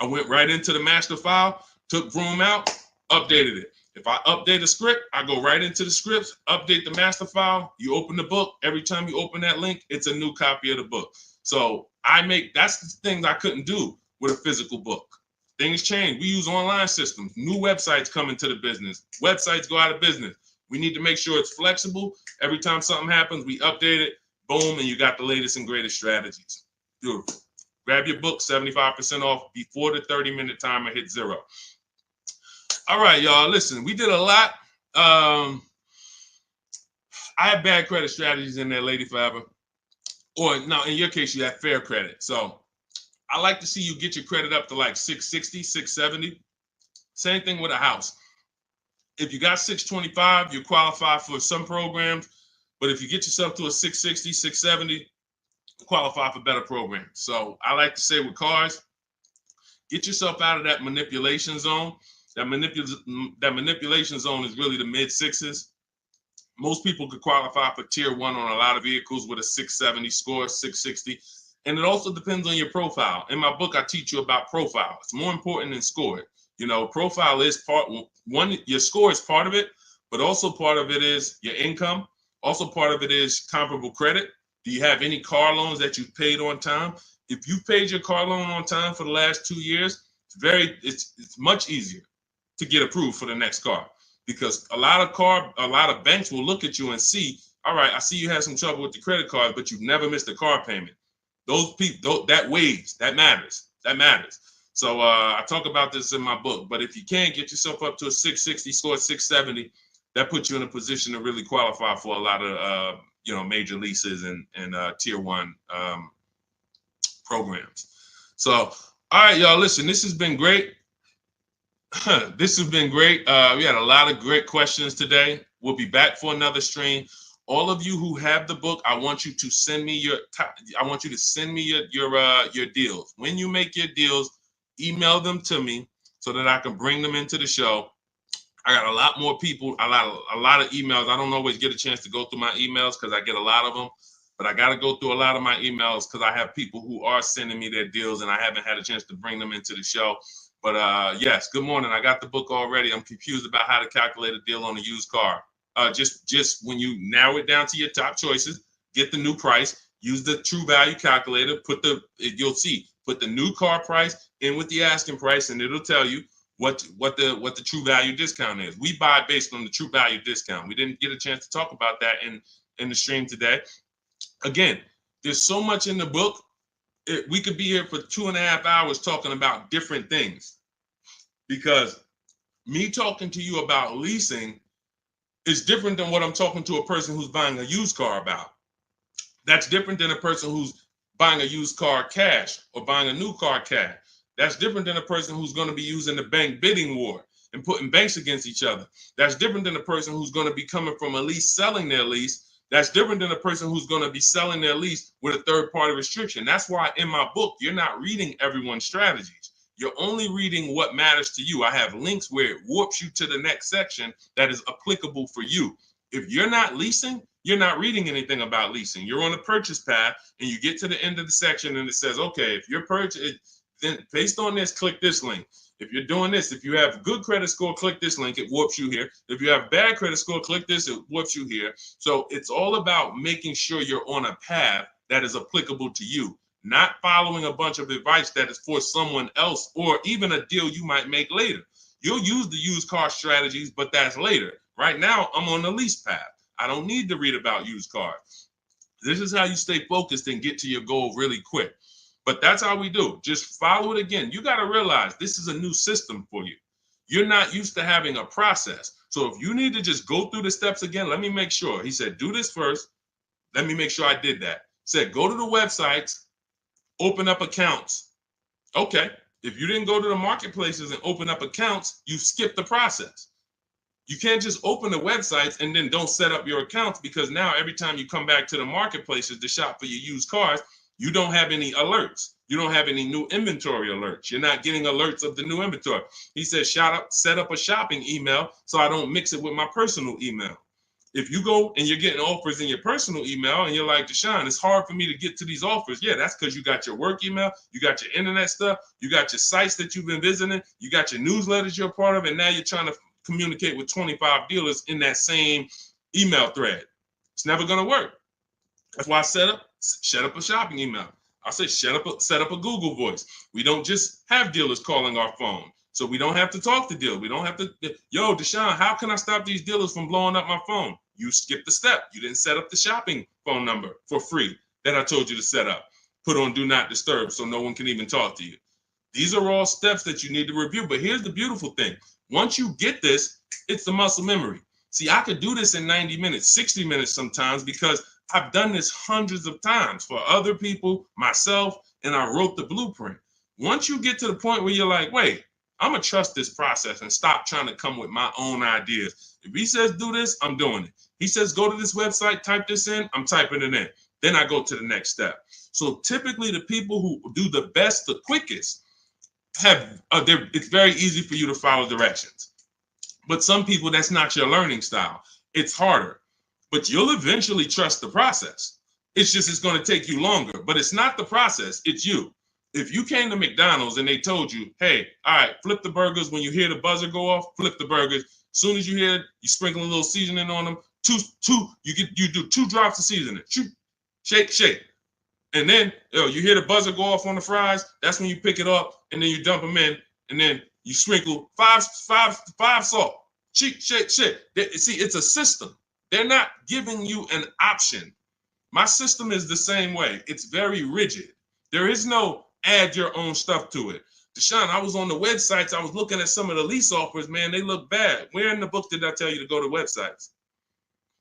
I went right into the master file, took Vroom out, updated it. If I update a script, I go right into the scripts, update the master file. You open the book. Every time you open that link, it's a new copy of the book. So that's the things I couldn't do with a physical book. Things change. We use online systems. New websites come into the business. Websites go out of business. We need to make sure it's flexible. Every time something happens, we update it. Boom, and you got the latest and greatest strategies. Beautiful. Grab your book, 75% off before the 30-minute timer hits 0. All right, y'all. Listen, we did a lot. I have bad credit strategies in there, Lady Forever. Or no, in your case, you have fair credit. So I like to see you get your credit up to like 660, 670. Same thing with a house. If you got 625, you qualify for some programs. But if you get yourself to a 660, 670, you qualify for better programs. So I like to say with cars, get yourself out of that manipulation zone. That manipulation zone is really the mid-6s. Most people could qualify for tier 1 on a lot of vehicles with a 670 score, 660. And it also depends on your profile. In my book, I teach you about profile. It's more important than score. You know, profile is part one. Your score is part of it, but also part of it is your income. Also part of it is comparable credit. Do you have any car loans that you've paid on time? If you've paid your car loan on time for the last 2 years, It's much easier to get approved for the next car, because a lot of banks will look at you and see, all right, I see you had some trouble with the credit card, but you've never missed a car payment. Those people, that weighs, that matters. So I talk about this in my book, but if you can't get yourself up to a 660 score, 670, that puts you in a position to really qualify for a lot of major leases and tier 1 programs. So, all right, y'all, listen, this has been great. This has been great. We had a lot of great questions today. We'll be back for another stream. All of you who have the book, I want you to send me your deals. When you make your deals, email them to me so that I can bring them into the show. I got a lot more people, a lot of emails. I don't always get a chance to go through my emails because I get a lot of them, but I got to go through a lot of my emails because I have people who are sending me their deals and I haven't had a chance to bring them into the show. But yes, good morning. I got the book already. I'm confused about how to calculate a deal on a used car. Just when you narrow it down to your top choices, get the new price, use the true value calculator, put the new car price in with the asking price, and it'll tell you what the true value discount is. We buy based on the true value discount. We didn't get a chance to talk about that in the stream today. Again, there's so much in the book. We could be here for 2.5 hours talking about different things, because me talking to you about leasing is different than what I'm talking to a person who's buying a used car about. That's different than a person who's buying a used car cash or buying a new car cash. That's different than a person who's going to be using the bank bidding war and putting banks against each other. That's different than a person who's going to be coming from a lease, selling their lease. That's different than a person who's going to be selling their lease with a third-party restriction. That's why in my book, you're not reading everyone's strategies. You're only reading what matters to you. I have links where it warps you to the next section that is applicable for you. If you're not leasing, you're not reading anything about leasing. You're on a purchase path and you get to the end of the section and it says, okay, if you're purchasing, then based on this, click this link. If you're doing this, if you have good credit score, click this link, it warps you here. If you have bad credit score, click this, it warps you here. So it's all about making sure you're on a path that is applicable to you, not following a bunch of advice that is for someone else or even a deal you might make later. You'll use the used car strategies, but that's later. Right now, I'm on the lease path. I don't need to read about used cars. This is how you stay focused and get to your goal really quick. But that's how we do. Just follow it again. You got to realize this is a new system for you. You're not used to having a process. So if you need to just go through the steps again, let me make sure. He said, do this first. Let me make sure I did that. Said, go to the websites, open up accounts. Okay. If you didn't go to the marketplaces and open up accounts, you skipped the process. You can't just open the websites and then don't set up your accounts, because now every time you come back to the marketplaces to shop for your used cars, you don't have any alerts. You don't have any new inventory alerts. You're not getting alerts of the new inventory. He says, set up a shopping email so I don't mix it with my personal email. If you go and you're getting offers in your personal email and you're like, Deshaun, it's hard for me to get to these offers. Yeah, that's because you got your work email, you got your internet stuff, you got your sites that you've been visiting, you got your newsletters you're a part of, and now you're trying to communicate with 25 dealers in that same email thread. It's never going to work. That's why I set up a shopping email. I say set up a Google Voice. We don't just have dealers calling our phone, so we don't have to talk to dealers. We don't have to, yo, Deshaun, how can I stop these dealers from blowing up my phone? You skipped the step. You didn't set up the shopping phone number for free that I told you to set up. Put on do not disturb so no one can even talk to you. These are all steps that you need to review. But here's the beautiful thing. Once you get this, it's the muscle memory. See, I could do this in 90 minutes, 60 minutes sometimes, because I've done this hundreds of times for other people, myself, and I wrote the blueprint. Once you get to the point where you're like, wait, I'm going to trust this process and stop trying to come with my own ideas. If he says do this, I'm doing it. He says go to this website, type this in, I'm typing it in. Then I go to the next step. So typically the people who do the best, the quickest, it's very easy for you to follow directions. But some people, that's not your learning style. It's harder. But you'll eventually trust the process. It's going to take you longer. But it's not the process, it's you. If you came to McDonald's and they told you, hey, all right, flip the burgers. When you hear the buzzer go off, flip the burgers. As soon as you hear it, you sprinkle a little seasoning on them. You do 2 drops of seasoning. Shake. And then you hear the buzzer go off on the fries. That's when you pick it up and then you dump them in. and then you sprinkle five salt. Shit. See, it's a system. They're not giving you an option. My system is the same way. It's very rigid. There is no add your own stuff to it. Deshaun, I was on the websites. I was looking at some of the lease offers, man. They look bad. Where in the book did I tell you to go to websites?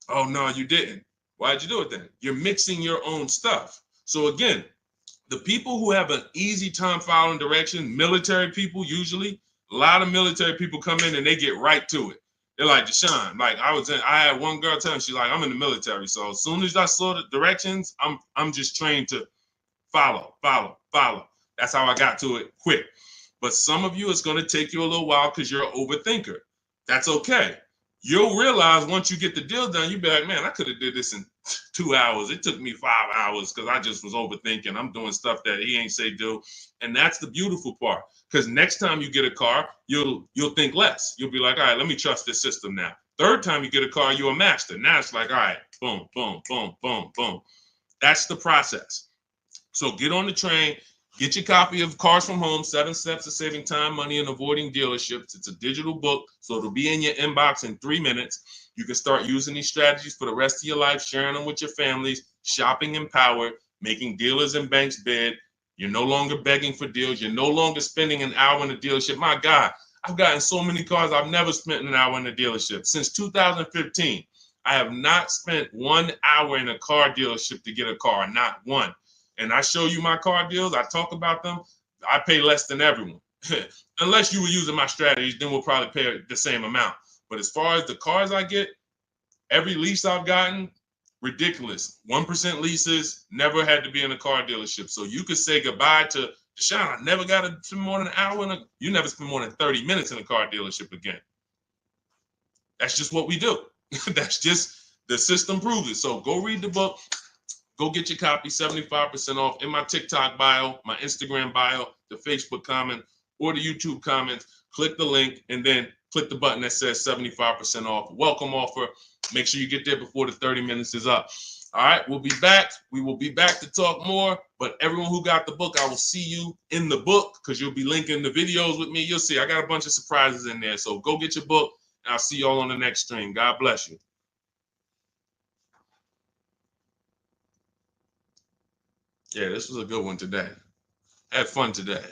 Oh, no, you didn't. Why'd you do it then? You're mixing your own stuff. So again, the people who have an easy time following direction, military people usually, a lot of military people come in and they get right to it. They're like, Deshaun, like I had one girl tell me, she's like, I'm in the military. So as soon as I saw the directions, I'm just trained to follow. That's how I got to it quick. But some of you, it's going to take you a little while because you're an overthinker. That's okay. You'll realize once you get the deal done, you'll be like, man, I could have did this in 2 hours. It took me 5 hours because I just was overthinking. I'm doing stuff that he ain't say do. And that's the beautiful part. Because next time you get a car, you'll think less. You'll be like, all right, let me trust this system now. Third time you get a car, you're a master. Now it's like, all right, boom, boom, boom, boom, boom. That's the process. So get on the train. Get your copy of Cars from Home, 7 Steps to Saving Time, Money, and Avoiding Dealerships. It's a digital book, so it'll be in your inbox in 3 minutes. You can start using these strategies for the rest of your life, sharing them with your families, shopping empowered, making dealers and banks bid. You're no longer begging for deals. You're no longer spending an hour in a dealership. My God, I've gotten so many cars. I've never spent an hour in a dealership. Since 2015, I have not spent 1 hour in a car dealership to get a car, not one. And I show you my car deals, I talk about them, I pay less than everyone. Unless you were using my strategies, then we'll probably pay the same amount. But as far as the cars I get, every lease I've gotten, ridiculous. 1% leases, never had to be in a car dealership. So you could say goodbye to Deshaun, I never got to spend more than an hour you never spend more than 30 minutes in a car dealership again. That's just what we do. That's just, the system proves it. So go read the book. Go get your copy, 75% off in my TikTok bio, my Instagram bio, the Facebook comment, or the YouTube comments. Click the link and then click the button that says 75% off. Welcome offer. Make sure you get there before the 30 minutes is up. All right, we'll be back. We will be back to talk more. But everyone who got the book, I will see you in the book because you'll be linking the videos with me. You'll see I got a bunch of surprises in there. So go get your book and I'll see you all on the next stream. God bless you. Yeah, this was a good one today. Had fun today.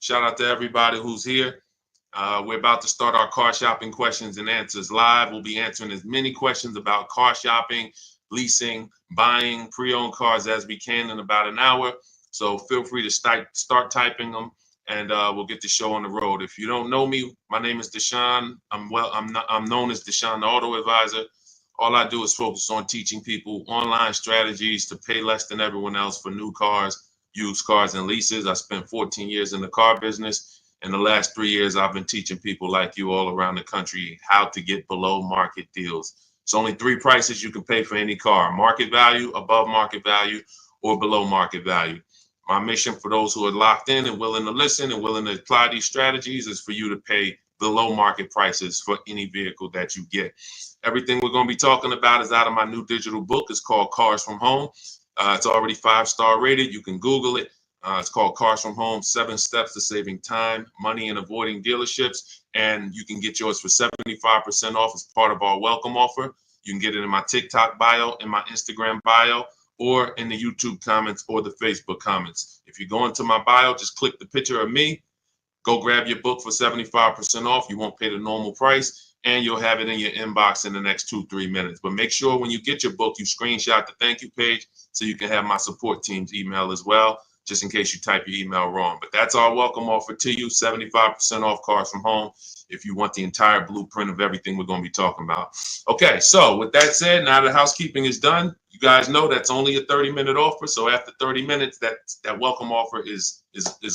Shout out to everybody who's here. We're about to start our car shopping questions and answers live. We'll be answering as many questions about car shopping, leasing, buying, pre-owned cars as we can in about an hour. So feel free to start typing them, and we'll get the show on the road. If you don't know me, my name is Deshaun. I'm known as Deshaun, the Auto Advisor. All I do is focus on teaching people online strategies to pay less than everyone else for new cars, used cars, and leases. I spent 14 years in the car business. In the last 3 years, I've been teaching people like you all around the country how to get below market deals. It's only 3 prices you can pay for any car: market value, above market value, or below market value. My mission for those who are locked in and willing to listen and willing to apply these strategies is for you to pay below market prices for any vehicle that you get. Everything we're going to be talking about is out of my new digital book. It's called Cars from Home. It's already 5-star rated. You can Google it. It's called Cars from Home, 7 Steps to Saving Time, Money, and Avoiding Dealerships. And you can get yours for 75% off as part of our welcome offer. You can get it in my TikTok bio, in my Instagram bio, or in the YouTube comments or the Facebook comments. If you go into my bio, just click the picture of me, go grab your book for 75% off. You won't pay the normal price, and you'll have it in your inbox in the next 2-3 minutes. But make sure when you get your book, you screenshot the thank you page so you can have my support team's email as well, just in case you type your email wrong. But that's our welcome offer to you, 75% off Cars from Home, if you want the entire blueprint of everything we're going to be talking about. Okay, so with that said, now the housekeeping is done. You guys know that's only a 30-minute offer. So after 30 minutes, that welcome offer is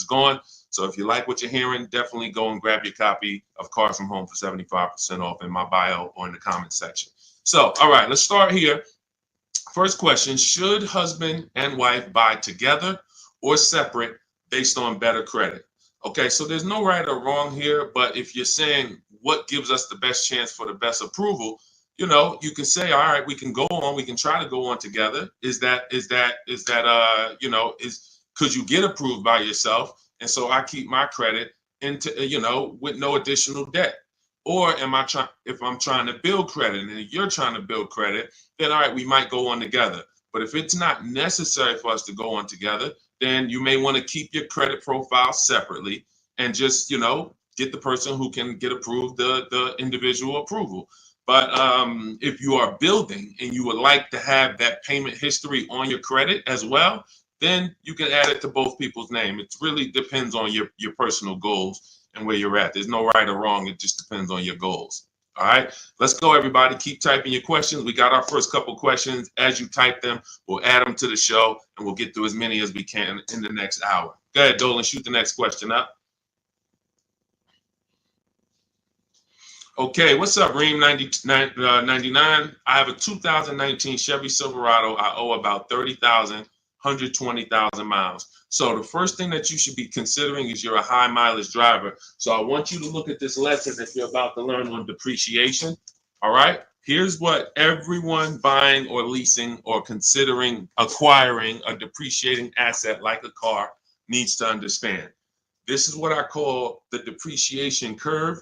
gone. So if you like what you're hearing, definitely go and grab your copy of Cars from Home for 75% off in my bio or in the comment section. So, all right, let's start here. First question, should husband and wife buy together or separate based on better credit? Okay, so there's no right or wrong here, but if you're saying what gives us the best chance for the best approval, you know, you can say, all right, we can go on, we can try to go on together. Could you get approved by yourself? And so I keep my credit into, with no additional debt. Or if I'm trying to build credit and you're trying to build credit, then all right, we might go on together. But if it's not necessary for us to go on together, then you may want to keep your credit profile separately and just, get the person who can get approved the individual approval. But if you are building and you would like to have that payment history on your credit as well, then you can add it to both people's name. It really depends on your personal goals and where you're at. There's no right or wrong. It just depends on your goals. All right, let's go, everybody. Keep typing your questions. We got our first couple questions. As you type them, we'll add them to the show, and we'll get through as many as we can in the next hour. Go ahead, Dolan, shoot the next question up. Okay, what's up, Reem 99? I have a 2019 Chevy Silverado. I owe about 30,000, 120,000 miles. So the first thing that you should be considering is you're a high mileage driver. So I want you to look at this lesson that you're about to learn on depreciation. All right, here's what everyone buying or leasing or considering acquiring a depreciating asset like a car needs to understand. This is what I call the depreciation curve.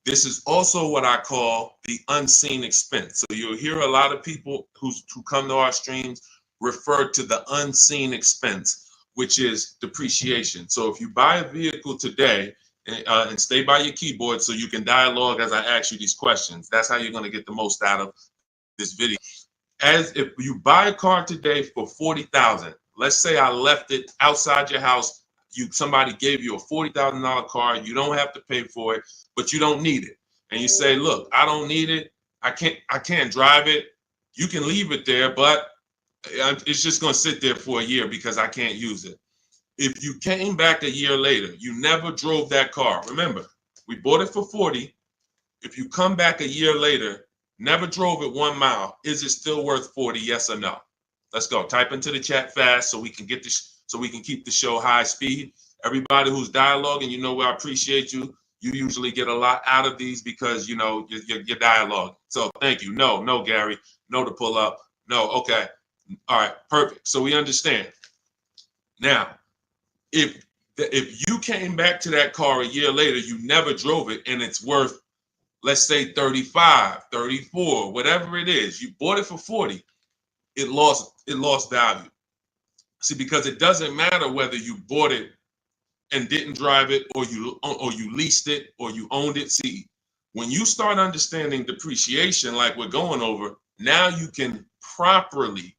This is also what I call the unseen expense. So you'll hear a lot of people who come to our streams refer to the unseen expense, which is depreciation. So if you buy a vehicle today, and stay by your keyboard so you can dialogue as I ask you these questions. That's how you're going to get the most out of this video. As if you buy a car today for 40,000, let's say I left it outside your house. Somebody gave you a $40,000 car. You don't have to pay for it, but you don't need it. And you say, look, I don't need it. I can't drive it. You can leave it there, but it's just going to sit there for a year because I can't use it. If you came back a year later, you never drove that car. Remember, we bought it for 40. If you come back a year later, never drove it 1 mile, is it still worth 40? Yes or no? Let's go. Type into the chat fast so we can get this, so we can keep the show high speed. Everybody who's dialoguing, I appreciate you. You usually get a lot out of these because your dialogue. So thank you. No, Gary. No to pull up. No. Okay. All right. Perfect. So we understand. Now, if you came back to that car a year later, you never drove it, and it's worth, let's say 35, 34, whatever it is, you bought it for 40, it lost value. See, because it doesn't matter whether you bought it and didn't drive it, or you leased it, or you owned it. See, when you start understanding depreciation like we're going over, now you can properly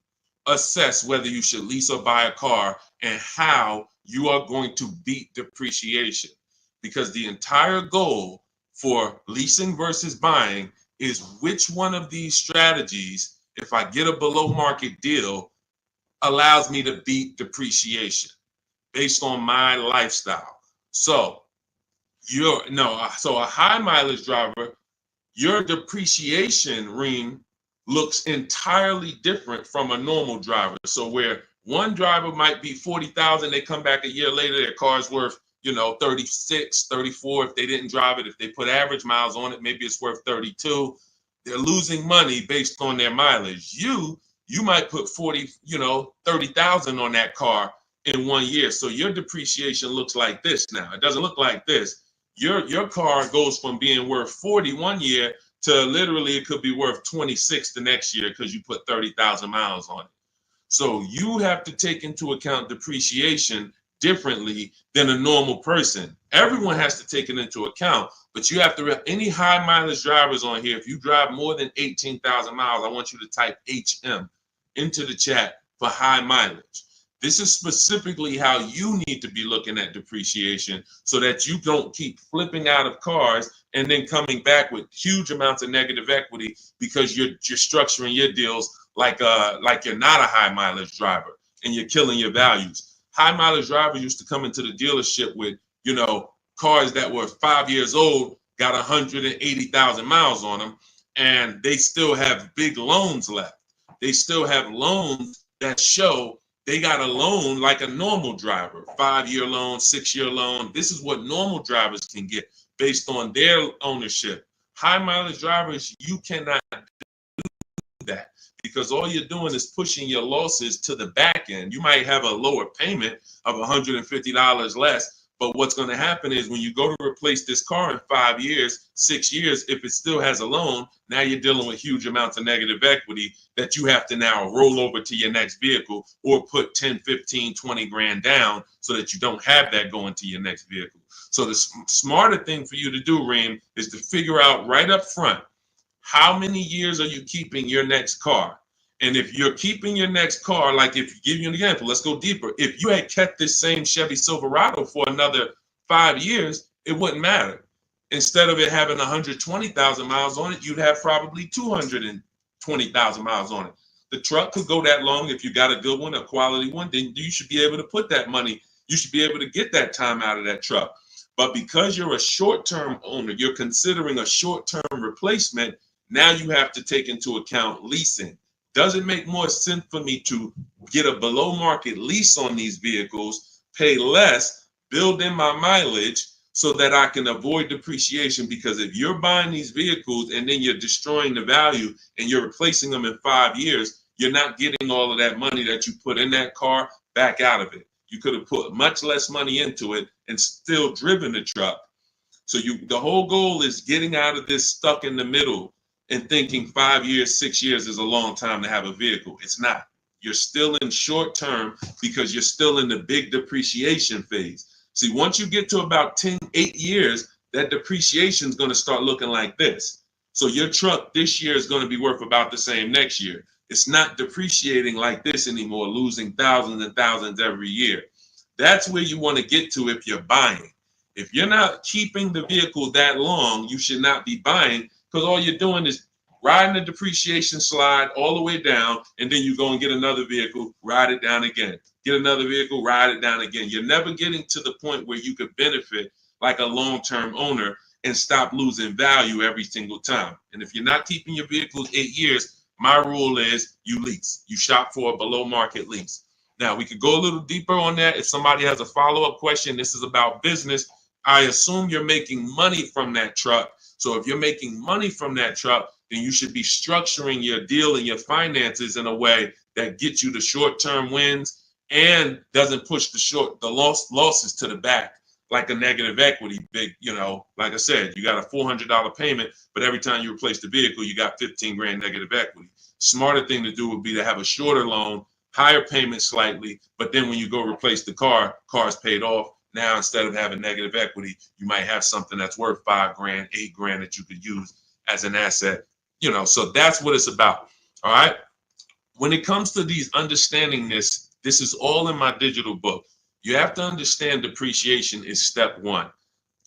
assess whether you should lease or buy a car and how you are going to beat depreciation. Because the entire goal for leasing versus buying is which one of these strategies, if I get a below market deal, allows me to beat depreciation based on my lifestyle. So so a high mileage driver, your depreciation ring looks entirely different from a normal driver. So where one driver might be 40,000, they come back a year later, their car's worth, 36, 34. If they didn't drive it, if they put average miles on it, maybe it's worth 32. They're losing money based on their mileage. You might put 30,000 on that car in 1 year. So your depreciation looks like this now. It doesn't look like this. Your car goes from being worth 40 1 year to literally it could be worth 26 the next year because you put 30,000 miles on it. So you have to take into account depreciation differently than a normal person. Everyone has to take it into account, but you have to, any high mileage drivers on here, if you drive more than 18,000 miles, I want you to type HM into the chat for high mileage. This is specifically how you need to be looking at depreciation so that you don't keep flipping out of cars and then coming back with huge amounts of negative equity because you're structuring your deals like you're not a high mileage driver and you're killing your values. High mileage drivers used to come into the dealership with, you know, cars that were 5 years old, got 180,000 miles on them, and they still have big loans left. They still have loans that show they got a loan like a normal driver, 5-year loan, 6-year loan. This is what normal drivers can get based on their ownership. High mileage drivers, you cannot do that because all you're doing is pushing your losses to the back end. You might have a lower payment of $150 less, but what's going to happen is when you go to replace this car in 5 years, 6 years, if it still has a loan, now you're dealing with huge amounts of negative equity that you have to now roll over to your next vehicle or put 10, 15, 20 grand down so that you don't have that going to your next vehicle. So the smarter thing for you to do, Reem, is to figure out right up front, how many years are you keeping your next car? And if you're keeping your next car, like if you give you an example, let's go deeper. If you had kept this same Chevy Silverado for another 5 years, it wouldn't matter. Instead of it having 120,000 miles on it, you'd have probably 220,000 miles on it. The truck could go that long. If you got a good one, a quality one, then you should be able to put that money. You should be able to get that time out of that truck. But because you're a short-term owner, you're considering a short-term replacement. Now you have to take into account leasing. Does it make more sense for me to get a below market lease on these vehicles, pay less, build in my mileage so that I can avoid depreciation? Because if you're buying these vehicles and then you're destroying the value and you're replacing them in 5 years, you're not getting all of that money that you put in that car back out of it. You could have put much less money into it and still driven the truck. So the whole goal is getting out of this stuck in the middle and thinking 5 years, 6 years is a long time to have a vehicle. It's not. You're still in short term because you're still in the big depreciation phase. See, once you get to about 8 years, that depreciation is going to start looking like this. So your truck this year is going to be worth about the same next year. It's not depreciating like this anymore, losing thousands and thousands every year. That's where you want to get to if you're buying. If you're not keeping the vehicle that long, you should not be buying, because all you're doing is riding the depreciation slide all the way down, and then you go and get another vehicle, ride it down again. Get another vehicle, ride it down again. You're never getting to the point where you could benefit like a long-term owner and stop losing value every single time. And if you're not keeping your vehicles 8 years, my rule is you lease. You shop for a below market lease. Now, we could go a little deeper on that. If somebody has a follow-up question, this is about business. I assume you're making money from that truck. So if you're making money from that truck, then you should be structuring your deal and your finances in a way that gets you the short-term wins and doesn't push the losses to the back like a negative equity. Big, like I said, you got a $400 payment, but every time you replace the vehicle, you got 15 grand negative equity. Smarter thing to do would be to have a shorter loan, higher payment slightly, but then when you go replace the car's paid off. Now, instead of having negative equity, you might have something that's worth 5 grand, 8 grand that you could use as an asset. So that's what it's about. All right. When it comes to these understanding this is all in my digital book. You have to understand depreciation is step one.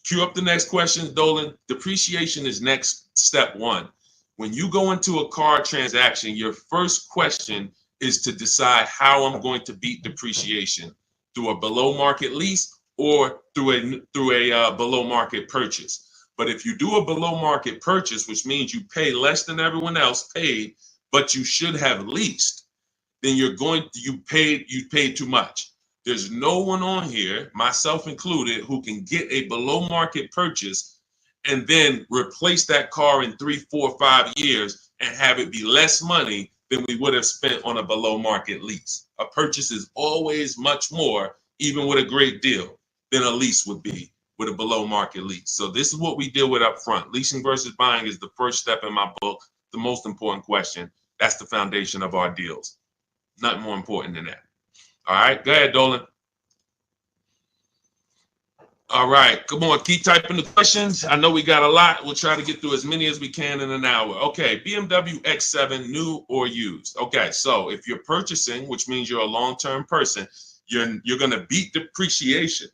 Cue up the next question, Dolan. Depreciation is next step one. When you go into a car transaction, your first question is to decide how I'm going to beat depreciation, through a below market lease or through a below market purchase. But if you do a below market purchase, which means you pay less than everyone else paid, but you should have leased, then you paid too much. There's no one on here, myself included, who can get a below market purchase and then replace that car in 3, 4, 5 years and have it be less money than we would have spent on a below market lease. A purchase is always much more, even with a great deal, than a lease would be with a below market lease. So this is what we deal with up front. Leasing versus buying is the first step in my book, the most important question. That's the foundation of our deals. Nothing more important than that. All right, go ahead, Dolan. All right, come on, keep typing the questions. I know we got a lot. We'll try to get through as many as we can in an hour. Okay, BMW X7, new or used. Okay, so if you're purchasing, which means you're a long-term person, you're going to beat depreciation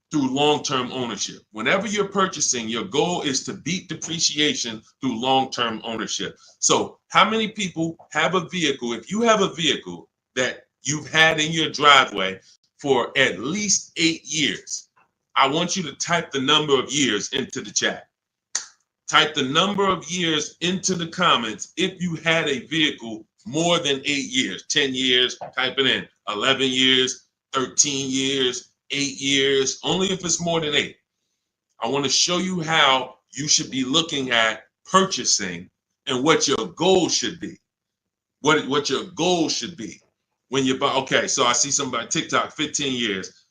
through long-term ownership. Whenever you're purchasing, your goal is to beat depreciation through long-term ownership. So how many people have a vehicle? If you have a vehicle that you've had in your driveway for at least 8 years, I want you to type the number of years into the chat. Type the number of years into the comments if you had a vehicle more than 8 years, 10 years, type it in, 11 years, 13 years, 8 years, only if it's more than 8. I want to show you how you should be looking at purchasing and what your goal should be. What your goal should be when you buy. Okay, so I see somebody TikTok 15 years.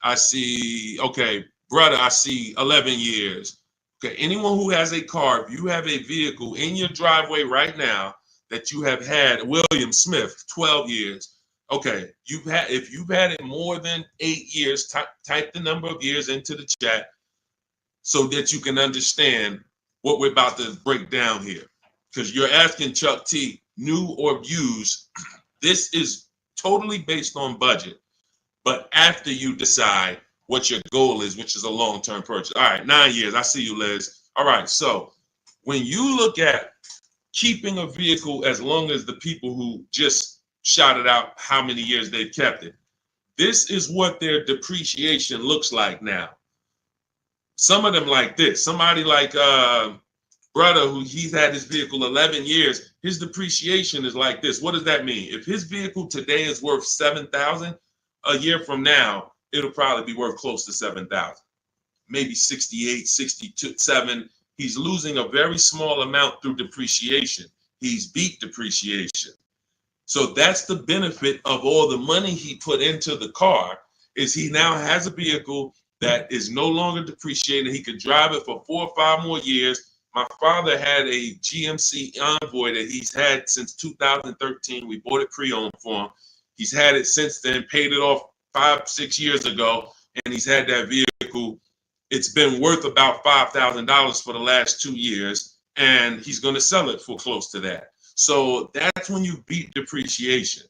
I see, okay, brother, I see 11 years. Okay, anyone who has a car, if you have a vehicle in your driveway right now that you have had, William Smith, 12 years. Okay, if you've had it more than 8 years, type the number of years into the chat so that you can understand what we're about to break down here. Because you're asking Chuck T, new or used. This is totally based on budget. But after you decide what your goal is, which is a long-term purchase. All right, 9 years. I see you, Liz. All right, so when you look at keeping a vehicle as long as the people who just shouted out how many years they've kept it, this is what their depreciation looks like now. Some of them like this. Somebody like brother who he's had his vehicle 11 years, his depreciation is like this. What does that mean? If his vehicle today is worth $7,000, a year from now, it'll probably be worth close to 7,000, maybe 68, 62, 7. He's losing a very small amount through depreciation. He's beat depreciation. So that's the benefit of all the money he put into the car, is he now has a vehicle that is no longer depreciated. He could drive it for 4 or 5 more years. My father had a GMC Envoy that he's had since 2013. We bought it pre-owned for him. He's had it since then, paid it off 5, 6 years ago, and he's had that vehicle. It's been worth about $5,000 for the last 2 years, and he's going to sell it for close to that. So that's when you beat depreciation.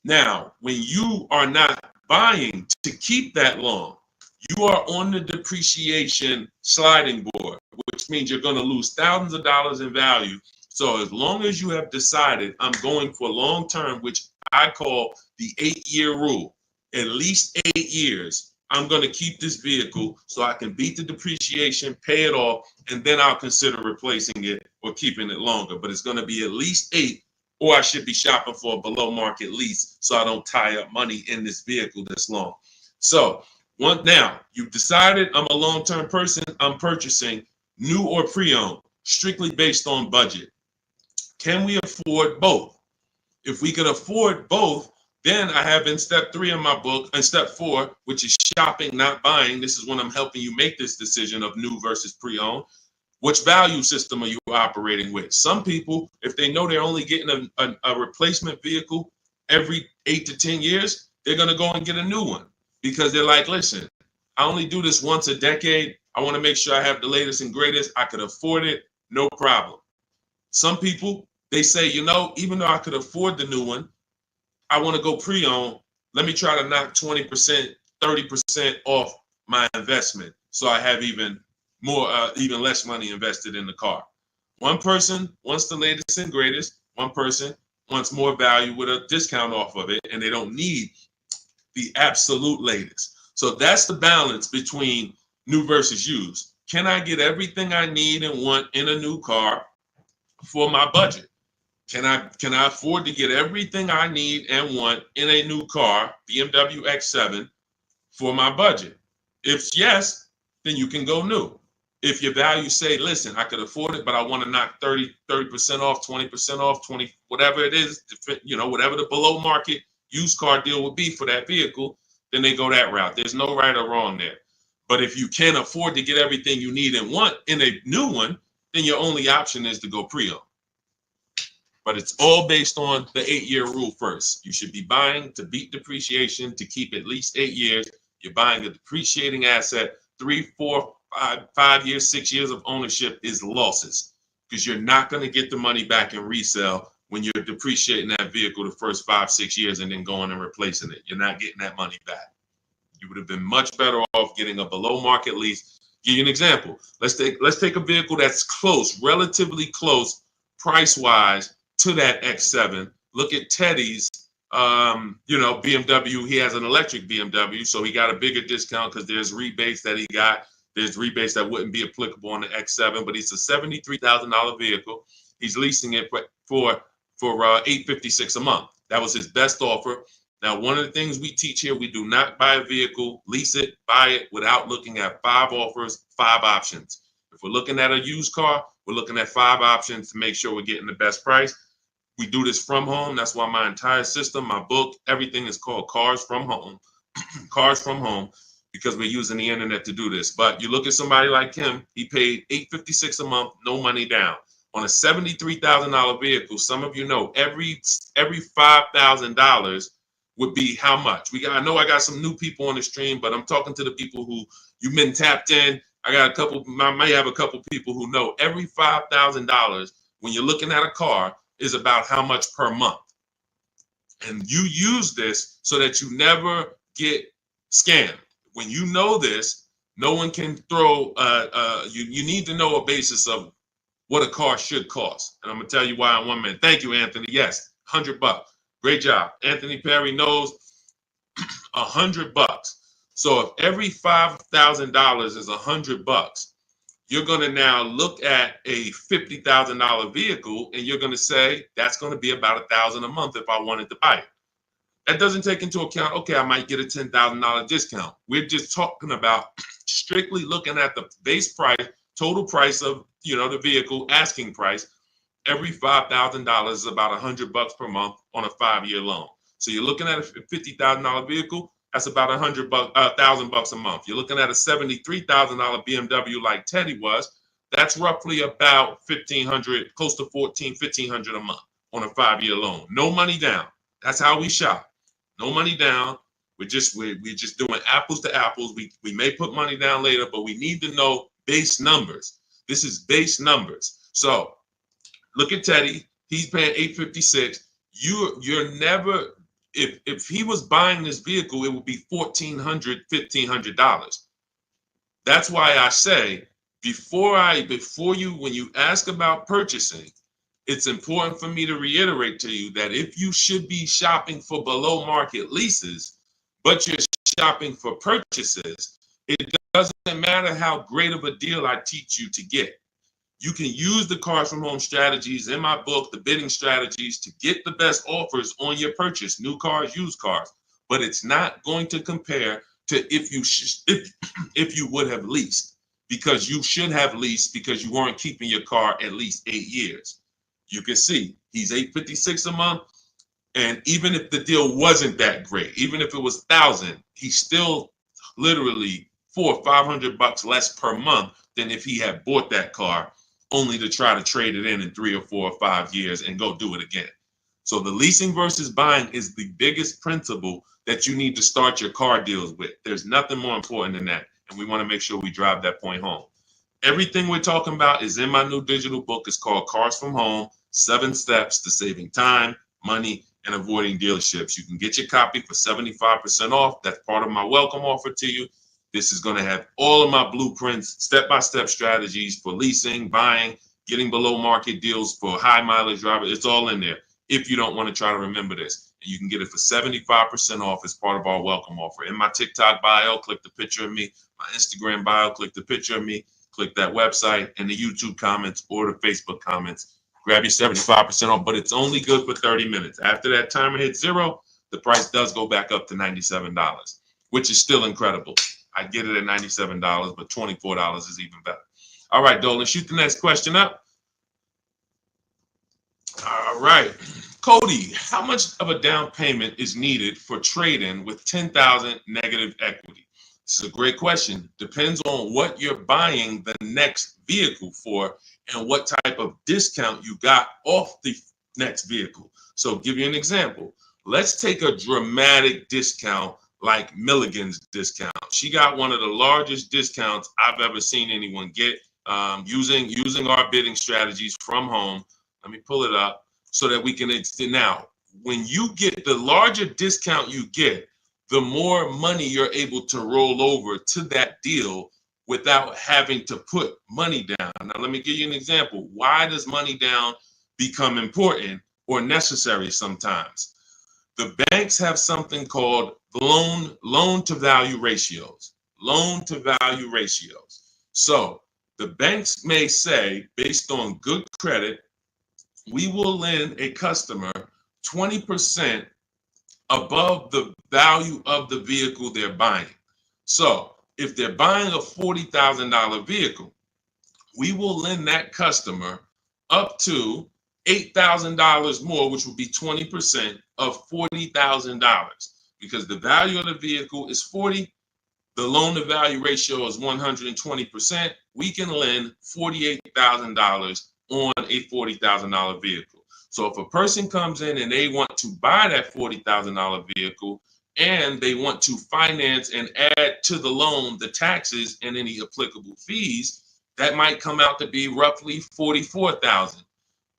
Now, when you are not buying to keep that long, you are on the depreciation sliding board, which means you're going to lose thousands of dollars in value. So as long as you have decided I'm going for long term, which I call the 8-year rule, at least 8 years, I'm going to keep this vehicle so I can beat the depreciation, pay it off, and then I'll consider replacing it or keeping it longer. But it's going to be at least 8, or I should be shopping for a below market lease so I don't tie up money in this vehicle this long. So now you've decided I'm a long-term person, I'm purchasing new or pre-owned, strictly based on budget. Can we afford both? If we can afford both, then I have in step 3 in my book, and step 4, which is shopping, not buying. This is when I'm helping you make this decision of new versus pre-owned. Which value system are you operating with? Some people, if they know they're only getting a replacement vehicle every 8 to 10 years, they're going to go and get a new one because they're like, listen, I only do this once a decade. I want to make sure I have the latest and greatest. I could afford it, no problem. Some people, they say, you know, even though I could afford the new one, I want to go pre-owned. Let me try to knock 20%, 30% off my investment so I have even less money invested in the car. One person wants the latest and greatest. One person wants more value with a discount off of it, and they don't need the absolute latest. So that's the balance between new versus used. Can I get everything I need and want in a new car for my budget? Can I afford to get everything I need and want in a new car, BMW X7, for my budget? If yes, then you can go new. If your value say, listen, I could afford it, but I want to knock 30% off, 20% off, 20, whatever it is, whatever the below market used car deal would be for that vehicle, then they go that route. There's no right or wrong there. But if you can't afford to get everything you need and want in a new one, then your only option is to go pre-owned. But it's all based on the 8-year rule first. You should be buying to beat depreciation to keep at least 8 years. You're buying a depreciating asset. 3, 4, 5 years, 6 years of ownership is losses because you're not going to get the money back in resale when you're depreciating that vehicle the first 5, 6 years and then going and replacing it. You're not getting that money back. You would have been much better off getting a below market lease. Give you an example. Let's take a vehicle that's close, relatively close, price wise to that X7. Look at Teddy's, BMW. He has an electric BMW, so he got a bigger discount because there's rebates that he got. There's rebates that wouldn't be applicable on the X7, but it's a $73,000 vehicle. He's leasing it for $856 a month. That was his best offer. Now, one of the things we teach here, we do not buy a vehicle, lease it, buy it without looking at 5 offers, 5 options. If we're looking at a used car, we're looking at 5 options to make sure we're getting the best price. We do this from home. That's why my entire system, my book, everything is called Cars From Home. Cars From Home, because we're using the internet to do this. But you look at somebody like him, he paid $856 a month, no money down. On a $73,000 vehicle, some of you know every $5,000 would be how much? I know I got some new people on the stream, but I'm talking to the people who you've been tapped in. I may have a couple people who know every $5,000 when you're looking at a car is about how much per month. And you use this so that you never get scammed. When you know this, no one can throw, you need to know a basis of what a car should cost. And I'm gonna tell you why in 1 minute. Thank you, Anthony. Yes, $100. Great job. Anthony Perry knows $100. So if every $5,000 is $100, you're going to now look at a $50,000 vehicle and you're going to say, that's going to be about $1,000 a month if I wanted to buy it. That doesn't take into account, okay, I might get a $10,000 discount. We're just talking about strictly looking at the base price, total price of, the vehicle, asking price. Every $5,000 is about $100 per month on a 5-year loan. So you're looking at a $50,000 vehicle, that's about $1,000 a month. You're looking at a $73,000 BMW like Teddy was, that's roughly about $1,500, close to $1,500 a month on a 5-year loan. No money down. That's how we shop. No money down. We're just doing apples to apples. We may put money down later, but we need to know base numbers. This is base numbers. So look at Teddy. He's paying $856. You're never, if he was buying this vehicle, it would be $1,400, $1,500. That's why I say when you ask about purchasing, it's important for me to reiterate to you that if you should be shopping for below market leases, but you're shopping for purchases, it doesn't matter how great of a deal I teach you to get. You can use the Cars From Home strategies in my book, the bidding strategies, to get the best offers on your purchase, new cars, used cars. But it's not going to compare to if you would have leased, because you should have leased because you weren't keeping your car at least 8 years. You can see he's $856 a month, and even if the deal wasn't that great, even if it was $1,000, he's still literally $400 or $500 less per month than if he had bought that car only to try to trade it in 3 or 4 or 5 years and go do it again. So the leasing versus buying is the biggest principle that you need to start your car deals with. There's nothing more important than that, and we want to make sure we drive that point home. Everything we're talking about is in my new digital book. It's called Cars From Home, 7 Steps to Saving Time, Money, and Avoiding Dealerships. You can get your copy for 75% off. That's part of my welcome offer to you. This is going to have all of my blueprints, step-by-step strategies for leasing, buying, getting below market deals for high mileage drivers. It's all in there if you don't want to try to remember this. And you can get it for 75% off as part of our welcome offer. In my TikTok bio, click the picture of me. My Instagram bio, click the picture of me. Click that website, and the YouTube comments or the Facebook comments. Grab your 75% off, but it's only good for 30 minutes. After that timer hits 0, the price does go back up to $97, which is still incredible. I get it at $97, but $24 is even better. All right, Dolan, shoot the next question up. All right. Cody, how much of a down payment is needed for trade-in with $10,000 negative equity? This is a great question. Depends on what you're buying the next vehicle for and what type of discount you got off the next vehicle. So give you an example. Let's take a dramatic discount like Milligan's discount. She got one of the largest discounts I've ever seen anyone get using our bidding strategies from home. Let me pull it up so that we can now. When you get the larger discount you get, the more money you're able to roll over to that deal without having to put money down. Now, let me give you an example. Why does money down become important or necessary sometimes? The banks have something called loan to value ratios. Loan to value ratios. So the banks may say, based on good credit, we will lend a customer 20% above the value of the vehicle they're buying. So if they're buying a $40,000 vehicle, we will lend that customer up to $8,000 more, which would be 20% of $40,000. Because the value of the vehicle is 40, the loan to value ratio is 120%. We can lend $48,000 on a $40,000 vehicle. So if a person comes in and they want to buy that $40,000 vehicle and they want to finance and add to the loan the taxes and any applicable fees, that might come out to be roughly $44,000.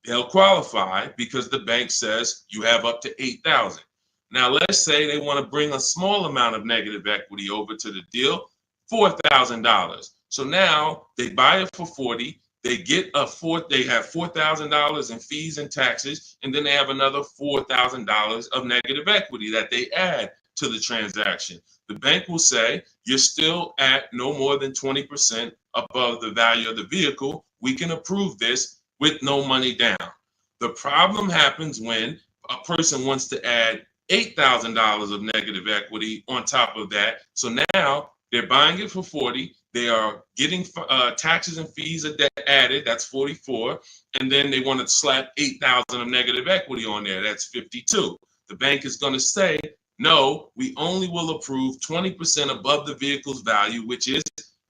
They'll qualify because the bank says you have up to $8,000. Now, let's say they want to bring a small amount of negative equity over to the deal, $4,000. So now they buy it for 40. They get they have $4,000 in fees and taxes, and then they have another $4,000 of negative equity that they add to the transaction. The bank will say you're still at no more than 20% above the value of the vehicle. We can approve this with no money down. The problem happens when a person wants to add $8,000 of negative equity on top of that. So now they're buying it for 40. They are getting taxes and fees added. That's 44. And then they want to slap 8,000 of negative equity on there. That's 52. The bank is going to say, no, we only will approve 20% above the vehicle's value, which is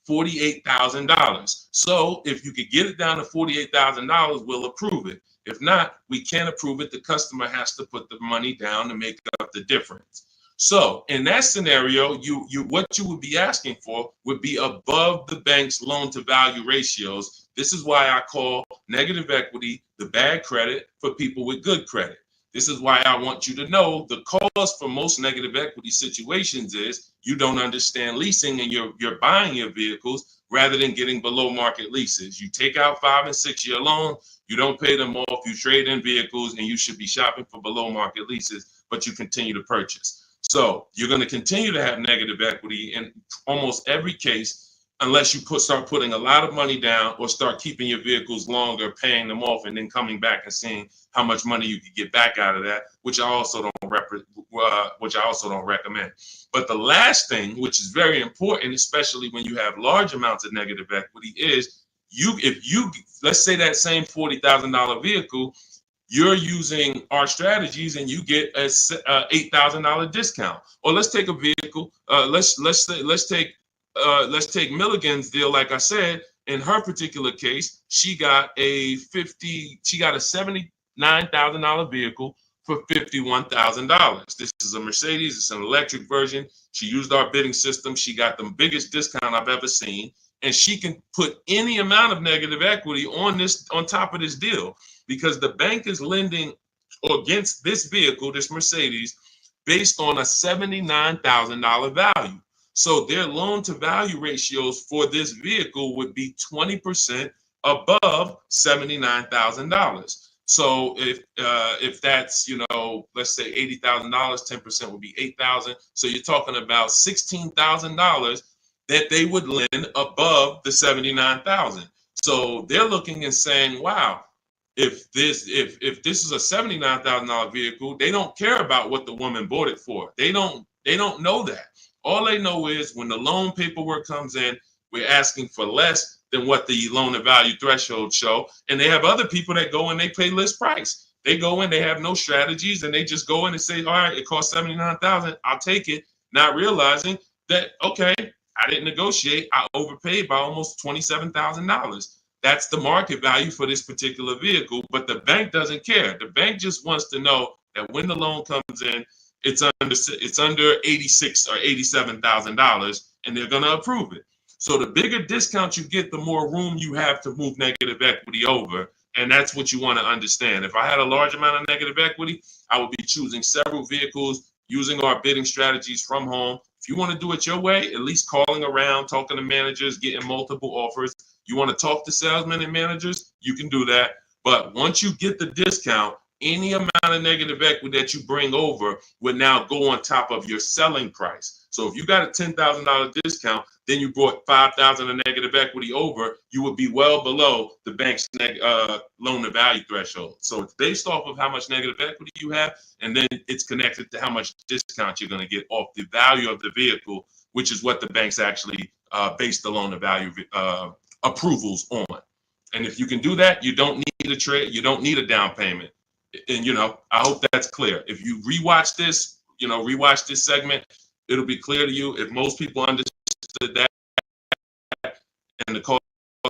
$48,000. So if you could get it down to $48,000, we'll approve it. If not, we can't approve it. The customer has to put the money down to make up the difference. So in that scenario, what you would be asking for would be above the bank's loan to value ratios. This is why I call negative equity the bad credit for people with good credit. This is why I want you to know the cause for most negative equity situations is you don't understand leasing and you're buying your vehicles rather than getting below market leases. You take out 5 and 6 year loans, you don't pay them off, you trade in vehicles, and you should be shopping for below market leases, but you continue to purchase. So you're going to continue to have negative equity in almost every case unless you start putting a lot of money down or start keeping your vehicles longer, paying them off, and then coming back and seeing how much money you could get back out of that, which I also don't recommend. But the last thing, which is very important, especially when you have large amounts of negative equity, is let's say that same $40,000 vehicle, you're using our strategies and you get a $8,000 discount. Or let's take a vehicle. Let's take Milligan's deal. Like I said, in her particular case, she got a $79,000 vehicle for $51,000. This is a Mercedes. It's an electric version. She used our bidding system. She got the biggest discount I've ever seen, and she can put any amount of negative equity on top of this deal because the bank is lending against this vehicle, this Mercedes, based on a $79,000 value. So their loan to value ratios for this vehicle would be 20% above $79,000. So if that's, let's say $80,000, 10% would be $8,000. So you're talking about $16,000 that they would lend above the $79,000. So they're looking and saying, wow, if this is a $79,000 vehicle, they don't care about what the woman bought it for. They don't know that. All they know is when the loan paperwork comes in, we're asking for less than what the loan to value threshold show. And they have other people that go and they pay list price. They go in, they have no strategies, and they just go in and say, all right, it costs $79,000, I'll take it, not realizing that, okay, I didn't negotiate, I overpaid by almost $27,000. That's the market value for this particular vehicle, but the bank doesn't care. The bank just wants to know that when the loan comes in, it's under $86,000 or $87,000, and they're going to approve it. So the bigger discount you get, the more room you have to move negative equity over, and that's what you want to understand. If I had a large amount of negative equity, I would be choosing several vehicles, using our bidding strategies from home. If you want to do it your way, at least calling around, talking to managers, getting multiple offers. You want to talk to salesmen and managers, you can do that. But once you get the discount, any amount of negative equity that you bring over would now go on top of your selling price. So if you got a $10,000 discount, then you brought $5,000 of negative equity over, you would be well below the bank's loan to value threshold. So it's based off of how much negative equity you have, and then it's connected to how much discount you're going to get off the value of the vehicle, which is what the banks actually base the loan to value approvals on. And if you can do that, you don't need a trade, you don't need a down payment. And I hope that's clear. If you rewatch this, rewatch this segment, it'll be clear to you. If most people understood that and the cost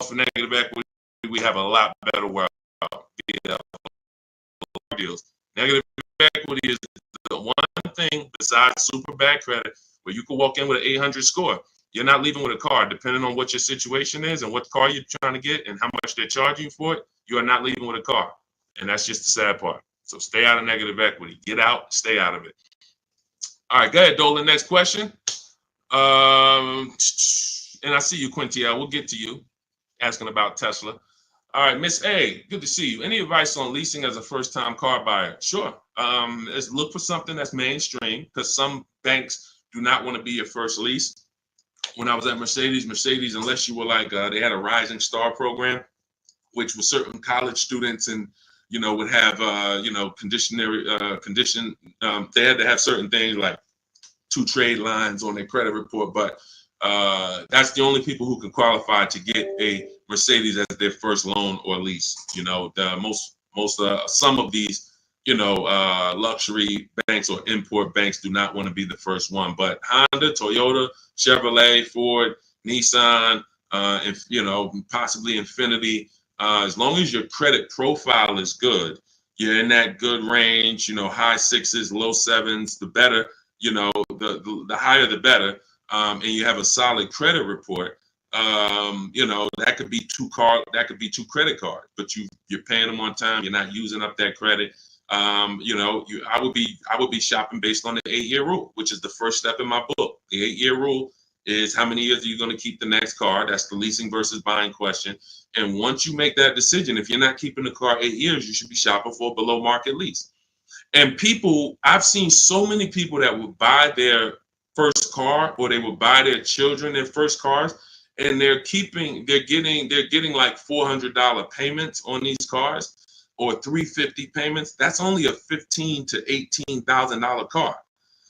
for negative equity, we have a lot better world. Deals. Negative equity is the one thing besides super bad credit where you can walk in with an 800 score. You're not leaving with a car, depending on what your situation is and what car you're trying to get and how much they're charging you for it. You are not leaving with a car. And that's just the sad part. So stay out of negative equity. Get out, stay out of it. All right, go ahead, Dolan. Next question. And I see you, Quintia. We'll get to you asking about Tesla. All right, Miss A, good to see you. Any advice on leasing as a first-time car buyer? Sure. Let's look for something that's mainstream because some banks do not want to be your first lease. When I was at Mercedes, unless you were like, they had a Rising Star program, which was certain college students and, would have, condition. They had to have certain things like 2 trade lines on their credit report, but that's the only people who can qualify to get a Mercedes as their first loan or lease. Some of these, luxury banks or import banks do not want to be the first one, but Honda, Toyota, Chevrolet, Ford, Nissan, and possibly Infiniti, as long as your credit profile is good, you're in that good range, high 6s, low 7s, the better, the higher the better, and you have a solid credit report, that could be 2 credit cards, but you're paying them on time, you're not using up that credit. I would be shopping based on the 8-year rule, which is the first step in my book. The 8-year rule is how many years are you going to keep the next car? That's the leasing versus buying question. And once you make that decision, if you're not keeping the car 8 years, you should be shopping for a below market lease. And I've seen so many people that would buy their first car or they would buy their children their first cars, and they're getting like $400 payments on these cars or $350 payments. That's only a $15,000 to $18,000 car.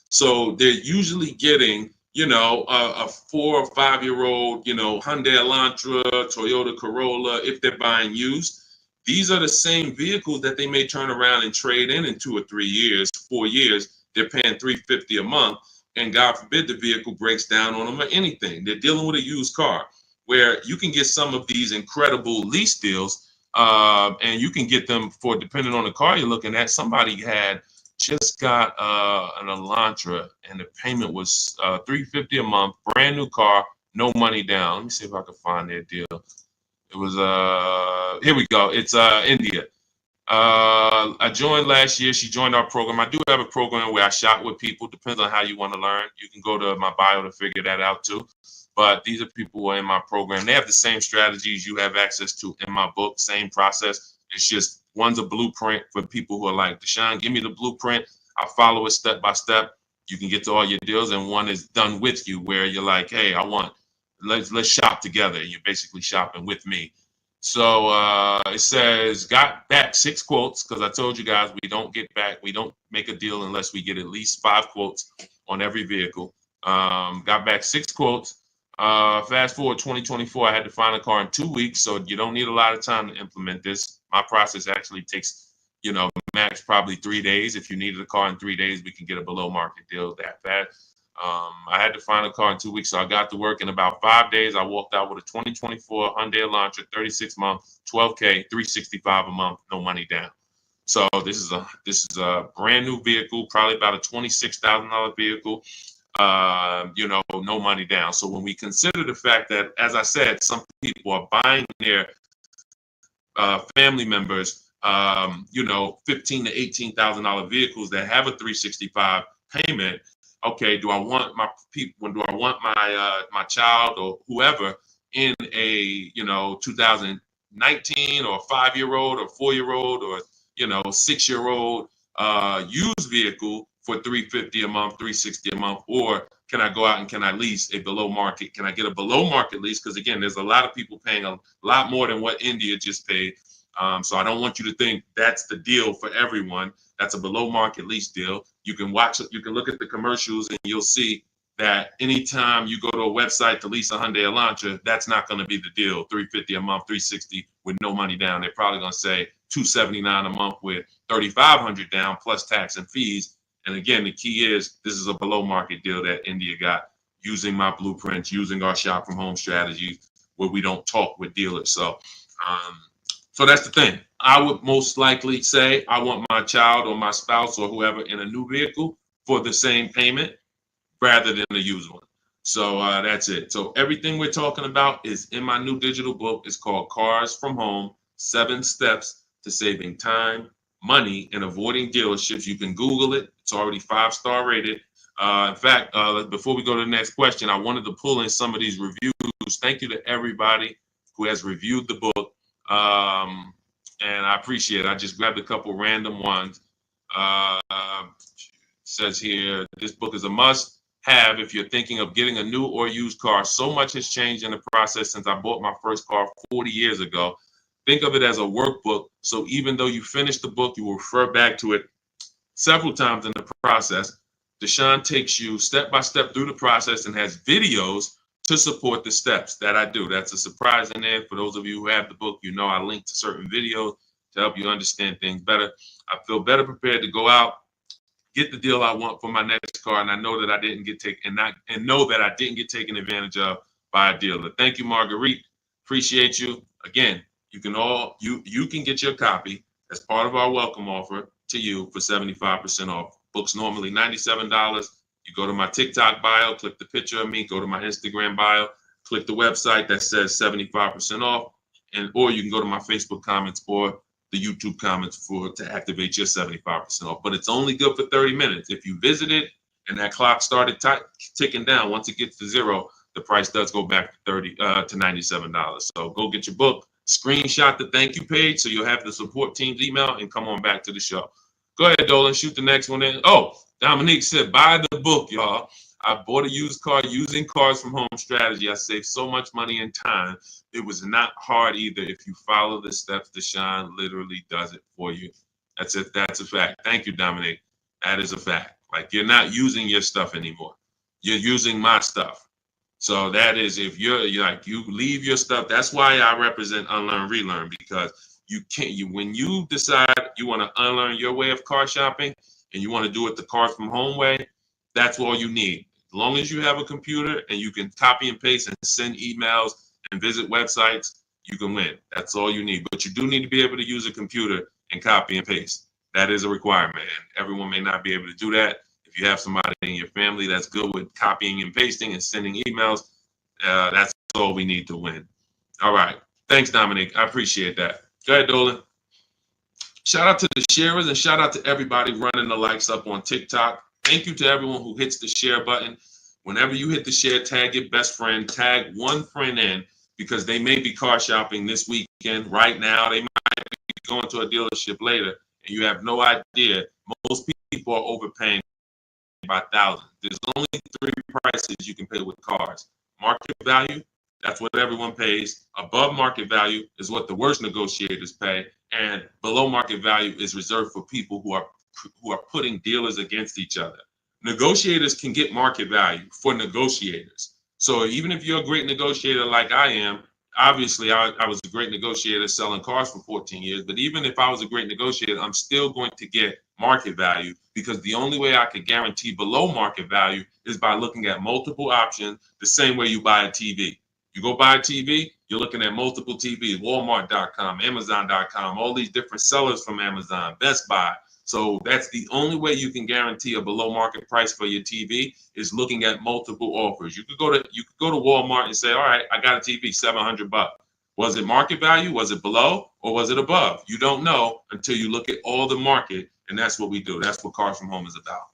So they're usually getting, a 4 or 5-year-old, Hyundai Elantra, Toyota Corolla, if they're buying used. These are the same vehicles that they may turn around and trade in 2 or 3 years, 4 years. They're paying $350 a month, and God forbid the vehicle breaks down on them or anything. They're dealing with a used car, where you can get some of these incredible lease deals, and you can get them for, depending on the car you're looking at. Somebody had just got an Elantra, and the payment was $350 a month, brand new car, no money down. Let me see if I can find their deal. It was here we go. It's India. I joined last year. She joined our program. I do have a program where I shop with people. Depends on how you want to learn. You can go to my bio to figure that out too. But these are people who are in my program. They have the same strategies you have access to in my book, same process. It's just one's a blueprint for people who are like, Deshaun, give me the blueprint. I'll follow it step by step. You can get to all your deals. And one is done with you, where you're like, hey, let's shop together. You're basically shopping with me. So it says, got back 6 quotes, because I told you guys we don't make a deal unless we get at least 5 quotes on every vehicle. Got back 6 quotes. Fast forward 2024, I had to find a car in 2 weeks, so you don't need a lot of time to implement this. My process actually takes, max probably 3 days. If you needed a car in 3 days, we can get a below market deal that fast. I had to find a car in 2 weeks, so I got to work in about 5 days. I walked out with a 2024 Hyundai Elantra, 36 month, 12K, 365 a month, no money down. So this is a brand new vehicle, probably about a $26,000 vehicle. No money down. So when we consider the fact that, as I said, some people are buying their family members, $15,000 to $18,000 vehicles that have a 365 payment. Okay, do I want my people? Do I want my child or whoever in a 2019 or 5-year-old or 4-year-old or 6-year-old used vehicle for $350 a month, $360 a month, or can I go out and can I lease a below market? Can I get a below market lease? Because again, there's a lot of people paying a lot more than what India just paid. So I don't want you to think that's the deal for everyone. That's a below market lease deal. You can look at the commercials and you'll see that anytime you go to a website to lease a Hyundai Elantra, that's not going to be the deal. $350 a month, $360 with no money down. They're probably going to say $279 a month with $3,500 down plus tax and fees. And again, the key is this is a below market deal that India got using my blueprints, using our shop from home strategies where we don't talk with dealers. So that's the thing. I would most likely say I want my child or my spouse or whoever in a new vehicle for the same payment rather than a used one. So that's it. So everything we're talking about is in my new digital book. It's called Cars from Home, 7 Steps to Saving Time, Money, and Avoiding Dealerships. You can Google it. It's already 5-star rated. In fact, before we go to the next question, I wanted to pull in some of these reviews. Thank you to everybody who has reviewed the book. And I appreciate it. I just grabbed a couple random ones. Says here, this book is a must have if you're thinking of getting a new or used car. So much has changed in the process since I bought my first car 40 years ago. Think of it as a workbook. So even though you finish the book, you will refer back to it several times in the process. Deshaun takes you step by step through the process and has videos to support the steps that I do. That's a surprise in there. For those of you who have the book, I link to certain videos to help you understand things better. I feel better prepared to go out, get the deal I want for my next car, and I know that I didn't get taken advantage of by a dealer. Thank you, Marguerite. Appreciate you. Again, you can get your copy as part of our welcome offer to you for 75% off. Books normally $97. You go to my TikTok bio, click the picture of me, go to my Instagram bio, click the website that says 75% off, or you can go to my Facebook comments or the YouTube comments to activate your 75% off. But it's only good for 30 minutes. If you visit it and that clock started ticking down, once it gets to 0, the price does go back to $97. So go get your book, screenshot the thank you page so you'll have the support team's email and come on back to the show. Go ahead, Dolan, shoot the next one in. Oh, Dominique said, buy the book, y'all. I bought a used car using Cars from Home strategy. I saved so much money and time. It was not hard either. If you follow the steps, Deshaun literally does it for you. That's it. That's a fact. Thank you, Dominique. That is a fact. Like, you're not using your stuff anymore. You're using my stuff. So that is, if you leave your stuff. That's why I represent Unlearn, Relearn, because when you decide you want to unlearn your way of car shopping and you want to do it the Cars from Home way, that's all you need. As long as you have a computer and you can copy and paste and send emails and visit websites, you can win. That's all you need. But you do need to be able to use a computer and copy and paste. That is a requirement. And everyone may not be able to do that. If you have somebody in your family that's good with copying and pasting and sending emails, that's all we need to win. All right. Thanks, Dominic. I appreciate that. Go ahead, Dolan. Shout out to the sharers and shout out to everybody running the likes up on TikTok. Thank you to everyone who hits the share button. Whenever you hit the share, tag your best friend, tag one friend in, because they may be car shopping this weekend. Right now, they might be going to a dealership later, and you have no idea. Most people are overpaying by thousands. There's only 3 prices you can pay with cars. Market value, that's what everyone pays. Above market value is what the worst negotiators pay. And below market value is reserved for people who are putting dealers against each other. Negotiators can get market value for negotiators. So even if you're a great negotiator like I am, obviously I was a great negotiator selling cars for 14 years, but even if I was a great negotiator, I'm still going to get market value, because the only way I could guarantee below market value is by looking at multiple options, the same way you buy a TV. You go buy a TV, you're looking at multiple TVs, Walmart.com, Amazon.com, all these different sellers from Amazon, Best Buy. So that's the only way you can guarantee a below market price for your TV, is looking at multiple offers. You could go to Walmart and say, all right, I got a TV, $700. Was it market value? Was it below? Or was it above? You don't know until you look at all the market, and that's what we do. That's what Cars from Home is about.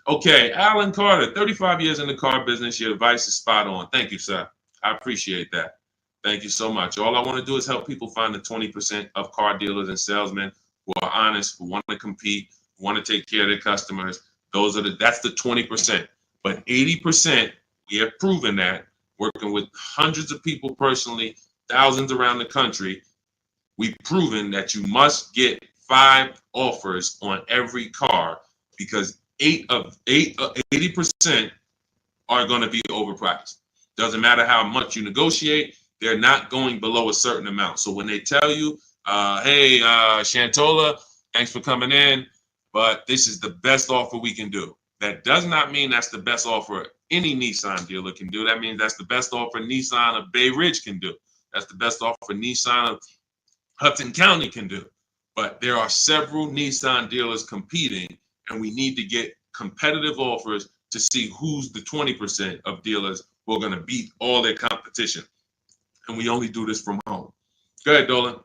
Okay, Alan Carter, 35 years in the car business. Your advice is spot on. Thank you, sir. I appreciate that. Thank you so much. All I want to do is help people find the 20% of car dealers and salesmen who are honest, who want to compete, who want to take care of their customers. That's the 20%. But 80%, we have proven that, working with hundreds of people personally, thousands around the country, we've proven that you must get 5 offers on every car, because 80% are going to be overpriced. Doesn't matter how much you negotiate, they're not going below a certain amount. So when they tell you, hey, Shantola, thanks for coming in, but this is the best offer we can do, that does not mean that's the best offer any Nissan dealer can do. That means that's the best offer Nissan of Bay Ridge can do. That's the best offer Nissan of Hudson County can do. But there are several Nissan dealers competing, and we need to get competitive offers to see who's the 20% of dealers who are going to beat all their competition. And we only do this from home. Go ahead, Dolan.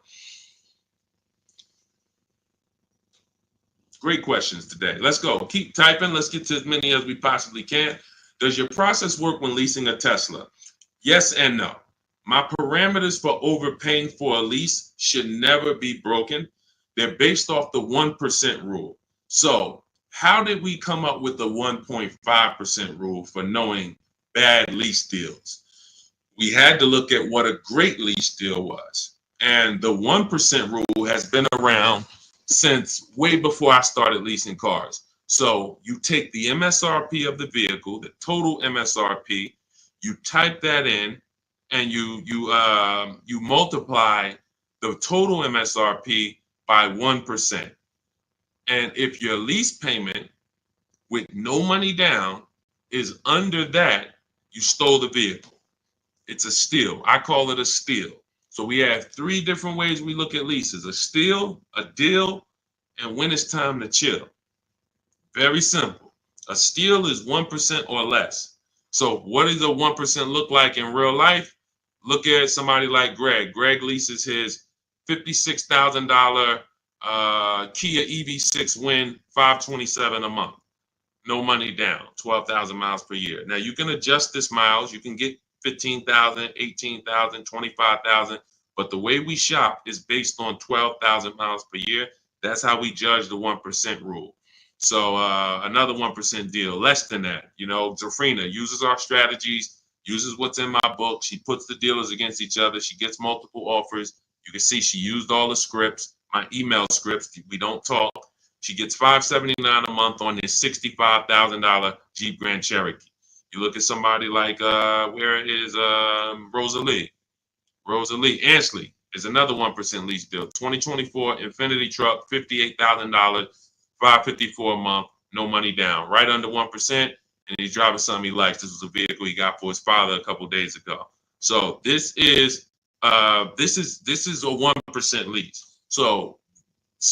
Great questions today. Let's go. Keep typing. Let's get to as many as we possibly can. Does your process work when leasing a Tesla? Yes and no. My parameters for overpaying for a lease should never be broken. They're based off the 1% rule. So how did we come up with the 1.5% rule for knowing bad lease deals? We had to look at what a great lease deal was. And the 1% rule has been around since way before I started leasing cars. So you take the MSRP of the vehicle, the total MSRP, you type that in, and you multiply the total MSRP by 1%. And if your lease payment with no money down is under that, you stole the vehicle. It's a steal. I call it a steal. So we have 3 different ways we look at leases: a steal, a deal, and when it's time to chill. Very simple. A steal is 1% or less. So what does a 1% look like in real life? Look at somebody like Greg. Greg leases his $56,000 Kia EV6 Win, $527 a month. No money down, 12,000 miles per year. Now you can adjust this miles. You can get 15,000, 18,000, 25,000. But the way we shop is based on 12,000 miles per year. That's how we judge the 1% rule. So another 1% deal, less than that. You know, Zafrina uses our strategies, uses what's in my book. She puts the dealers against each other. She gets multiple offers. You can see she used all the scripts, my email scripts. We don't talk. She gets $579 a month on this $65,000 Jeep Grand Cherokee. You look at somebody like, where is Rosalie? Rosalie Ansley is another 1% lease deal. 2024 Infiniti truck, $58,000, $554 a month, no money down, right under 1%. And he's driving something he likes. This was a vehicle he got for his father a couple days ago. So this is a 1% lease. So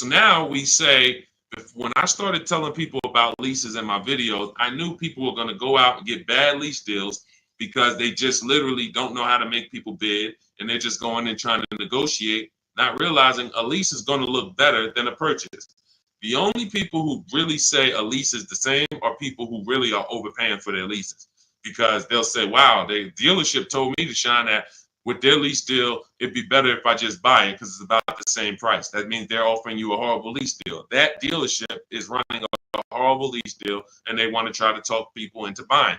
now we say, when I started telling people about leases in my videos, I knew people were going to go out and get bad lease deals because they just literally don't know how to make people bid, and they're just going in trying to negotiate, not realizing a lease is going to look better than a purchase. The only people who really say a lease is the same are people who really are overpaying for their leases, because they'll say, wow, the dealership told me to shine that with their lease deal, it'd be better if I just buy it because it's about the same price. That means they're offering you a horrible lease deal. That dealership is running a horrible lease deal, and they want to try to talk people into buying.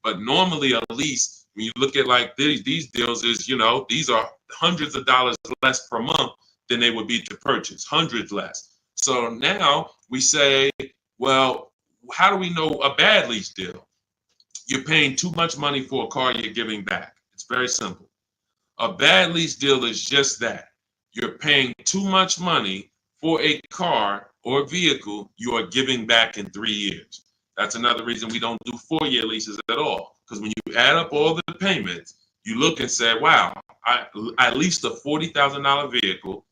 But normally a lease, when you look at like these deals, is, you know, these are hundreds of dollars less per month than they would be to purchase, hundreds less. So now we say, well, how do we know a bad lease deal? You're paying too much money for a car you're giving back. It's very simple. A bad lease deal is just that. You're paying too much money for a car or vehicle you are giving back in 3 years. That's another reason we don't do 4-year leases at all. Because when you add up all the payments, you look and say, wow, I leased a $40,000 vehicle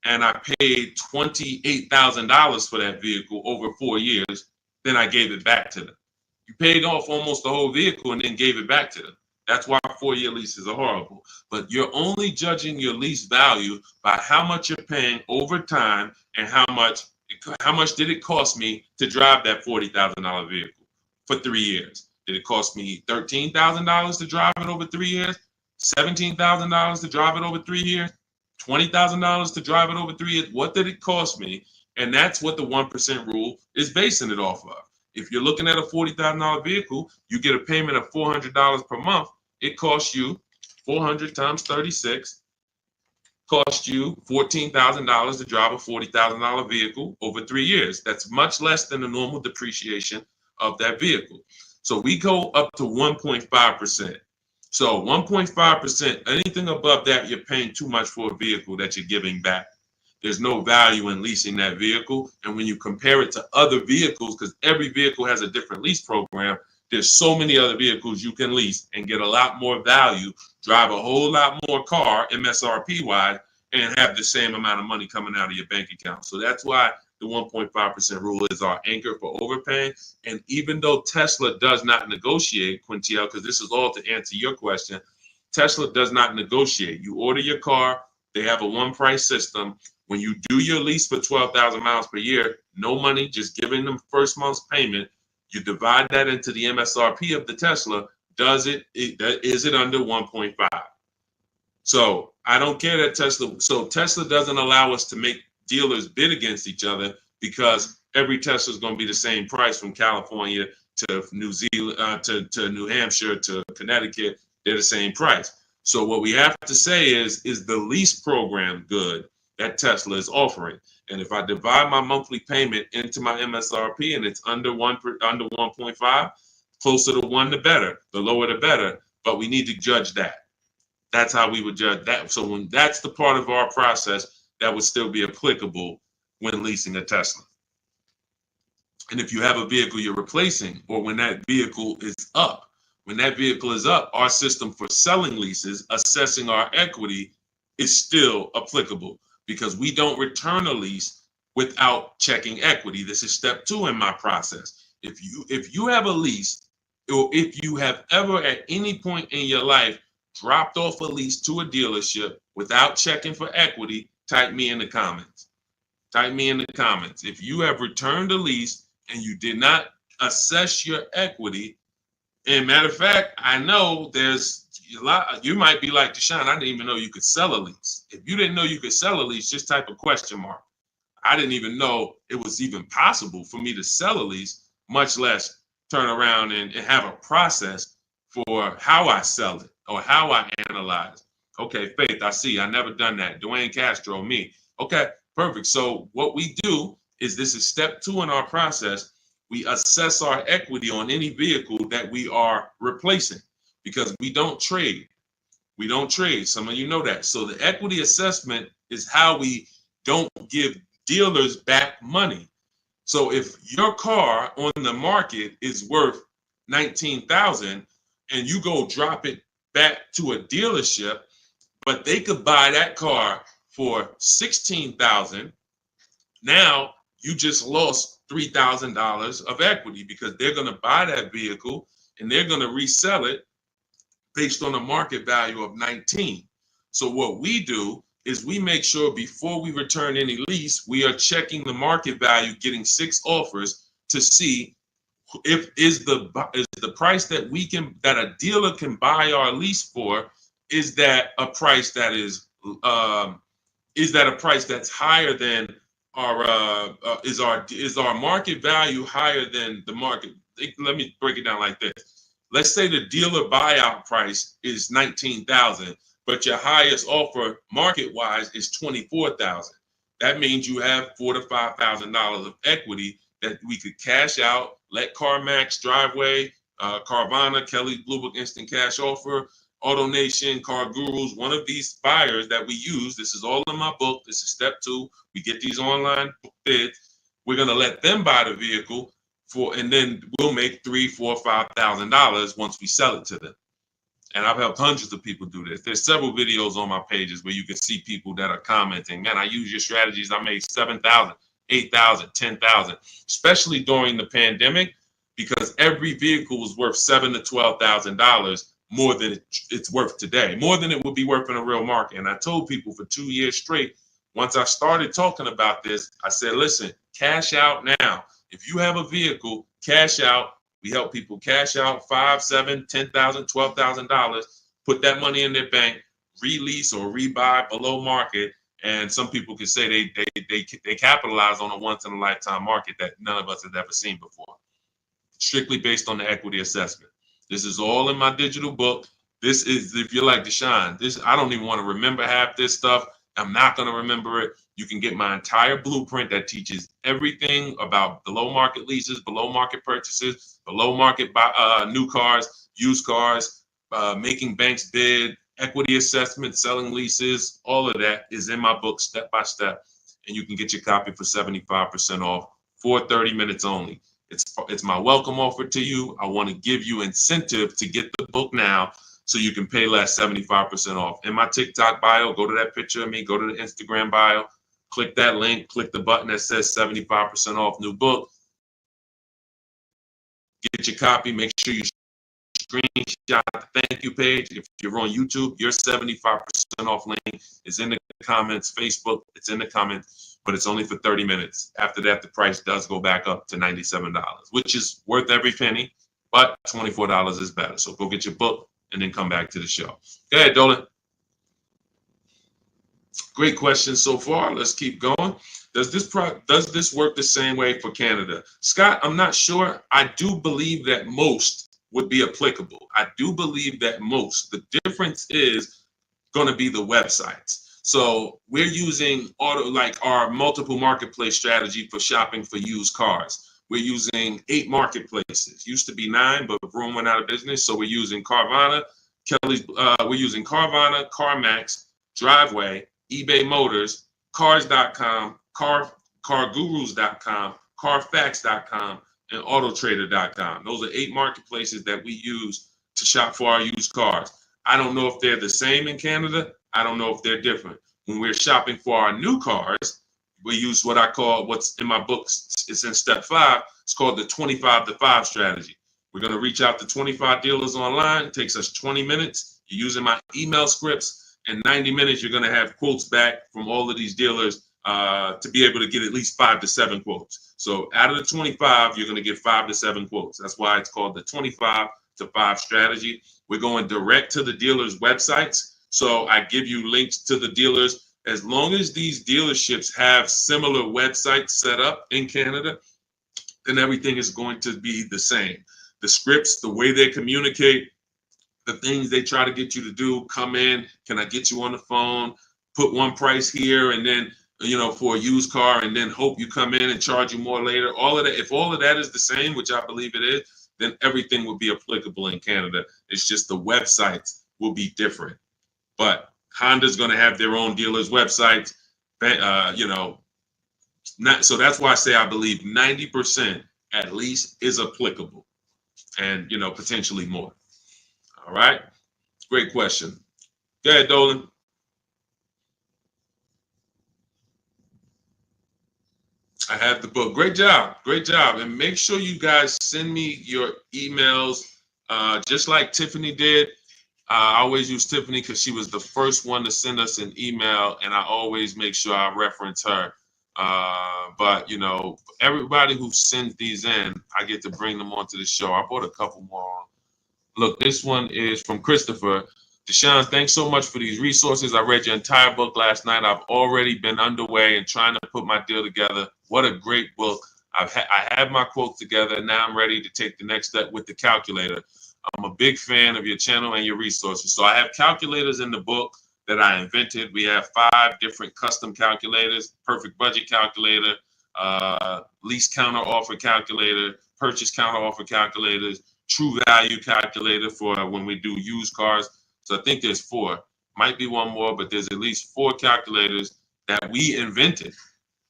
and I paid $28,000 for that vehicle over 4 years. Then I gave it back to them. You paid off almost the whole vehicle and then gave it back to them. That's why 4-year leases are horrible. But you're only judging your lease value by how much you're paying over time and how much did it cost me to drive that $40,000 vehicle for 3 years. Did it cost me $13,000 to drive it over 3 years? $17,000 to drive it over 3 years? $20,000 to drive it over 3 years? What did it cost me? And that's what the 1% rule is basing it off of. If you're looking at a $40,000 vehicle, you get a payment of $400 per month. It costs you 400 times 36, cost you $14,000 to drive a $40,000 vehicle over 3 years. That's much less than the normal depreciation of that vehicle. So we go up to 1.5%. So 1.5%, anything above that, you're paying too much for a vehicle that you're giving back. There's no value in leasing that vehicle. And when you compare it to other vehicles, because every vehicle has a different lease program, there's so many other vehicles you can lease and get a lot more value, drive a whole lot more car MSRP wise, and have the same amount of money coming out of your bank account. So that's why the 1.5% rule is our anchor for overpaying. And even though Tesla does not negotiate, Quintiel, because this is all to answer your question, Tesla does not negotiate. You order your car, they have a one price system. When you do your lease for 12,000 miles per year, no money, just giving them first month's payment. You divide that into the MSRP of the Tesla. Is it under 1.5? So I don't care that Tesla. So Tesla doesn't allow us to make dealers bid against each other because every Tesla is going to be the same price from California to New Zealand to New Hampshire to Connecticut. They're the same price. So what we have to say is the lease program good that Tesla is offering? And if I divide my monthly payment into my MSRP and it's under 1.5, closer to 1 the better, the lower the better. But we need to judge that. That's how we would judge that. So when that's the part of our process that would still be applicable when leasing a Tesla. And if you have a vehicle you're replacing, or when that vehicle is up, our system for selling leases, assessing our equity is still applicable because we don't return a lease without checking equity. This is step 2 in my process. If you have a lease, or if you have ever at any point in your life dropped off a lease to a dealership without checking for equity, type me in the comments. Type me in the comments. If you have returned a lease and you did not assess your equity, and matter of fact, I know there's a lot, you might be like Deshaun, I didn't even know you could sell a lease. If you didn't know you could sell a lease, just type a question mark. I didn't even know it was even possible for me to sell a lease, much less turn around and have a process for how I sell it or how I analyze. Okay, Faith, I see. I never done that. Dwayne Castro, me. Okay, perfect. So what we do is, this is step 2 in our process. We assess our equity on any vehicle that we are replacing because we don't trade. We don't trade. Some of you know that. So the equity assessment is how we don't give dealers back money. So if your car on the market is worth $19,000 and you go drop it back to a dealership, but they could buy that car for $16,000, now you just lost $3,000 of equity because they're going to buy that vehicle and they're going to resell it based on a market value of 19. So what we do is we make sure before we return any lease, we are checking the market value, getting 6 offers to see if is the price that a dealer can buy our lease for, is that a price that is a price that's higher than our is our market value higher than the market? Let me break it down like this. Let's say the dealer buyout price is $19,000, but your highest offer market-wise is $24,000. That means you have $4,000 to $5,000 of equity that we could cash out, let CarMax, Driveway, Carvana, Kelly Blue Book Instant Cash Offer, AutoNation, Car Gurus, one of these buyers that we use, this is all in my book. This is step 2. We get these online bids. We're going to let them buy the vehicle and then we'll make $3,000, $4,000, $5,000 once we sell it to them. And I've helped hundreds of people do this. There's several videos on my pages where you can see people that are commenting, man, I use your strategies. I made $7,000, $8,000, $10,000, especially during the pandemic, because every vehicle was worth $7,000 to $12,000 more than it's worth today, more than it would be worth in a real market. And I told people for 2 years straight, once I started talking about this, I said, listen, cash out now. If you have a vehicle, cash out. We help people cash out $5,000, $7,000, $10,000, $12,000, put that money in their bank, release or rebuy below market. And some people can say they capitalize on a once in a lifetime market that none of us have ever seen before. Strictly based on the equity assessment. This is all in my digital book. This is, if you're like Deshaun, I don't even want to remember half this stuff. I'm not going to remember it. You can get my entire blueprint that teaches everything about below market leases, below market purchases, below market new cars, used cars, making banks bid, equity assessment, selling leases. All of that is in my book step by step. And you can get your copy for 75% off for 30 minutes only. It's my welcome offer to you. I want to give you incentive to get the book now so you can pay less, 75% off. In my TikTok bio, go to that picture of me, go to the Instagram bio, click that link, click the button that says 75% off new book. Get your copy. Make sure you screenshot the thank you page. If you're on YouTube, your 75% off link is in the comments. Facebook, it's in the comments, but it's only for 30 minutes. After that, the price does go back up to $97, which is worth every penny, but $24 is better. So go get your book and then come back to the show. Go ahead, Dolan. Great question so far. Let's keep going. Does this work the same way for Canada? Scott, I'm not sure. I do believe that most would be applicable. I do believe that most. The difference is going to be the websites. So we're using our multiple marketplace strategy for shopping for used cars. We're using 8 marketplaces. Used to be 9, but Vroom went out of business. So we're using Carvana, we're using Carvana, CarMax, Driveway, eBay Motors, Cars.com, CarGurus.com, Carfax.com, and Autotrader.com. Those are 8 marketplaces that we use to shop for our used cars. I don't know if they're the same in Canada. I don't know if they're different. When we're shopping for our new cars, we use what I call, what's in my books, it's in step 5. It's called the 25 to 5 strategy. We're going to reach out to 25 dealers online. It takes us 20 minutes. You're using my email scripts. In 90 minutes, you're going to have quotes back from all of these dealers to be able to get at least 5 to 7 quotes. So out of the 25, you're going to get 5 to 7 quotes. That's why it's called the 25 to 5 strategy. We're going direct to the dealers' websites. So I give you links to the dealers. As long as these dealerships have similar websites set up in Canada, then everything is going to be the same. The scripts, the way they communicate, the things they try to get you to do, come in, can I get you on the phone, put one price here, and then, for a used car, and then hope you come in and charge you more later. All of that, if all of that is the same, which I believe it is, then everything will be applicable in Canada. It's just the websites will be different. But Honda's going to have their own dealers' websites, so that's why I say I believe 90% at least is applicable, and potentially more. All right, great question. Go ahead, Dolan. I have the book. Great job, and make sure you guys send me your emails, just like Tiffany did. I always use Tiffany because she was the first one to send us an email, and I always make sure I reference her. But everybody who sends these in, I get to bring them onto the show. I brought a couple more. Look, this one is from Christopher. Deshaun, thanks so much for these resources. I read your entire book last night. I've already been underway and trying to put my deal together. What a great book. I have my quotes together. Now I'm ready to take the next step with the calculator. I'm a big fan of your channel and your resources. So I have calculators in the book that I invented. We have 5 different custom calculators: perfect budget calculator, lease counter offer calculator, purchase counter offer calculators, true value calculator for when we do used cars. So I think there's 4. Might be one more, but there's at least 4 calculators that we invented.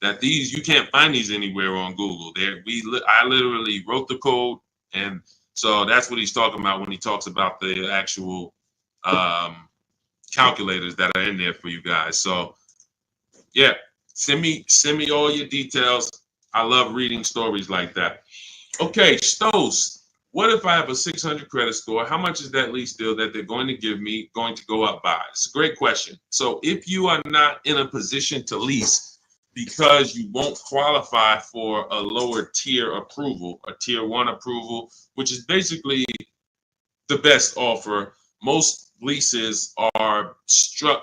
That these, you can't find these anywhere on Google. I literally wrote the code, and so that's what he's talking about when he talks about the actual calculators that are in there for you guys. So yeah, send me all your details. I love reading stories like that. Okay, Stos, what if I have a 600 credit score? How much is that lease deal that they're going to give me going to go up by? It's a great question. So if you are not in a position to lease because you won't qualify for a lower tier approval, a tier 1 approval, which is basically the best offer. Most leases are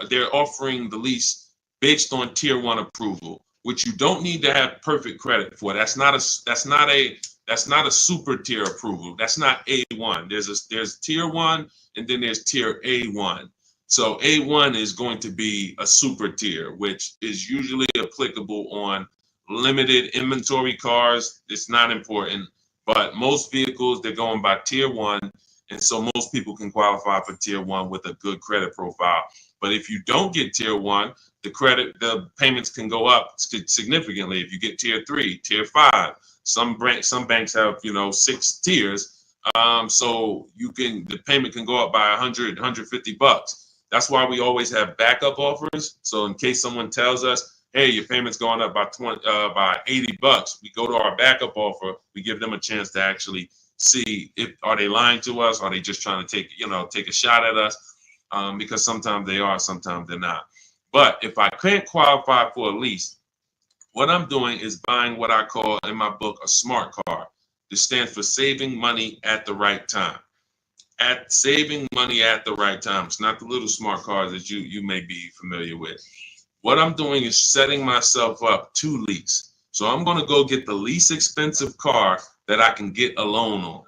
they're offering the lease based on tier 1 approval, which you don't need to have perfect credit for. That's not a super tier approval. That's not A1. There's tier 1 and then there's tier A1. So A1 is going to be a super tier, which is usually applicable on limited inventory cars. It's not important, but most vehicles, they're going by tier 1. And so most people can qualify for tier 1 with a good credit profile. But if you don't get tier 1, the payments can go up significantly. If you get tier 3, tier 5, some banks have 6 tiers, so the payment can go up by $100-$150. That's why we always have backup offers. So in case someone tells us, hey, your payment's going up by $80, we go to our backup offer. We give them a chance to actually see are they lying to us? Are they just trying to take a shot at us? Because sometimes they are, sometimes they're not. But if I can't qualify for a lease, what I'm doing is buying what I call in my book a smart card. This stands for saving money at the right time. Saving money at the right time. It's not the little smart cards that you may be familiar with. What I'm doing is setting myself up to lease. So I'm going to go get the least expensive car that I can get a loan on.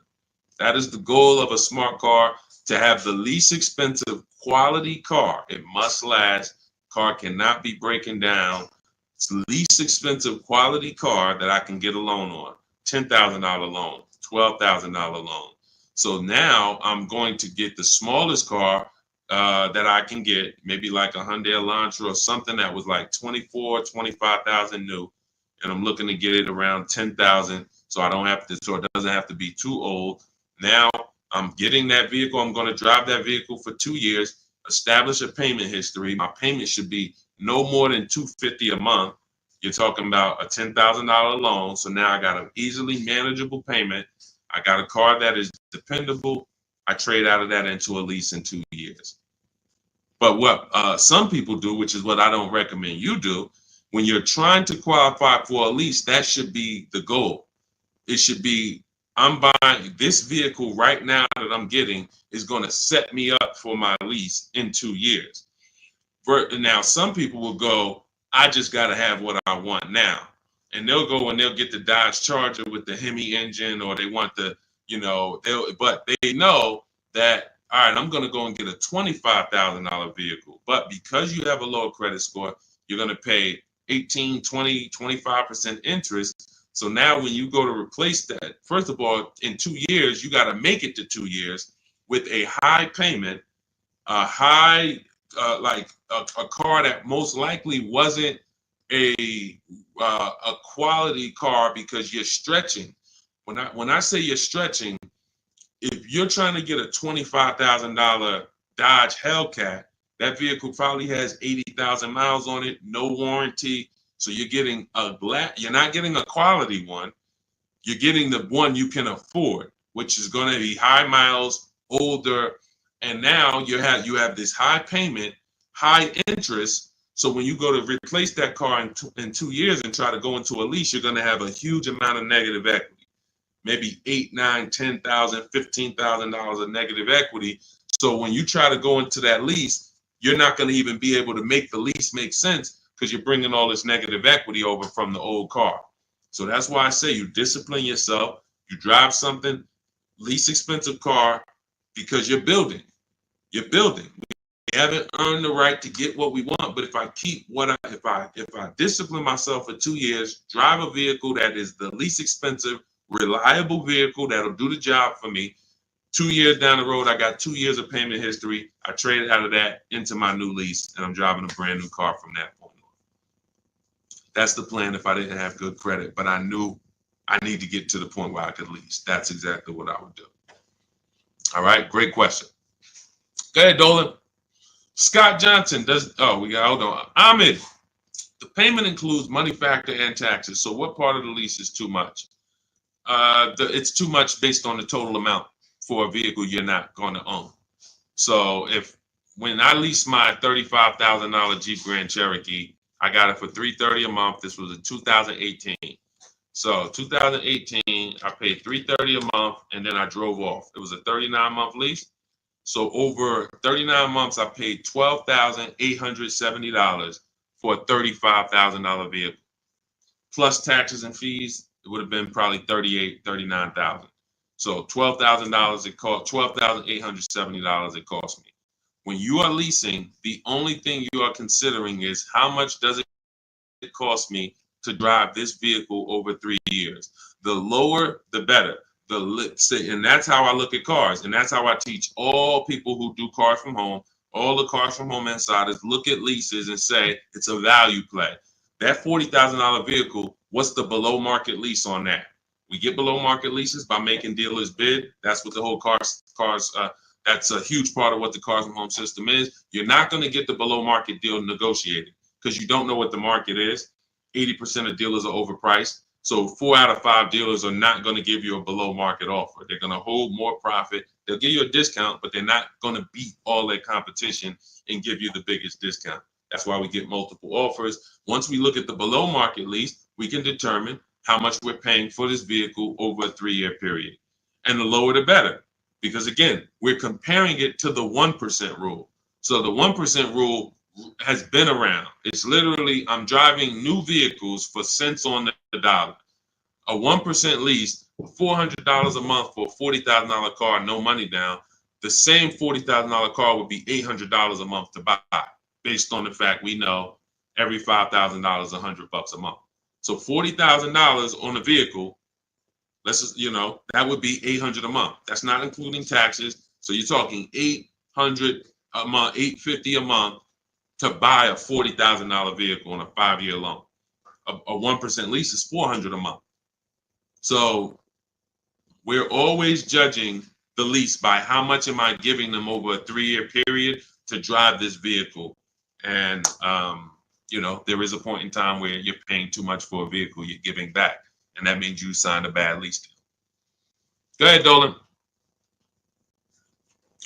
That is the goal of a smart car, to have the least expensive quality car. It must last. Car cannot be breaking down. It's the least expensive quality car that I can get a loan on. $10,000 loan, $12,000 loan. So now I'm going to get the smallest car that I can get, maybe like a Hyundai Elantra or something that was like 25,000 new. And I'm looking to get it around 10,000. So it doesn't have to be too old. Now I'm getting that vehicle. I'm going to drive that vehicle for 2 years, establish a payment history. My payment should be no more than $250 a month. You're talking about a $10,000 loan. So now I got an easily manageable payment. I got a car that is dependable. I trade out of that into a lease in 2 years. But what some people do, which is what I don't recommend you do, when you're trying to qualify for a lease, that should be the goal. It should be, I'm buying this vehicle right now that I'm getting is going to set me up for my lease in 2 years. Now, some people will go, I just got to have what I want now. And they'll go and they'll get the Dodge Charger with the Hemi engine, or they want but they know that, all right, I'm going to go and get a $25,000 vehicle. But because you have a lower credit score, you're going to pay 18, 20, 25% interest. So now when you go to replace that, first of all, in 2 years, you got to make it to 2 years with a high payment, a car that most likely wasn't a quality car, because you're stretching. When I say you're stretching, if you're trying to get a $25,000 Dodge Hellcat, that vehicle probably has 80,000 miles on it, no warranty. So you're getting you're not getting a quality one. You're getting the one you can afford, which is going to be high miles, older. And now you have this high payment, high interest. So when you go to replace that car in 2 years and try to go into a lease, you're going to have a huge amount of negative equity, maybe $8,000, $9,000, $10,000, $15,000 of negative equity. So when you try to go into that lease, you're not going to even be able to make the lease make sense, because you're bringing all this negative equity over from the old car. So that's why I say you discipline yourself. You drive something, least expensive car, because you're building. You're building. We haven't earned the right to get what we want, but if I discipline myself for 2 years, drive a vehicle that is the least expensive, reliable vehicle that'll do the job for me, 2 years down the road, I got 2 years of payment history. I traded out of that into my new lease, and I'm driving a brand new car from that point on. That's the plan if I didn't have good credit, but I knew I need to get to the point where I could lease. That's exactly what I would do. All right, great question. Go ahead, Dolan. Scott Johnson hold on. Ahmed, the payment includes money factor and taxes. So what part of the lease is too much? It's too much based on the total amount for a vehicle you're not going to own. So when I leased my $35,000 Jeep Grand Cherokee, I got it for $330 a month. This was in 2018. So 2018, I paid $330 a month, and then I drove off. It was a 39-month lease. So over 39 months, I paid $12,870 for a $35,000 vehicle. Plus taxes and fees, it would have been probably $39,000. So $12,000 it cost, $12,870 it cost me. When you are leasing, the only thing you are considering is how much does it cost me to drive this vehicle over 3 years. The lower, the better. And that's how I look at cars, and that's how I teach all people who do cars from home, all the cars from home insiders, look at leases and say it's a value play. That $40,000 vehicle, what's the below market lease on that? We get below market leases by making dealers bid. That's what the whole cars. That's a huge part of what the cars from home system is. You're not going to get the below market deal negotiated because you don't know what the market is. 80% of dealers are overpriced. So 4 out of 5 dealers are not going to give you a below market offer. They're going to hold more profit. They'll give you a discount, but they're not going to beat all their competition and give you the biggest discount. That's why we get multiple offers. Once we look at the below market lease, we can determine how much we're paying for this vehicle over a 3-year period. And the lower the better. Because again, we're comparing it to the 1% rule. So the 1% rule has been around. It's literally, I'm driving new vehicles for cents on the dollar. A 1% lease, $400 a month for a $40,000 car, no money down. The same $40,000 car would be $800 a month to buy, based on the fact we know every $5,000 is $100 a month. So $40,000 on a vehicle, that would be $800 a month. That's not including taxes. So you're talking $800 a month, $850 a month to buy a $40,000 vehicle on a 5-year loan. A 1% lease is $400 a month. So we're always judging the lease by how much am I giving them over a 3-year period to drive this vehicle. And, there is a point in time where you're paying too much for a vehicle you're giving back. And that means you signed a bad lease deal. Go ahead, Dolan.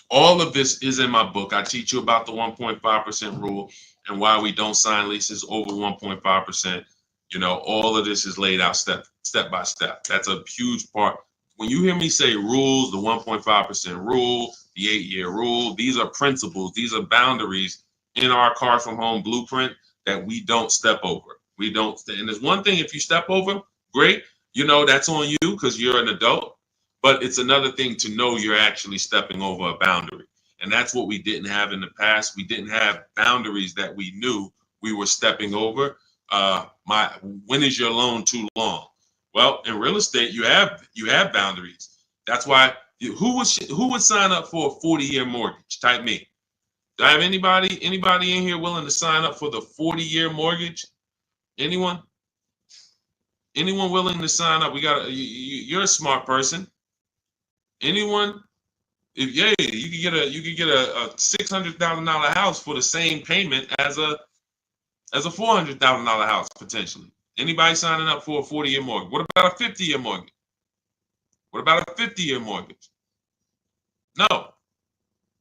All of this is in my book. I teach you about the 1.5% rule and why we don't sign leases over 1.5%. All of this is laid out step by step. That's a huge part. When you hear me say rules, the 1.5% rule, the 8-year rule, these are principles. These are boundaries in our Cars from Home blueprint that we don't step over. We don't. And there's one thing, if you step over, great. That's on you because you're an adult. But it's another thing to know you're actually stepping over a boundary. And that's what we didn't have in the past. We didn't have boundaries that we knew we were stepping over. When is your loan too long? Well, in real estate, you have boundaries. That's why who would sign up for a 40-year mortgage? Type me. Do I have anybody in here willing to sign up for the 40-year mortgage? Anyone? Anyone willing to sign up? You're a smart person. Anyone? You could get a $600,000 house for the same payment as a $400,000 house potentially. Anybody signing up for a 40-year mortgage? What about a 50-year mortgage? What about a 50-year mortgage? No.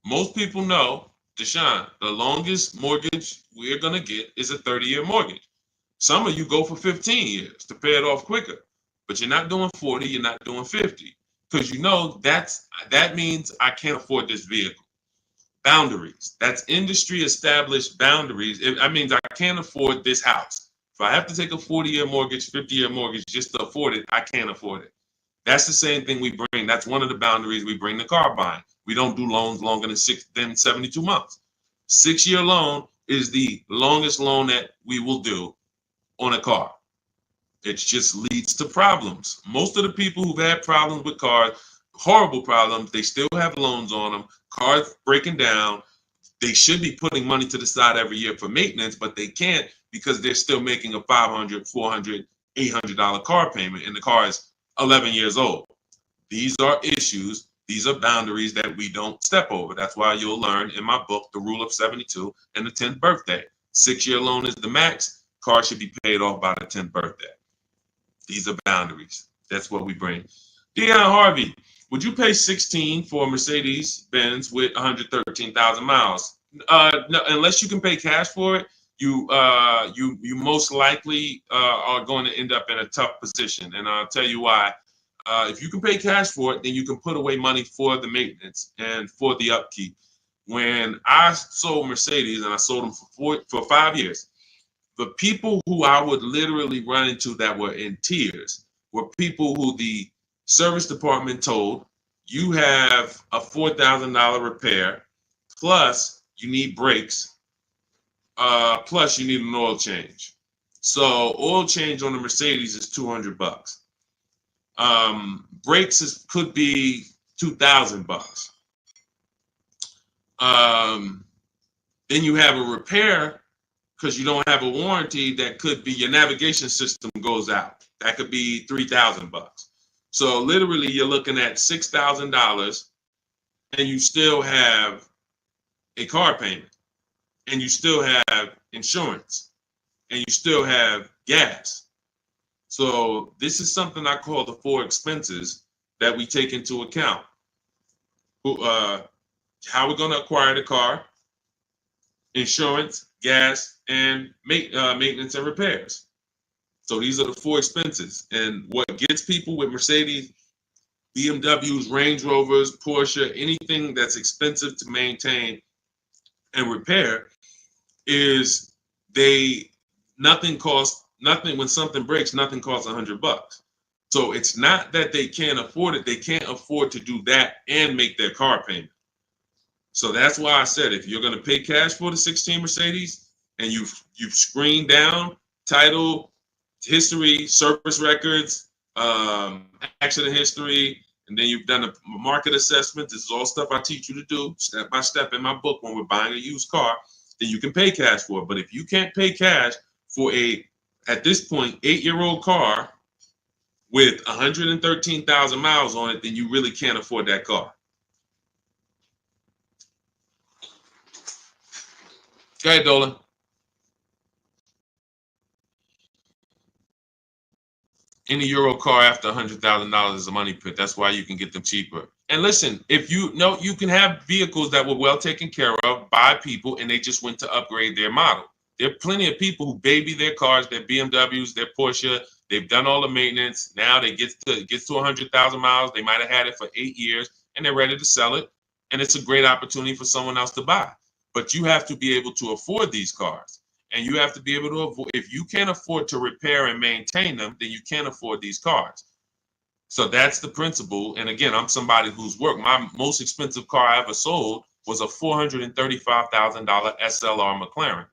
Most people know, Deshaun, the longest mortgage we're gonna get is a 30-year mortgage. Some of you go for 15 years to pay it off quicker, but you're not doing 40, you're not doing 50. Because that means I can't afford this vehicle. Boundaries. That's industry established boundaries. That means I can't afford this house. If I have to take a 40-year mortgage, 50-year mortgage just to afford it, I can't afford it. That's the same thing we bring. That's one of the boundaries we bring to car buying. We don't do loans longer than 72 months. 6-year loan is the longest loan that we will do on a car. It just leads to problems. Most of the people who've had problems with cars, horrible problem. They still have loans on them, cars breaking down. They should be putting money to the side every year for maintenance, but they can't because they're still making a $500, $400, $800 car payment, and the car is 11 years old. These are issues. These are boundaries that we don't step over. That's why you'll learn in my book, The Rule of 72 and the 10th birthday. 6-year loan is the max. Car should be paid off by the 10th birthday. These are boundaries. That's what we bring. Dion Harvey, would you pay 16 for a Mercedes-Benz with 113,000 miles? No, unless you can pay cash for it, you most likely are going to end up in a tough position. And I'll tell you why. If you can pay cash for it, then you can put away money for the maintenance and for the upkeep. When I sold Mercedes, and I sold them for 5 years, the people who I would literally run into that were in tears were people who the service department told, you have a $4,000 repair, plus you need brakes, plus you need an oil change. So oil change on the Mercedes is $200. Brakes could be $2,000. Then you have a repair because you don't have a warranty that could be your navigation system goes out. That could be $3,000. So literally you're looking at $6,000 and you still have a car payment and you still have insurance and you still have gas. So this is something I call the 4 expenses that we take into account. How we're going to acquire the car, insurance, gas, and maintenance and repairs. So these are the 4 expenses. And what gets people with Mercedes, BMWs, Range Rovers, Porsche, anything that's expensive to maintain and repair is nothing when something breaks, nothing costs $100. So it's not that they can't afford it. They can't afford to do that and make their car payment. So that's why I said, if you're going to pay cash for the 16 Mercedes and you've screened down title, history, service records, accident history, and then you've done a market assessment. This is all stuff I teach you to do step by step in my book when we're buying a used car, then you can pay cash for it. But if you can't pay cash for at this point, 8-year-old car with 113,000 miles on it, then you really can't afford that car. Go ahead, Dolan. Any Euro car after $100,000 is a money pit. That's why you can get them cheaper. And listen, if you know, you can have vehicles that were well taken care of by people and they just went to upgrade their model. There are plenty of people who baby their cars, their BMWs, their Porsche. They've done all the maintenance. Now they get to 100,000 miles. They might have had it for 8 years and they're ready to sell it. And it's a great opportunity for someone else to buy. But you have to be able to afford these cars. And you have to be able to avoid, if you can't afford to repair and maintain them, then you can't afford these cars. So that's the principle. And again, I'm somebody who's worked. My most expensive car I ever sold was a $435,000 SLR McLaren.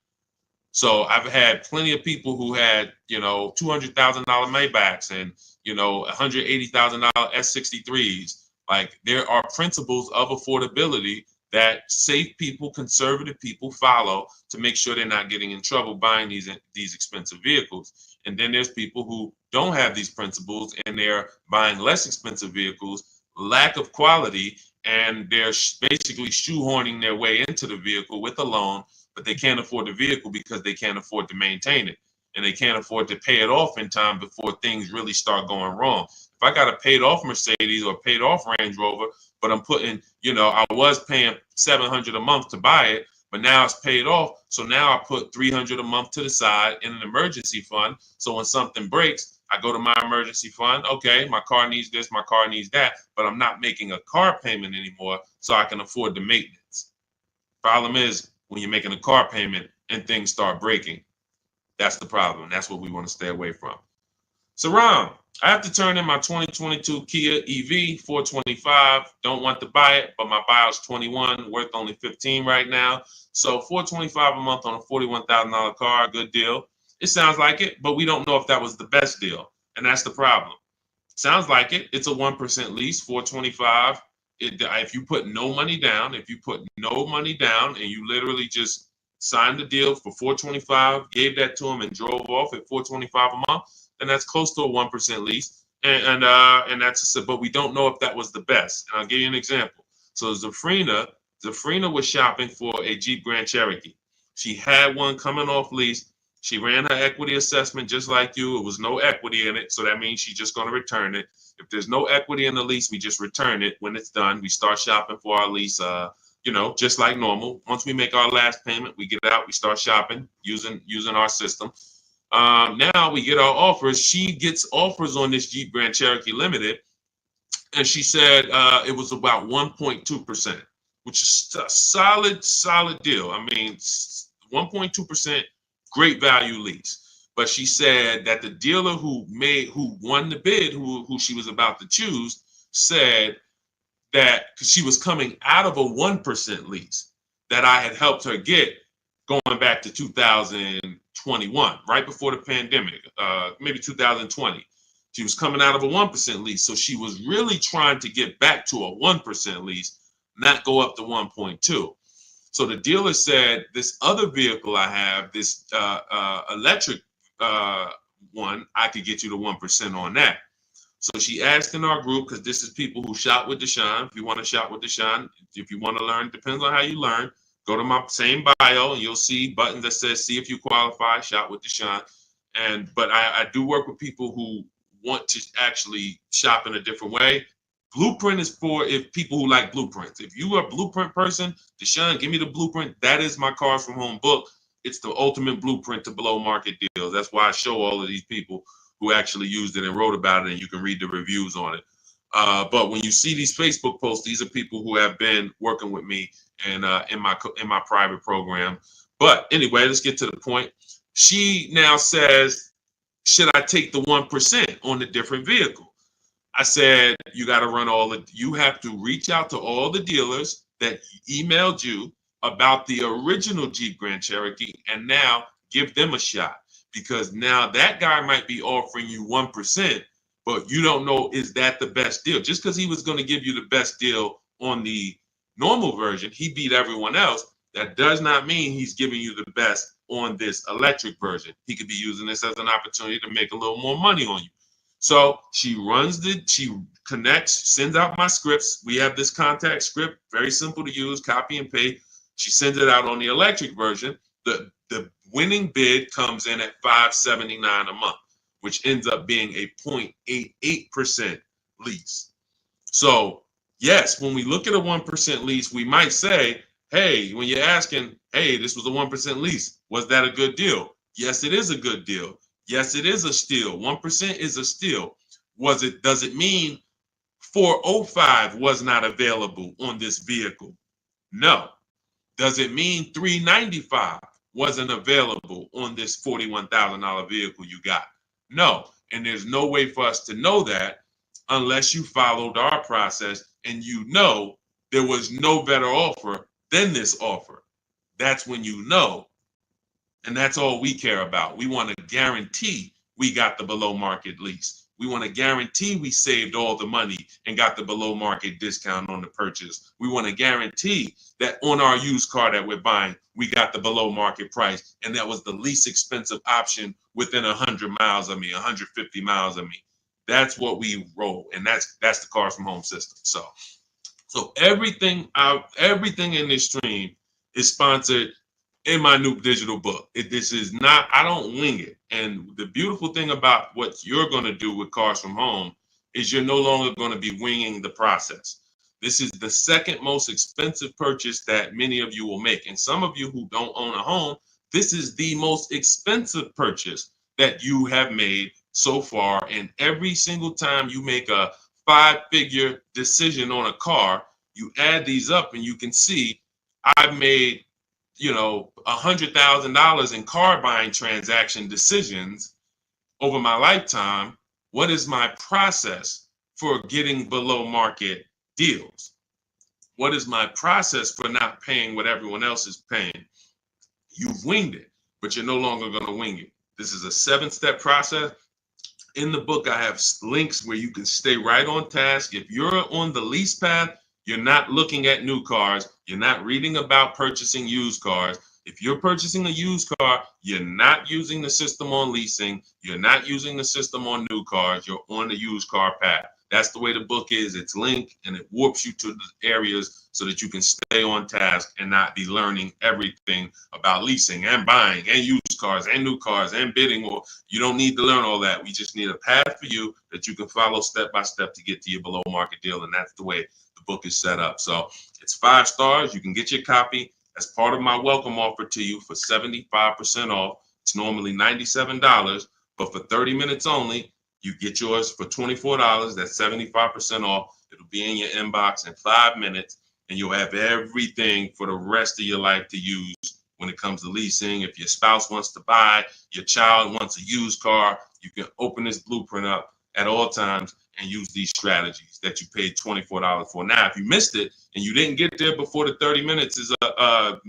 So I've had plenty of people who had, $200,000 Maybachs and, $180,000 S63s. Like, there are principles of affordability that safe people, conservative people follow to make sure they're not getting in trouble buying these expensive vehicles. And then there's people who don't have these principles and they're buying less expensive vehicles, lack of quality, and they're basically shoehorning their way into the vehicle with a loan, but they can't afford the vehicle because they can't afford to maintain it. And they can't afford to pay it off in time before things really start going wrong. If I got a paid off Mercedes or paid off Range Rover, but I'm putting, I was paying $700 a month to buy it, but now it's paid off. So now I put $300 a month to the side in an emergency fund. So when something breaks, I go to my emergency fund. Okay, my car needs this, my car needs that, but I'm not making a car payment anymore, so I can afford the maintenance. Problem is, when you're making a car payment and things start breaking, that's the problem. That's what we want to stay away from. So Ron, I have to turn in my 2022 Kia EV 425. Don't want to buy it, but my buyer's 21, worth only 15 right now. So 425 a month on a $41,000 car, good deal. It sounds like it, but we don't know if that was the best deal, and that's the problem. Sounds like it. It's a 1% lease, 425. If you put no money down, and you literally just signed the deal for 425, gave that to them and drove off at 425 a month, then that's close to a 1% lease. And that's but we don't know if that was the best. And I'll give you an example. So Zafrina was shopping for a Jeep Grand Cherokee. She had one coming off lease. She ran her equity assessment just like you. It was no equity in it, so that means she's just going to return it. If there's no equity in the lease, we just return it. When it's done, we start shopping for our lease, just like normal. Once we make our last payment, we get out, we start shopping using our system. Now we get our offers. She gets offers on this Jeep Grand Cherokee Limited, and she said it was about 1.2%, which is a solid deal. I mean, 1.2%. Great value lease. But she said that the dealer who won the bid, who she was about to choose, said that she was coming out of a 1% lease that I had helped her get going back to 2021, right before the pandemic, maybe 2020. She was coming out of a 1% lease. So she was really trying to get back to a 1% lease, not go up to 1.2. So the dealer said, this other vehicle I have, this electric one, I could get you to 1% on that. So she asked in our group, because this is people who shop with Deshaun. If you want to shop with Deshaun, if you want to learn, depends on how you learn. Go to my same bio and you'll see buttons that says, see if you qualify, shop with Deshaun. But I do work with people who want to actually shop in a different way. Blueprint is for people who like blueprints. If you are a blueprint person, Deshaun, give me the blueprint. That is my Cars from Home book. It's the ultimate blueprint to below market deals. That's why I show all of these people who actually used it and wrote about it, and you can read the reviews on it. But when you see these Facebook posts, these are people who have been working with me and in my private program. But anyway, let's get to the point. She now says, should I take the 1% on the different vehicle? I said, you got to you have to reach out to all the dealers that emailed you about the original Jeep Grand Cherokee and now give them a shot, because now that guy might be offering you 1%, but you don't know, is that the best deal? Just because he was going to give you the best deal on the normal version, he beat everyone else. That does not mean he's giving you the best on this electric version. He could be using this as an opportunity to make a little more money on you. So she connects, sends out my scripts. We have this contact script, very simple to use, copy and paste. She sends it out on the electric version. The winning bid comes in at $579 a month, which ends up being a 0.88% lease. So yes, when we look at a 1% lease, we might say, hey, when you're asking, hey, this was a 1% lease, was that a good deal? Yes, it is a good deal. Yes, it is a steal. 1% is a steal. Does it mean 405 was not available on this vehicle? No. Does it mean 395 wasn't available on this $41,000 vehicle you got? No. And there's no way for us to know that unless you followed our process and you know there was no better offer than this offer. That's when you know. And that's all we care about. We want to guarantee we got the below market lease. We want to guarantee we saved all the money and got the below market discount on the purchase. We want to guarantee that on our used car that we're buying, we got the below market price. And that was the least expensive option within 100 miles of me, 150 miles of me. That's what we roll. And that's the Cars from Home system. So everything in this stream is sponsored in my new digital book. This is not, I don't wing it. And the beautiful thing about what you're going to do with Cars from Home is you're no longer going to be winging the process. This is the second most expensive purchase that many of you will make. And some of you who don't own a home, this is the most expensive purchase that you have made so far. And every single time you make a 5-figure decision on a car, you add these up and you can see I've made $100,000 in car buying transaction decisions over my lifetime. What is my process for getting below market deals? What is my process for not paying what everyone else is paying? You've winged it, but you're no longer going to wing it. This is a 7-step process. In the book, I have links where you can stay right on task. If you're on the lease path, you're not looking at new cars. You're not reading about purchasing used cars. If you're purchasing a used car, you're not using the system on leasing. You're not using the system on new cars. You're on the used car path. That's the way the book is. It's linked and it warps you to the areas so that you can stay on task and not be learning everything about leasing and buying and used cars and new cars and bidding. Or you don't need to learn all that. We just need a path for you that you can follow step by step to get to your below market deal. And that's the way the book is set up. So it's 5 stars. You can get your copy as part of my welcome offer to you for 75% off. It's normally $97, but for 30 minutes only, you get yours for $24. That's 75% off. It'll be in your inbox in 5 minutes, and you'll have everything for the rest of your life to use when it comes to leasing. If your spouse wants to buy, your child wants a used car, you can open this blueprint up at all times and use these strategies that you paid $24 for. Now, if you missed it and you didn't get there before the 30 minutes is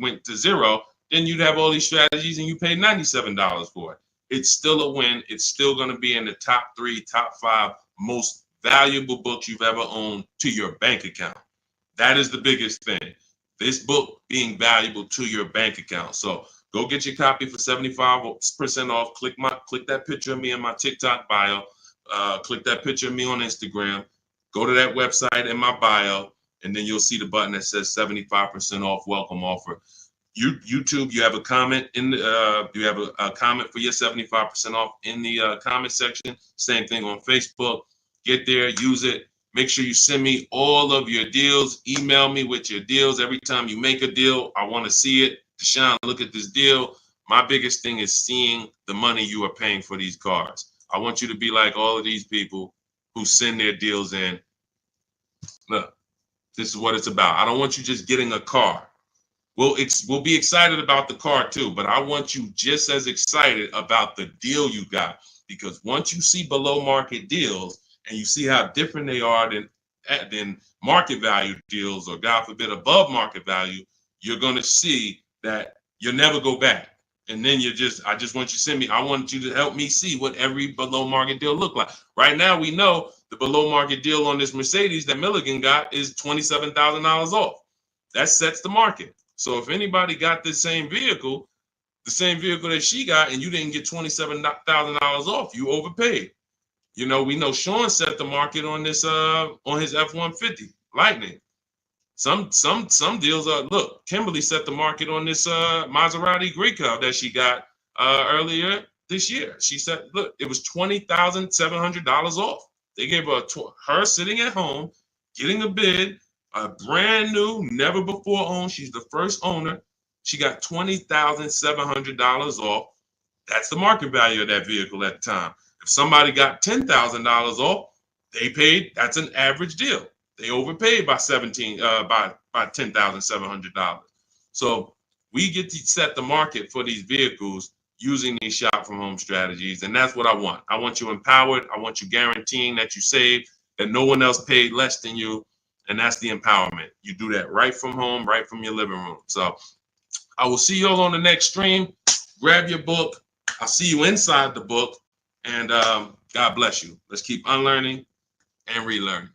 went to zero, then you'd have all these strategies and you paid $97 for it. It's still a win. It's still going to be in the top 3, top 5 most valuable books you've ever owned to your bank account. That is the biggest thing. This book being valuable to your bank account. So go get your copy for 75% off. Click that picture of me in my TikTok bio. Click that picture of me on Instagram. Go to that website in my bio, and then you'll see the button that says 75% off welcome offer. YouTube, you have a comment in the, you have a comment for your 75% off in the comment section. Same thing on Facebook. Get there, use it. Make sure you send me all of your deals. Email me with your deals. Every time you make a deal, I want to see it. Deshaun, look at this deal. My biggest thing is seeing the money you are paying for these cars. I want you to be like all of these people who send their deals in. Look, this is what it's about. I don't want you just getting a car. We'll be excited about the car too, but I want you just as excited about the deal you got, because once you see below market deals and you see how different they are than market value deals, or God forbid above market value, you're going to see that you'll never go back. And then I just want you to send me, I want you to help me see what every below market deal look like. Right now, we know the below market deal on this Mercedes that Milligan got is $27,000 off. That sets the market. So if anybody got this same vehicle, the same vehicle that she got, and you didn't get $27,000 off, you overpaid. You know, we know Sean set the market on this on his F-150 Lightning. Some deals are, look, Kimberly set the market on this Maserati Greco that she got earlier this year. She said, look, it was $20,700 off. They gave her sitting at home, getting a bid, a brand new, never before owned. She's the first owner. She got $20,700 off. That's the market value of that vehicle at the time. If somebody got $10,000 off, they paid. That's an average deal. They overpaid by $10,700. So we get to set the market for these vehicles using these shop from home strategies, and that's what I want. I want you empowered. I want you guaranteeing that you save, that no one else paid less than you, and that's the empowerment. You do that right from home, right from your living room. So I will see you all on the next stream. Grab your book. I'll see you inside the book, and God bless you. Let's keep unlearning and relearning.